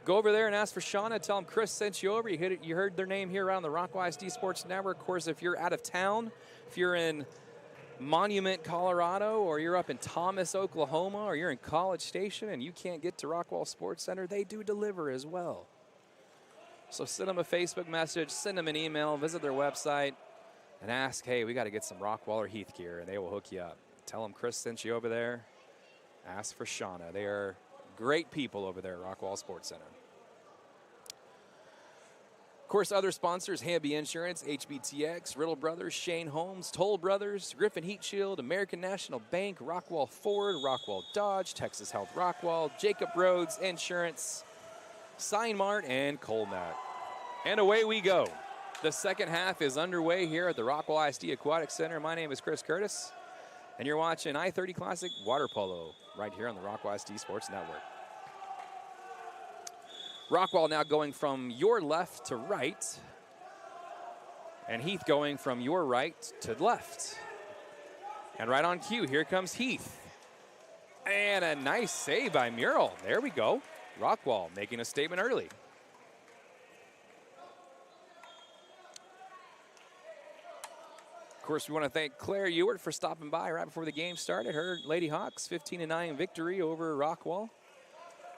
[SPEAKER 1] Go over there and ask for Shauna. Tell them Chris sent you over. You heard their name here around the Rockwall ISD Sports Network. Of course, if you're out of town, if you're in Monument, Colorado, or you're up in Thomas, Oklahoma, or you're in College Station and you can't get to Rockwall Sports Center, they do deliver as well. So send them a Facebook message, send them an email, visit their website, and ask, hey, we got to get some Rockwall or Heath gear, and they will hook you up. Tell them Chris sent you over there. Ask for Shauna. They are great people over there at Rockwall Sports Center. Of course, other sponsors, Hamby Insurance, HBTX, Riddle Brothers, Shane Holmes, Toll Brothers, Griffin Heat Shield, American National Bank, Rockwall Ford, Rockwall Dodge, Texas Health Rockwall, Jacob Rhodes Insurance, Sign Mart, and Colnut. And away we go. The second half is underway here at the Rockwall ISD Aquatic Center. My name is Chris Curtis, and you're watching I-30 Classic Water Polo right here on the Rockwall ISD Sports Network. Rockwall now going from your left to right, and Heath going from your right to left. And right on cue, here comes Heath. And a nice save by Muriel. There we go. Rockwall making a statement early. Of course, we want to thank Claire Ewart for stopping by right before the game started. Her Lady Hawks 15-9 victory over Rockwall.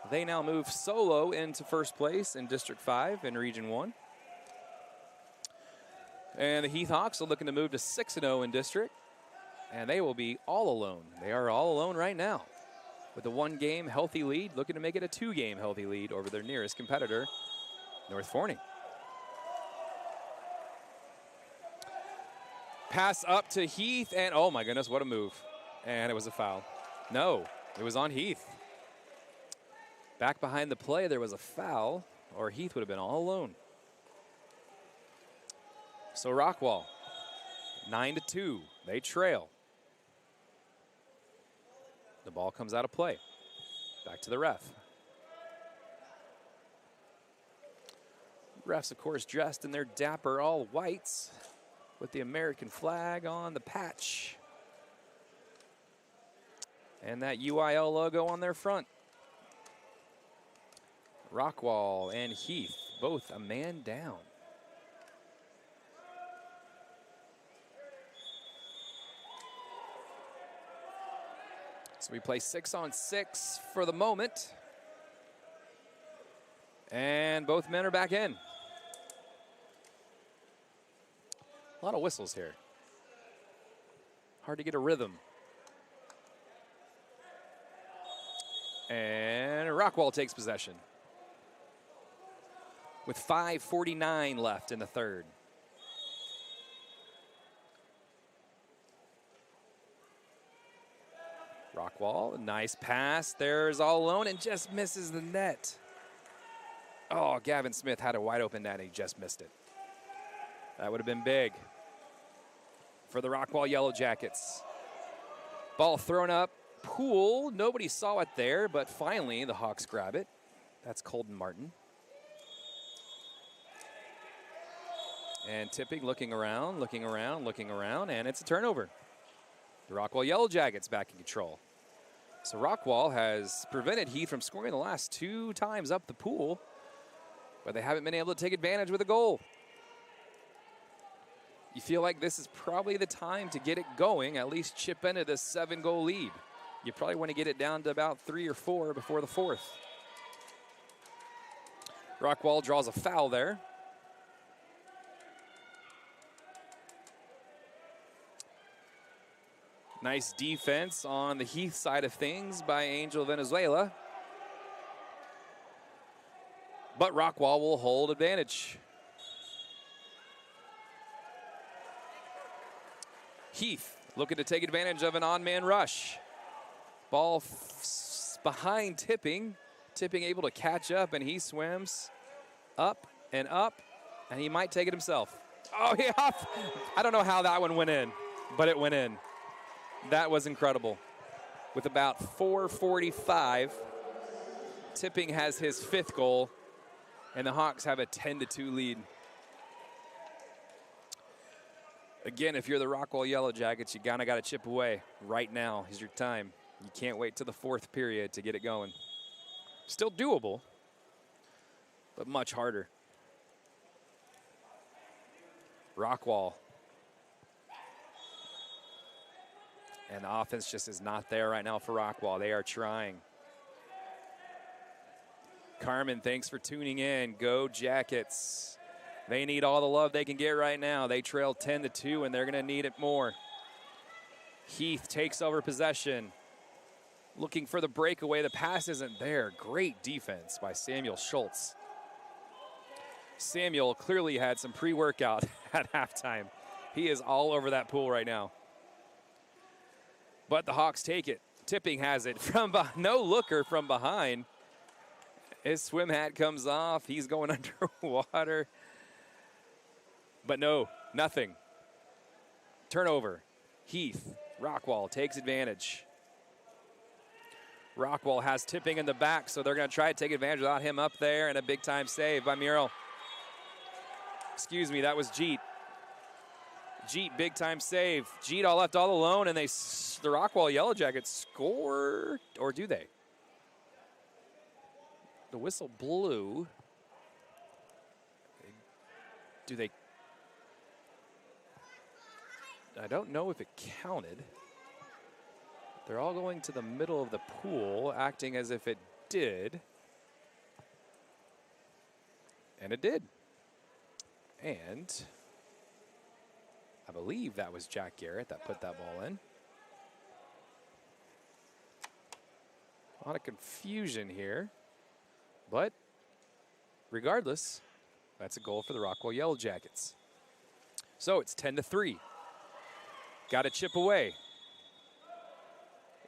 [SPEAKER 1] They now move solo into first place in District 5 in Region 1. And the Heath Hawks are looking to move to 6-0 in District. And they will be all alone. They are all alone right now with a one-game healthy lead, looking to make it a two-game healthy lead over their nearest competitor, North Forney. Pass up to Heath, and oh my goodness, what a move. And it was a foul. No, it was on Heath. Back behind the play, there was a foul, or Heath would have been all alone. So Rockwall, 9-2, they trail. The ball comes out of play. Back to the ref. Refs, of course, dressed in their dapper all whites with the American flag on the patch. And that UIL logo on their front. Rockwall and Heath, both a man down. So we play 6-on-6 for the moment. And both men are back in. A lot of whistles here. Hard to get a rhythm. And Rockwall takes possession with 5:49 left in the third. Rockwall, a nice pass. There's all alone and just misses the net. Oh, Gavin Smith had a wide open net and he just missed it. That would have been big for the Rockwall Yellow Jackets. Ball thrown up, pool. Nobody saw it there, but finally the Hawks grab it. That's Colton Martin. And tipping, looking around, and it's a turnover. The Rockwall Yellow Jackets back in control. So Rockwall has prevented Heath from scoring the last 2 times up the pool, but they haven't been able to take advantage with a goal. You feel like this is probably the time to get it going, at least chip into this 7-goal lead. You probably want to get it down to about 3 or 4 before the 4th. Rockwall draws a foul there. Nice defense on the Heath side of things by Angel Venezuela. But Rockwall will hold advantage. Heath looking to take advantage of an on-man rush. Ball behind Tipping. Tipping able to catch up, and he swims up, and he might take it himself. Oh, yeah. I don't know how that one went in, but it went in. That was incredible. With about 4:45, Tipping has his 5th goal, and the Hawks have a 10-2 lead. Again, if you're the Rockwall Yellow Jackets, you got to chip away. Right now is your time. You can't wait till the 4th period to get it going. Still doable. but much harder. Rockwall. And the offense just is not there right now for Rockwall. They are trying. Carmen, thanks for tuning in. Go Jackets. They need all the love they can get right now. They trail 10-2, and they're going to need it more. Heath takes over possession. Looking for the breakaway. The pass isn't there. Great defense by Samuel Schultz. Samuel clearly had some pre-workout at halftime. He is all over that pool right now. But the Hawks take it. Tipping has it from no looker from behind. His swim hat comes off. He's going underwater. But no, nothing. Turnover. Heath. Rockwall takes advantage. Rockwall has Tipping in the back, so they're going to try to take advantage without him up there, and a big-time save by Muriel. Excuse me, that was Jeet. Jeet, big-time save. Jeet all left all alone, and the Rockwall Yellow Jackets score, or do they? The whistle blew. Do they? I don't know if it counted. They're all going to the middle of the pool, acting as if it did. And it did. And I believe that was Jack Garrett that put that ball in. A lot of confusion here. But regardless, that's a goal for the Rockwall Yellow Jackets. So it's 10-3. Got to chip away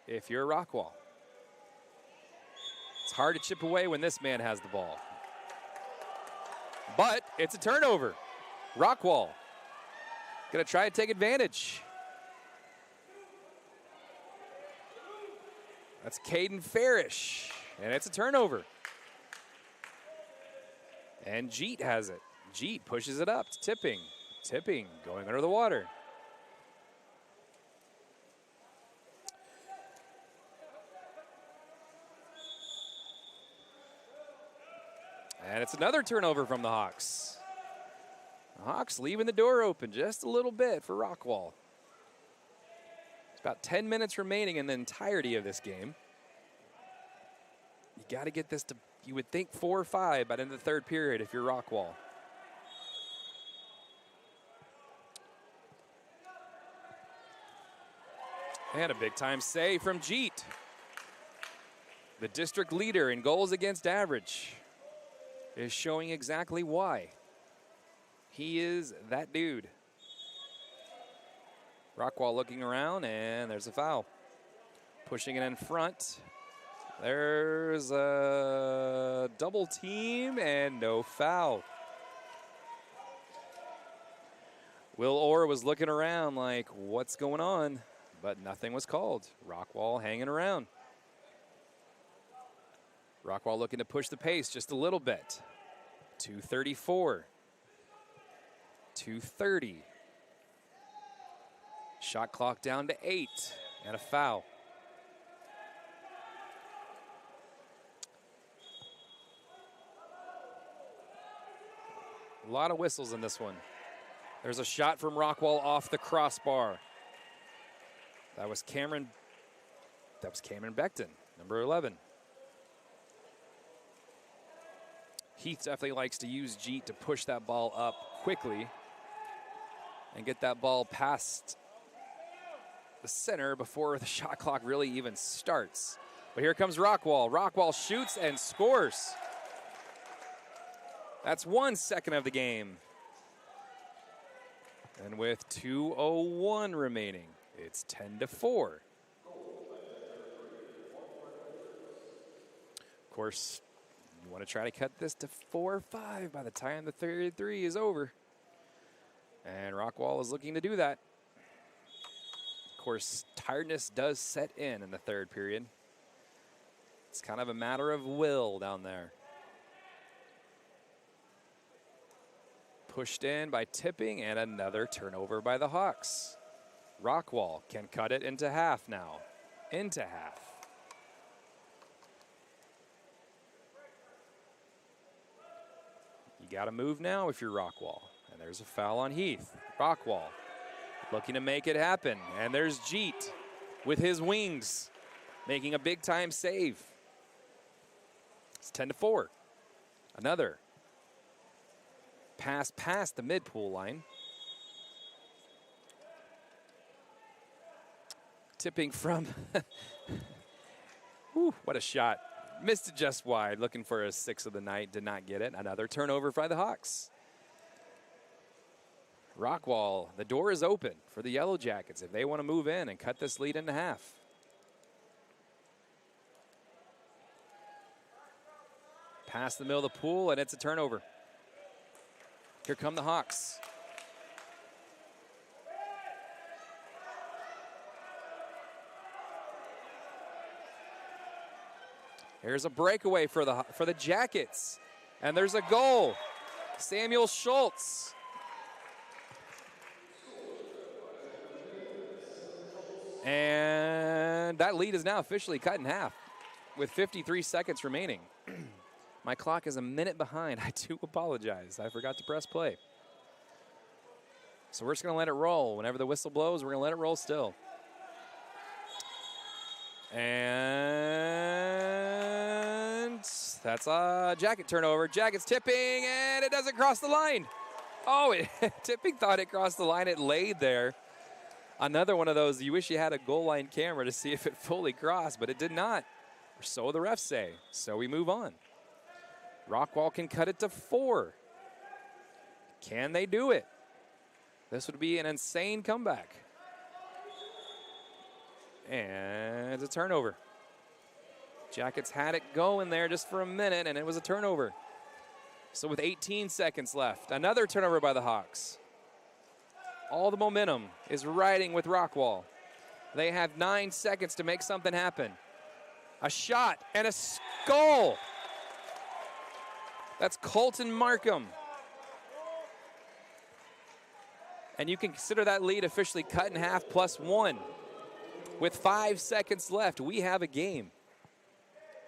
[SPEAKER 1] if you're Rockwall. It's hard to chip away when this man has the ball. But it's a turnover. Rockwall going to try to take advantage. That's Caden Farish, and it's a turnover. And Jeet has it. Jeet pushes it up to Tipping. Tipping going under the water. And it's another turnover from the Hawks. The Hawks leaving the door open just a little bit for Rockwall. It's about 10 minutes remaining in the entirety of this game. You got to get this to, you would think, 4 or 5 by the end of the third period if you're Rockwall. And a big-time save from Jeet. The district leader in goals against average is showing exactly why. He is that dude. Rockwall looking around, and there's a foul. Pushing it in front. There's a double team and no foul. Will Orr was looking around like, what's going on? But nothing was called. Rockwall hanging around. Rockwall looking to push the pace just a little bit. 2:34. 2:30. Shot clock down to 8 and a foul. A lot of whistles in this one. There's a shot from Rockwall off the crossbar. That was Cameron Beckton, number 11. Heath definitely likes to use Jeet to push that ball up quickly and get that ball past the center before the shot clock really even starts. But here comes Rockwall. Rockwall shoots and scores. That's 1 second of the game. And with 2:01 remaining, it's 10-4. Of course, you want to try to cut this to 4 or 5 by the time the third three is over. And Rockwall is looking to do that. Of course, tiredness does set in the third period. It's kind of a matter of will down there. Pushed in by Tipping, and another turnover by the Hawks. Rockwall can cut it into half now. Into half. You got to move now if you're Rockwall. And there's a foul on Heath. Rockwall looking to make it happen. And there's Jeet with his wings making a big-time save. It's 10-4. Another pass past the mid-pool line. Tipping from, whew, what a shot. Missed it just wide, looking for a 6th of the night, did not get it. Another turnover by the Hawks. Rockwall, the door is open for the Yellow Jackets if they want to move in and cut this lead into half. Past the middle of the pool, and it's a turnover. Here come the Hawks. Here's a breakaway for the Jackets, and there's a goal. Samuel Schultz. And that lead is now officially cut in half with 53 seconds remaining. My clock is a minute behind. I do apologize. I forgot to press play. So we're just going to let it roll. Whenever the whistle blows, we're going to let it roll still. And that's a Jacket turnover. Jacket's tipping, and it doesn't cross the line. Oh, tipping thought it crossed the line. It laid there. Another one of those, you wish you had a goal line camera to see if it fully crossed, but it did not. Or so the refs say. So we move on. Rockwall can cut it to 4. Can they do it? This would be an insane comeback. And it's a turnover. Jackets had it going there just for a minute, and it was a turnover. So with 18 seconds left, another turnover by the Hawks. All the momentum is riding with Rockwall. They have 9 seconds to make something happen. A shot and a goal. That's Colton Markham. And you can consider that lead officially cut in half +1. With 5 seconds left, we have a game.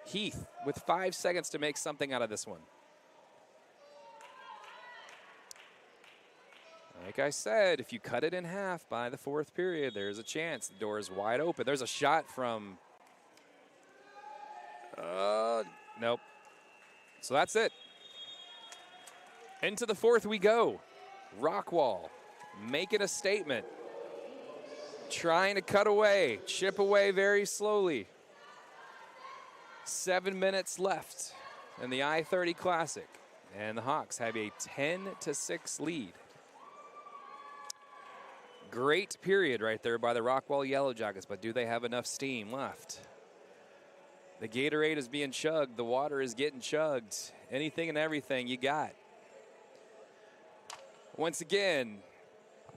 [SPEAKER 1] Heath with 5 seconds to make something out of this one. Like I said, if you cut it in half by the 4th period, there's a chance. The door is wide open. There's a shot from... nope. So that's it. Into the 4th we go. Rockwall making a statement. Trying to cut away, chip away very slowly. 7 minutes left in the I-30 Classic. And the Hawks have a 10-6 lead. Great period right there by the Rockwall Yellow Jackets, but do they have enough steam left? The Gatorade is being chugged. The water is getting chugged. Anything and everything you got. Once again,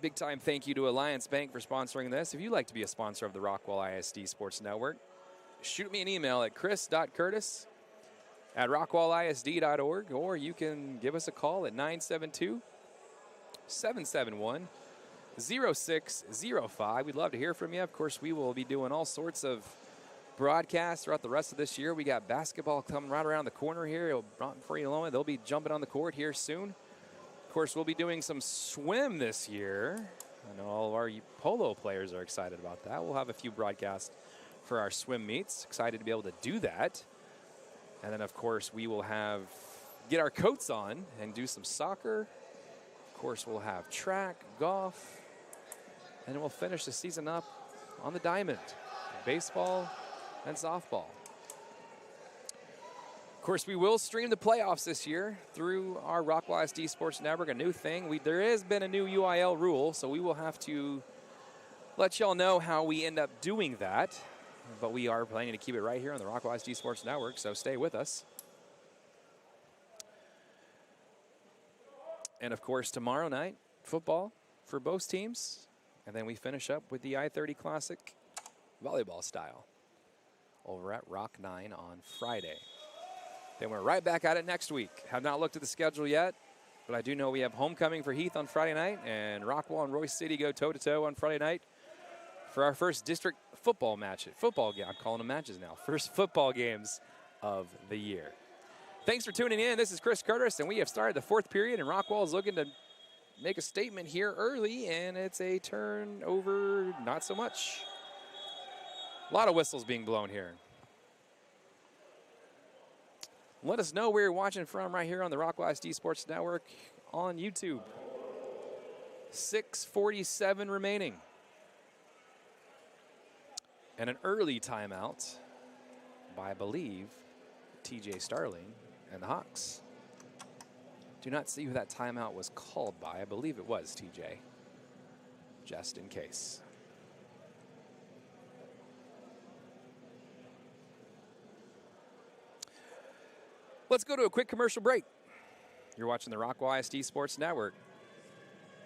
[SPEAKER 1] big time thank you to Alliance Bank for sponsoring this. If you'd like to be a sponsor of the Rockwall ISD Sports Network, shoot me an email at chris.curtis@rockwallisd.org, or you can give us a call at 972-771-0605. We'd love to hear from you. Of course, we will be doing all sorts of broadcasts throughout the rest of this year. We got basketball coming right around the corner here. Before you know it, they'll be jumping on the court here soon. Of course, we'll be doing some swim this year. I know all of our polo players are excited about that. We'll have a few broadcasts for our swim meets. Excited to be able to do that. And then, of course, we will get our coats on and do some soccer. Of course, we'll have track, golf, and we'll finish the season up on the diamond. Baseball and softball. Of course, we will stream the playoffs this year through our Rockwall ISD Sports Network, a new thing. There has been a new UIL rule, so we will have to let y'all know how we end up doing that. But we are planning to keep it right here on the Rockwall ISD Sports Network, so stay with us. And, of course, tomorrow night, football for both teams. And then we finish up with the I-30 Classic volleyball style over at Rock 9 on Friday. Then we're right back at it next week. Have not looked at the schedule yet, but I do know we have homecoming for Heath on Friday night, and Rockwall and Royce City go toe-to-toe on Friday night for our first district football match. I'm calling them matches now. First football games of the year. Thanks for tuning in. This is Chris Curtis, and we have started the fourth period, and Rockwall is looking to make a statement here early, and it's a turnover, not so much. A lot of whistles being blown here. Let us know where you're watching from right here on the Rockwall ISD Sports Network on YouTube. 6:47 remaining. And an early timeout by, I believe, TJ Starling and the Hawks. Do not see who that timeout was called by. I believe it was TJ, just in case. Let's go to a quick commercial break. You're watching the Rockwall ISD Sports Network,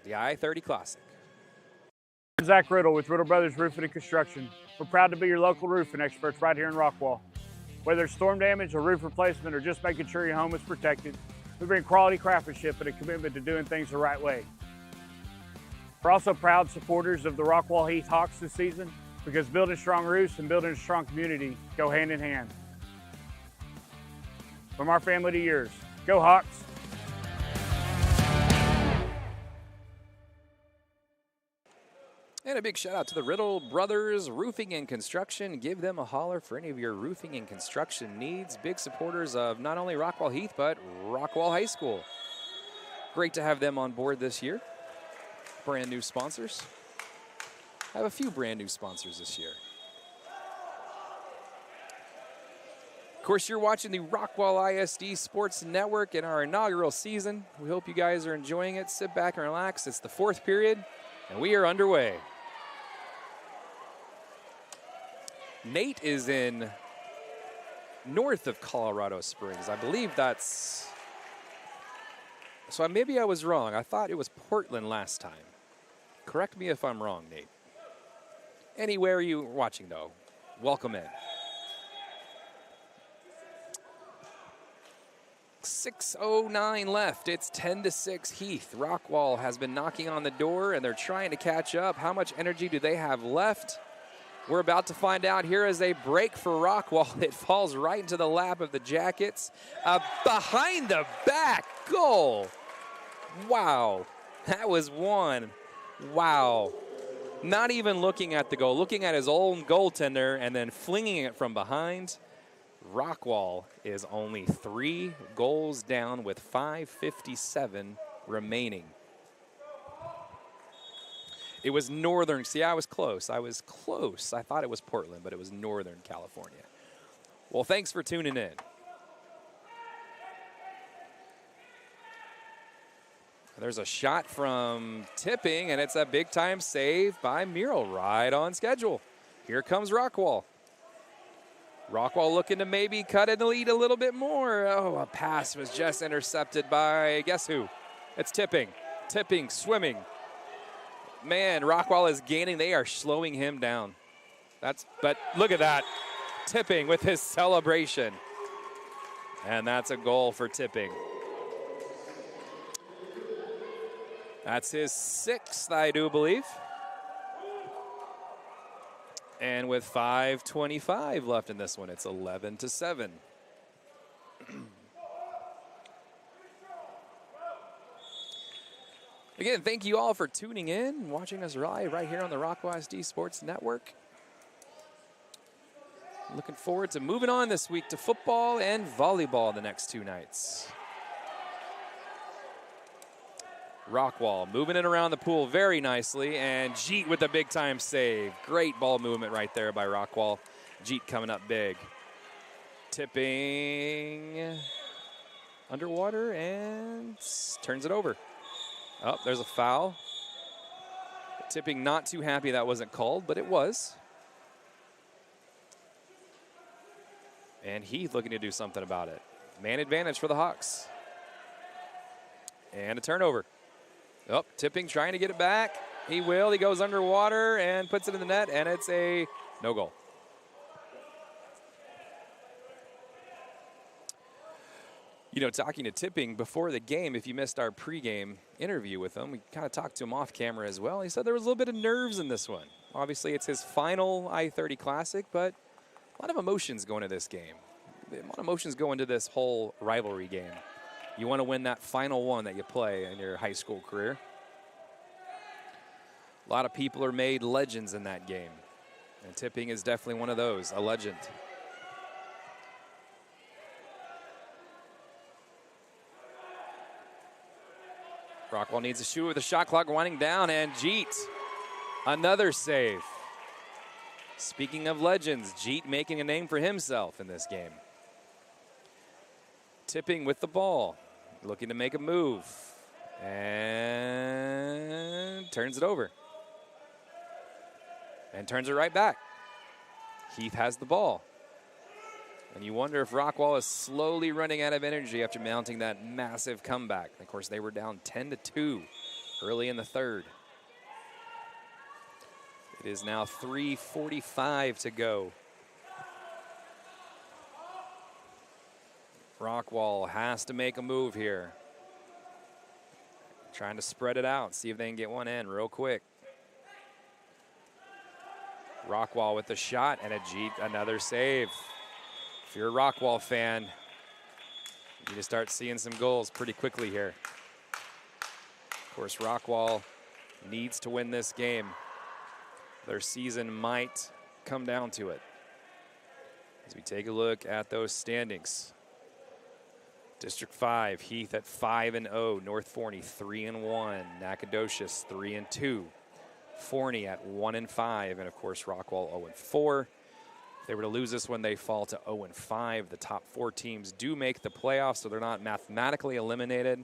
[SPEAKER 1] the I-30 Classic.
[SPEAKER 13] Zach Riddle with Riddle Brothers Roofing and Construction. We're proud to be your local roofing experts right here in Rockwall. Whether it's storm damage or roof replacement or just making sure your home is protected, we bring quality craftsmanship and a commitment to doing things the right way. We're also proud supporters of the Rockwall Heath Hawks this season because building strong roofs and building a strong community go hand in hand. From our family to yours, go Hawks!
[SPEAKER 1] And a big shout out to the Riddle Brothers Roofing and Construction. Give them a holler for any of your roofing and construction needs. Big supporters of not only Rockwall Heath, but Rockwall High School. Great to have them on board this year. Brand new sponsors. I have a few brand new sponsors this year. Of course, you're watching the Rockwall ISD Sports Network in our inaugural season. We hope you guys are enjoying it. Sit back and relax. It's the fourth period, and we are underway. Nate is in north of Colorado Springs. I believe that's... So maybe I was wrong. I thought it was Portland last time. Correct me if I'm wrong, Nate. Anywhere you're watching, though, welcome in. 6:09 left. It's 10-6 Heath. Rockwall has been knocking on the door, and they're trying to catch up. How much energy do they have left? We're about to find out. Here is a break for Rockwall. It falls right into the lap of the Jackets. Behind the back goal. Wow. That was one. Wow. Not even looking at the goal. Looking at his own goaltender and then flinging it from behind. Rockwall is only 3 goals down with 5:57 remaining. It was Northern. See, I was close. I thought it was Portland, but it was Northern California. Well, thanks for tuning in. There's a shot from Tipping, and it's a big-time save by Murrell, right on schedule. Here comes Rockwall. Rockwall looking to maybe cut in the lead a little bit more. Oh, a pass was just intercepted by, guess who? It's Tipping. Tipping, swimming. Man, Rockwall is gaining. They are slowing him down. But look at that. Tipping with his celebration. And that's a goal for Tipping. That's his 6th, I do believe. And with 5:25 left in this one, it's 11-7. Again, thank you all for tuning in and watching us live right here on the Rockwall ISD Sports Network. Looking forward to moving on this week to football and volleyball the next 2 nights. Rockwall moving it around the pool very nicely, and Jeet with a big-time save. Great ball movement right there by Rockwall. Jeet coming up big. Tipping underwater and turns it over. Oh, there's a foul. Tipping not too happy that wasn't called, but it was. And Heath looking to do something about it. Man advantage for the Hawks. And a turnover. Oh, Tipping trying to get it back. He will. He goes underwater and puts it in the net, and it's a no goal. You know, talking to Tipping before the game, if you missed our pregame interview with him, we kind of talked to him off camera as well. He said there was a little bit of nerves in this one. Obviously, it's his final I-30 Classic, but a lot of emotions going to this game. A lot of emotions go into this whole rivalry game. You want to win that final one that you play in your high school career. A lot of people are made legends in that game. And Tipping is definitely one of those, a legend. Rockwall needs a shoot with the shot clock winding down, and Jeet, another save. Speaking of legends, Jeet making a name for himself in this game. Tipping with the ball, looking to make a move, and turns it over. And turns it right back. Heath has the ball. And you wonder if Rockwall is slowly running out of energy after mounting that massive comeback. Of course, they were down 10-2 early in the third. It is now 3:45 to go. Rockwall has to make a move here. Trying to spread it out, see if they can get one in real quick. Rockwall with the shot, and a Jeet, another save. If you're a Rockwall fan, you need to start seeing some goals pretty quickly here. Of course, Rockwall needs to win this game. Their season might come down to it. As we take a look at those standings. District 5, Heath at 5-0, North Forney 3-1, Nacogdoches 3-2, Forney at 1-5, and of course Rockwall 0-4. If they were to lose this one, they fall to 0-5. The top 4 teams do make the playoffs, so they're not mathematically eliminated,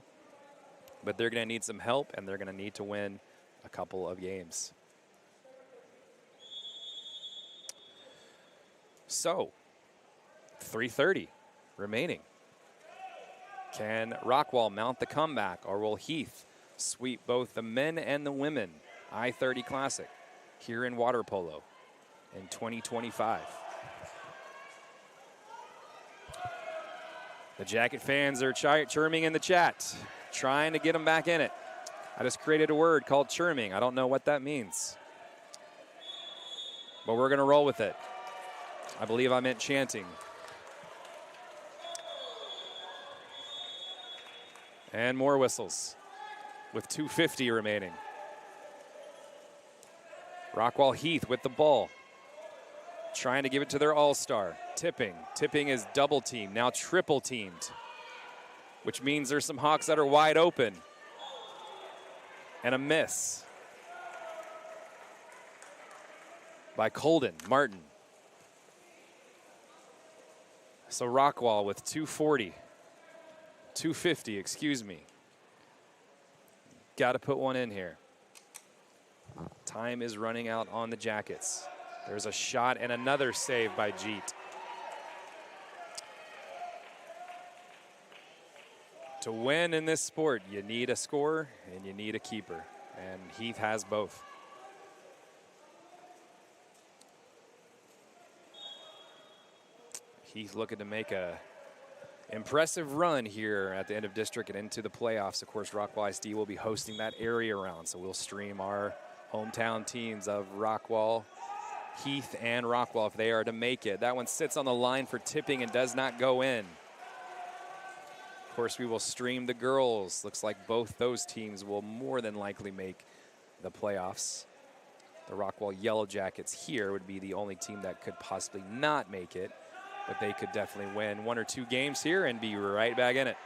[SPEAKER 1] but they're going to need some help, and they're going to need to win a couple of games. So, 3:30 remaining. Can Rockwall mount the comeback, or will Heath sweep both the men and the women I-30 Classic here in water polo in 2025? The Jacket fans are chirming in the chat, trying to get them back in it. I just created a word called chirming. I don't know what that means, but we're going to roll with it. I believe I meant chanting. And more whistles with 2:50 remaining. Rockwall Heath with the ball. Trying to give it to their all-star. Tipping. Tipping is double teamed, now triple teamed, which means there's some Hawks that are wide open. And a miss by Colden Martin. So Rockwall with 250, excuse me. Got to put one in here. Time is running out on the Jackets. There's a shot and another save by Jeet. To win in this sport, you need a scorer and you need a keeper, and Heath has both. Heath looking to make a impressive run here at the end of district and into the playoffs. Of course, Rockwall ISD will be hosting that area round, so we'll stream our hometown teams of Rockwall, Heath, and Rockwall if they are to make it. That one sits on the line for Tipping and does not go in. Of course, we will stream the girls. Looks like both those teams will more than likely make the playoffs. The Rockwall Yellow Jackets here would be the only team that could possibly not make it, but they could definitely win 1 or 2 games here and be right back in it.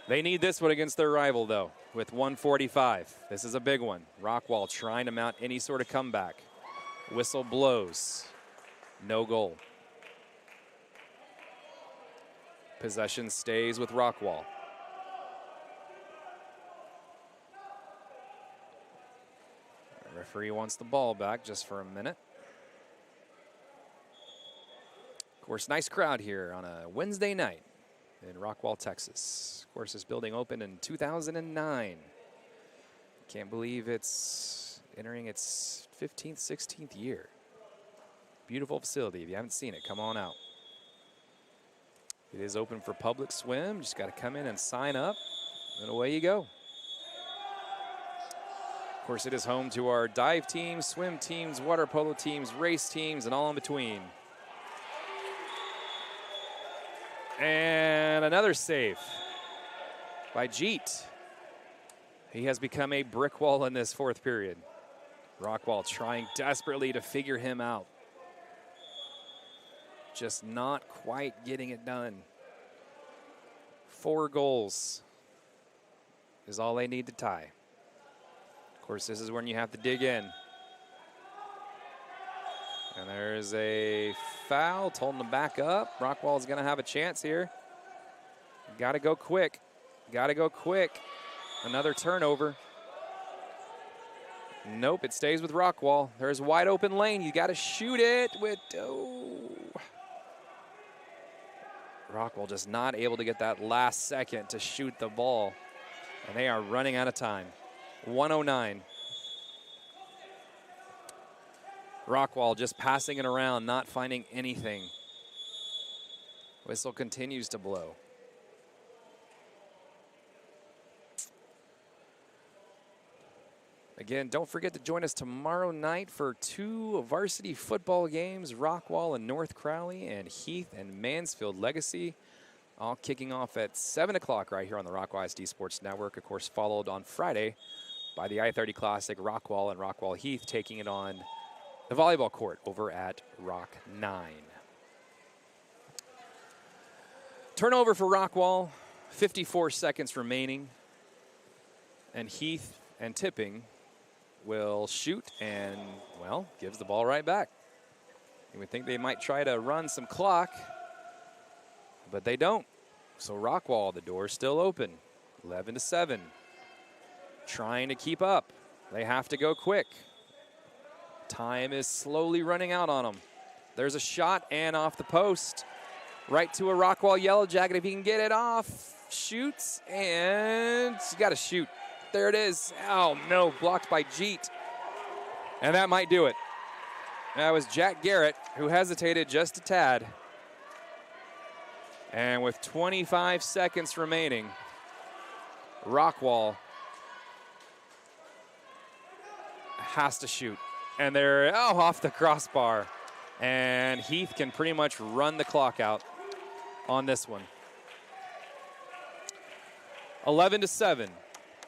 [SPEAKER 1] They need this one against their rival, though, with 1:45. This is a big one. Rockwall trying to mount any sort of comeback. Whistle blows. No goal. Possession stays with Rockwall. The referee wants the ball back just for a minute. Of course, nice crowd here on a Wednesday night in Rockwall, Texas. Of course, this building opened in 2009. Can't believe it's entering its 15th, 16th year. Beautiful facility. If you haven't seen it, come on out. It is open for public swim. Just got to come in and sign up, and away you go. Of course, it is home to our dive teams, swim teams, water polo teams, race teams, and all in between. And another save by Jeet. He has become a brick wall in this fourth period. Rockwall trying desperately to figure him out. Just not quite getting it done. 4 goals is all they need to tie. Of course, this is when you have to dig in. And there's a foul, told him to back up. Rockwall is going to have a chance here. Got to go quick. Got to go quick. Another turnover. Nope, it stays with Rockwall. There's a wide open lane. You got to shoot it with, Rockwall just not able to get that last second to shoot the ball. And they are running out of time. 1:09. Rockwall just passing it around, not finding anything. Whistle continues to blow. Again, don't forget to join us tomorrow night for 2 varsity football games, Rockwall and North Crowley, and Heath and Mansfield Legacy, all kicking off at 7 o'clock right here on the Rockwall ISD Sports Network. Of course, followed on Friday by the I-30 Classic, Rockwall and Rockwall Heath taking it on the volleyball court over at Rock 9. Turnover for Rockwall, 54 seconds remaining, and Heath and Tipping will shoot and, well, gives the ball right back. You would think they might try to run some clock, but they don't. So Rockwall, the door's still open, 11-7. Trying to keep up. They have to go quick. Time is slowly running out on them. There's a shot and off the post. Right to a Rockwall Yellow Jacket. If he can get it off, shoots, and you got to shoot. There it is. Oh, no, blocked by Jeet. And that might do it. That was Jack Garrett, who hesitated just a tad. And with 25 seconds remaining, Rockwall has to shoot. And they're off the crossbar. And Heath can pretty much run the clock out on this one. 11-7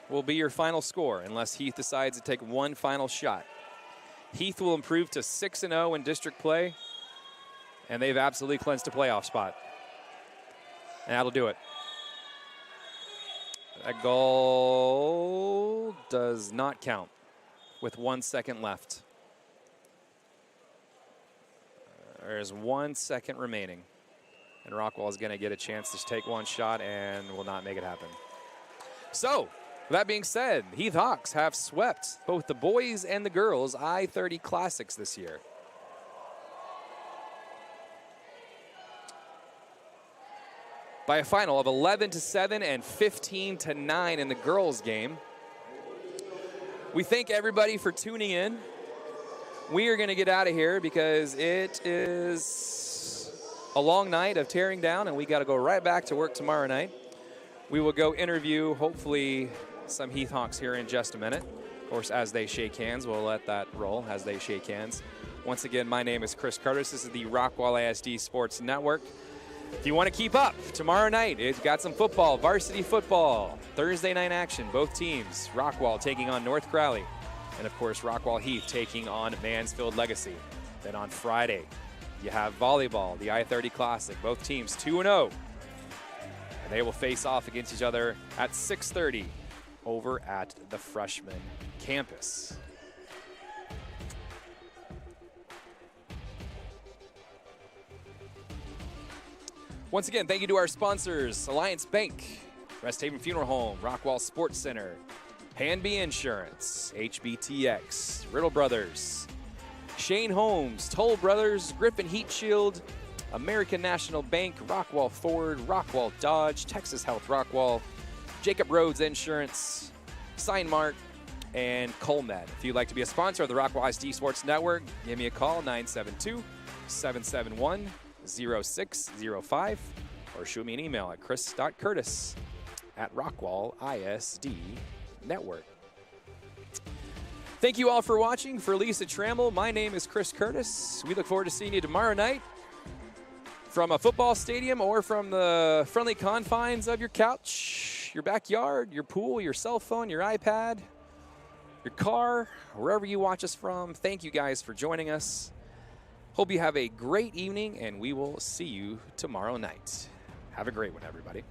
[SPEAKER 1] will be your final score unless Heath decides to take one final shot. Heath will improve to 6-0 in district play, and they've absolutely clinched a playoff spot. And that'll do it. That goal does not count with 1 second left. There's 1 second remaining. And Rockwall is going to get a chance to take one shot and will not make it happen. So, that being said, Heath Hawks have swept both the boys and the girls I-30 Classics this year. By a final of 11-7 and 15-9 in the girls' game. We thank everybody for tuning in. We are going to get out of here because it is a long night of tearing down, and we got to go right back to work tomorrow night. We will go interview, hopefully, some Heath Hawks here in just a minute. Of course, as they shake hands, we'll let that roll as they shake hands. Once again, my name is Chris Curtis. This is the Rockwall ISD Sports Network. If you want to keep up, tomorrow night, it's got some football, varsity football, Thursday night action, both teams. Rockwall taking on North Crowley. And, of course, Rockwall Heath taking on Mansfield Legacy. Then on Friday, you have volleyball, the I-30 Classic. Both teams 2-0. And they will face off against each other at 6:30 over at the freshman campus. Once again, thank you to our sponsors, Alliance Bank, Rest Haven Funeral Home, Rockwall Sports Center, Hanby Insurance, HBTX, Riddle Brothers, Shane Holmes, Toll Brothers, Griffin Heat Shield, American National Bank, Rockwall Ford, Rockwall Dodge, Texas Health Rockwall, Jacob Rhodes Insurance, Sign Mart, and Colmed. If you'd like to be a sponsor of the Rockwall ISD Sports Network, give me a call, 972-771-0605, or shoot me an email at chris.curtis@RockwallISDNetwork. Thank you all for watching. For Lisa Trammell, my name is Chris Curtis. We look forward to seeing you tomorrow night from a football stadium or from the friendly confines of your couch, your backyard, your pool, your cell phone, your iPad, your car, wherever you watch us from. Thank you guys for joining us. Hope you have a great evening, and we will see you tomorrow night. Have a great one, everybody.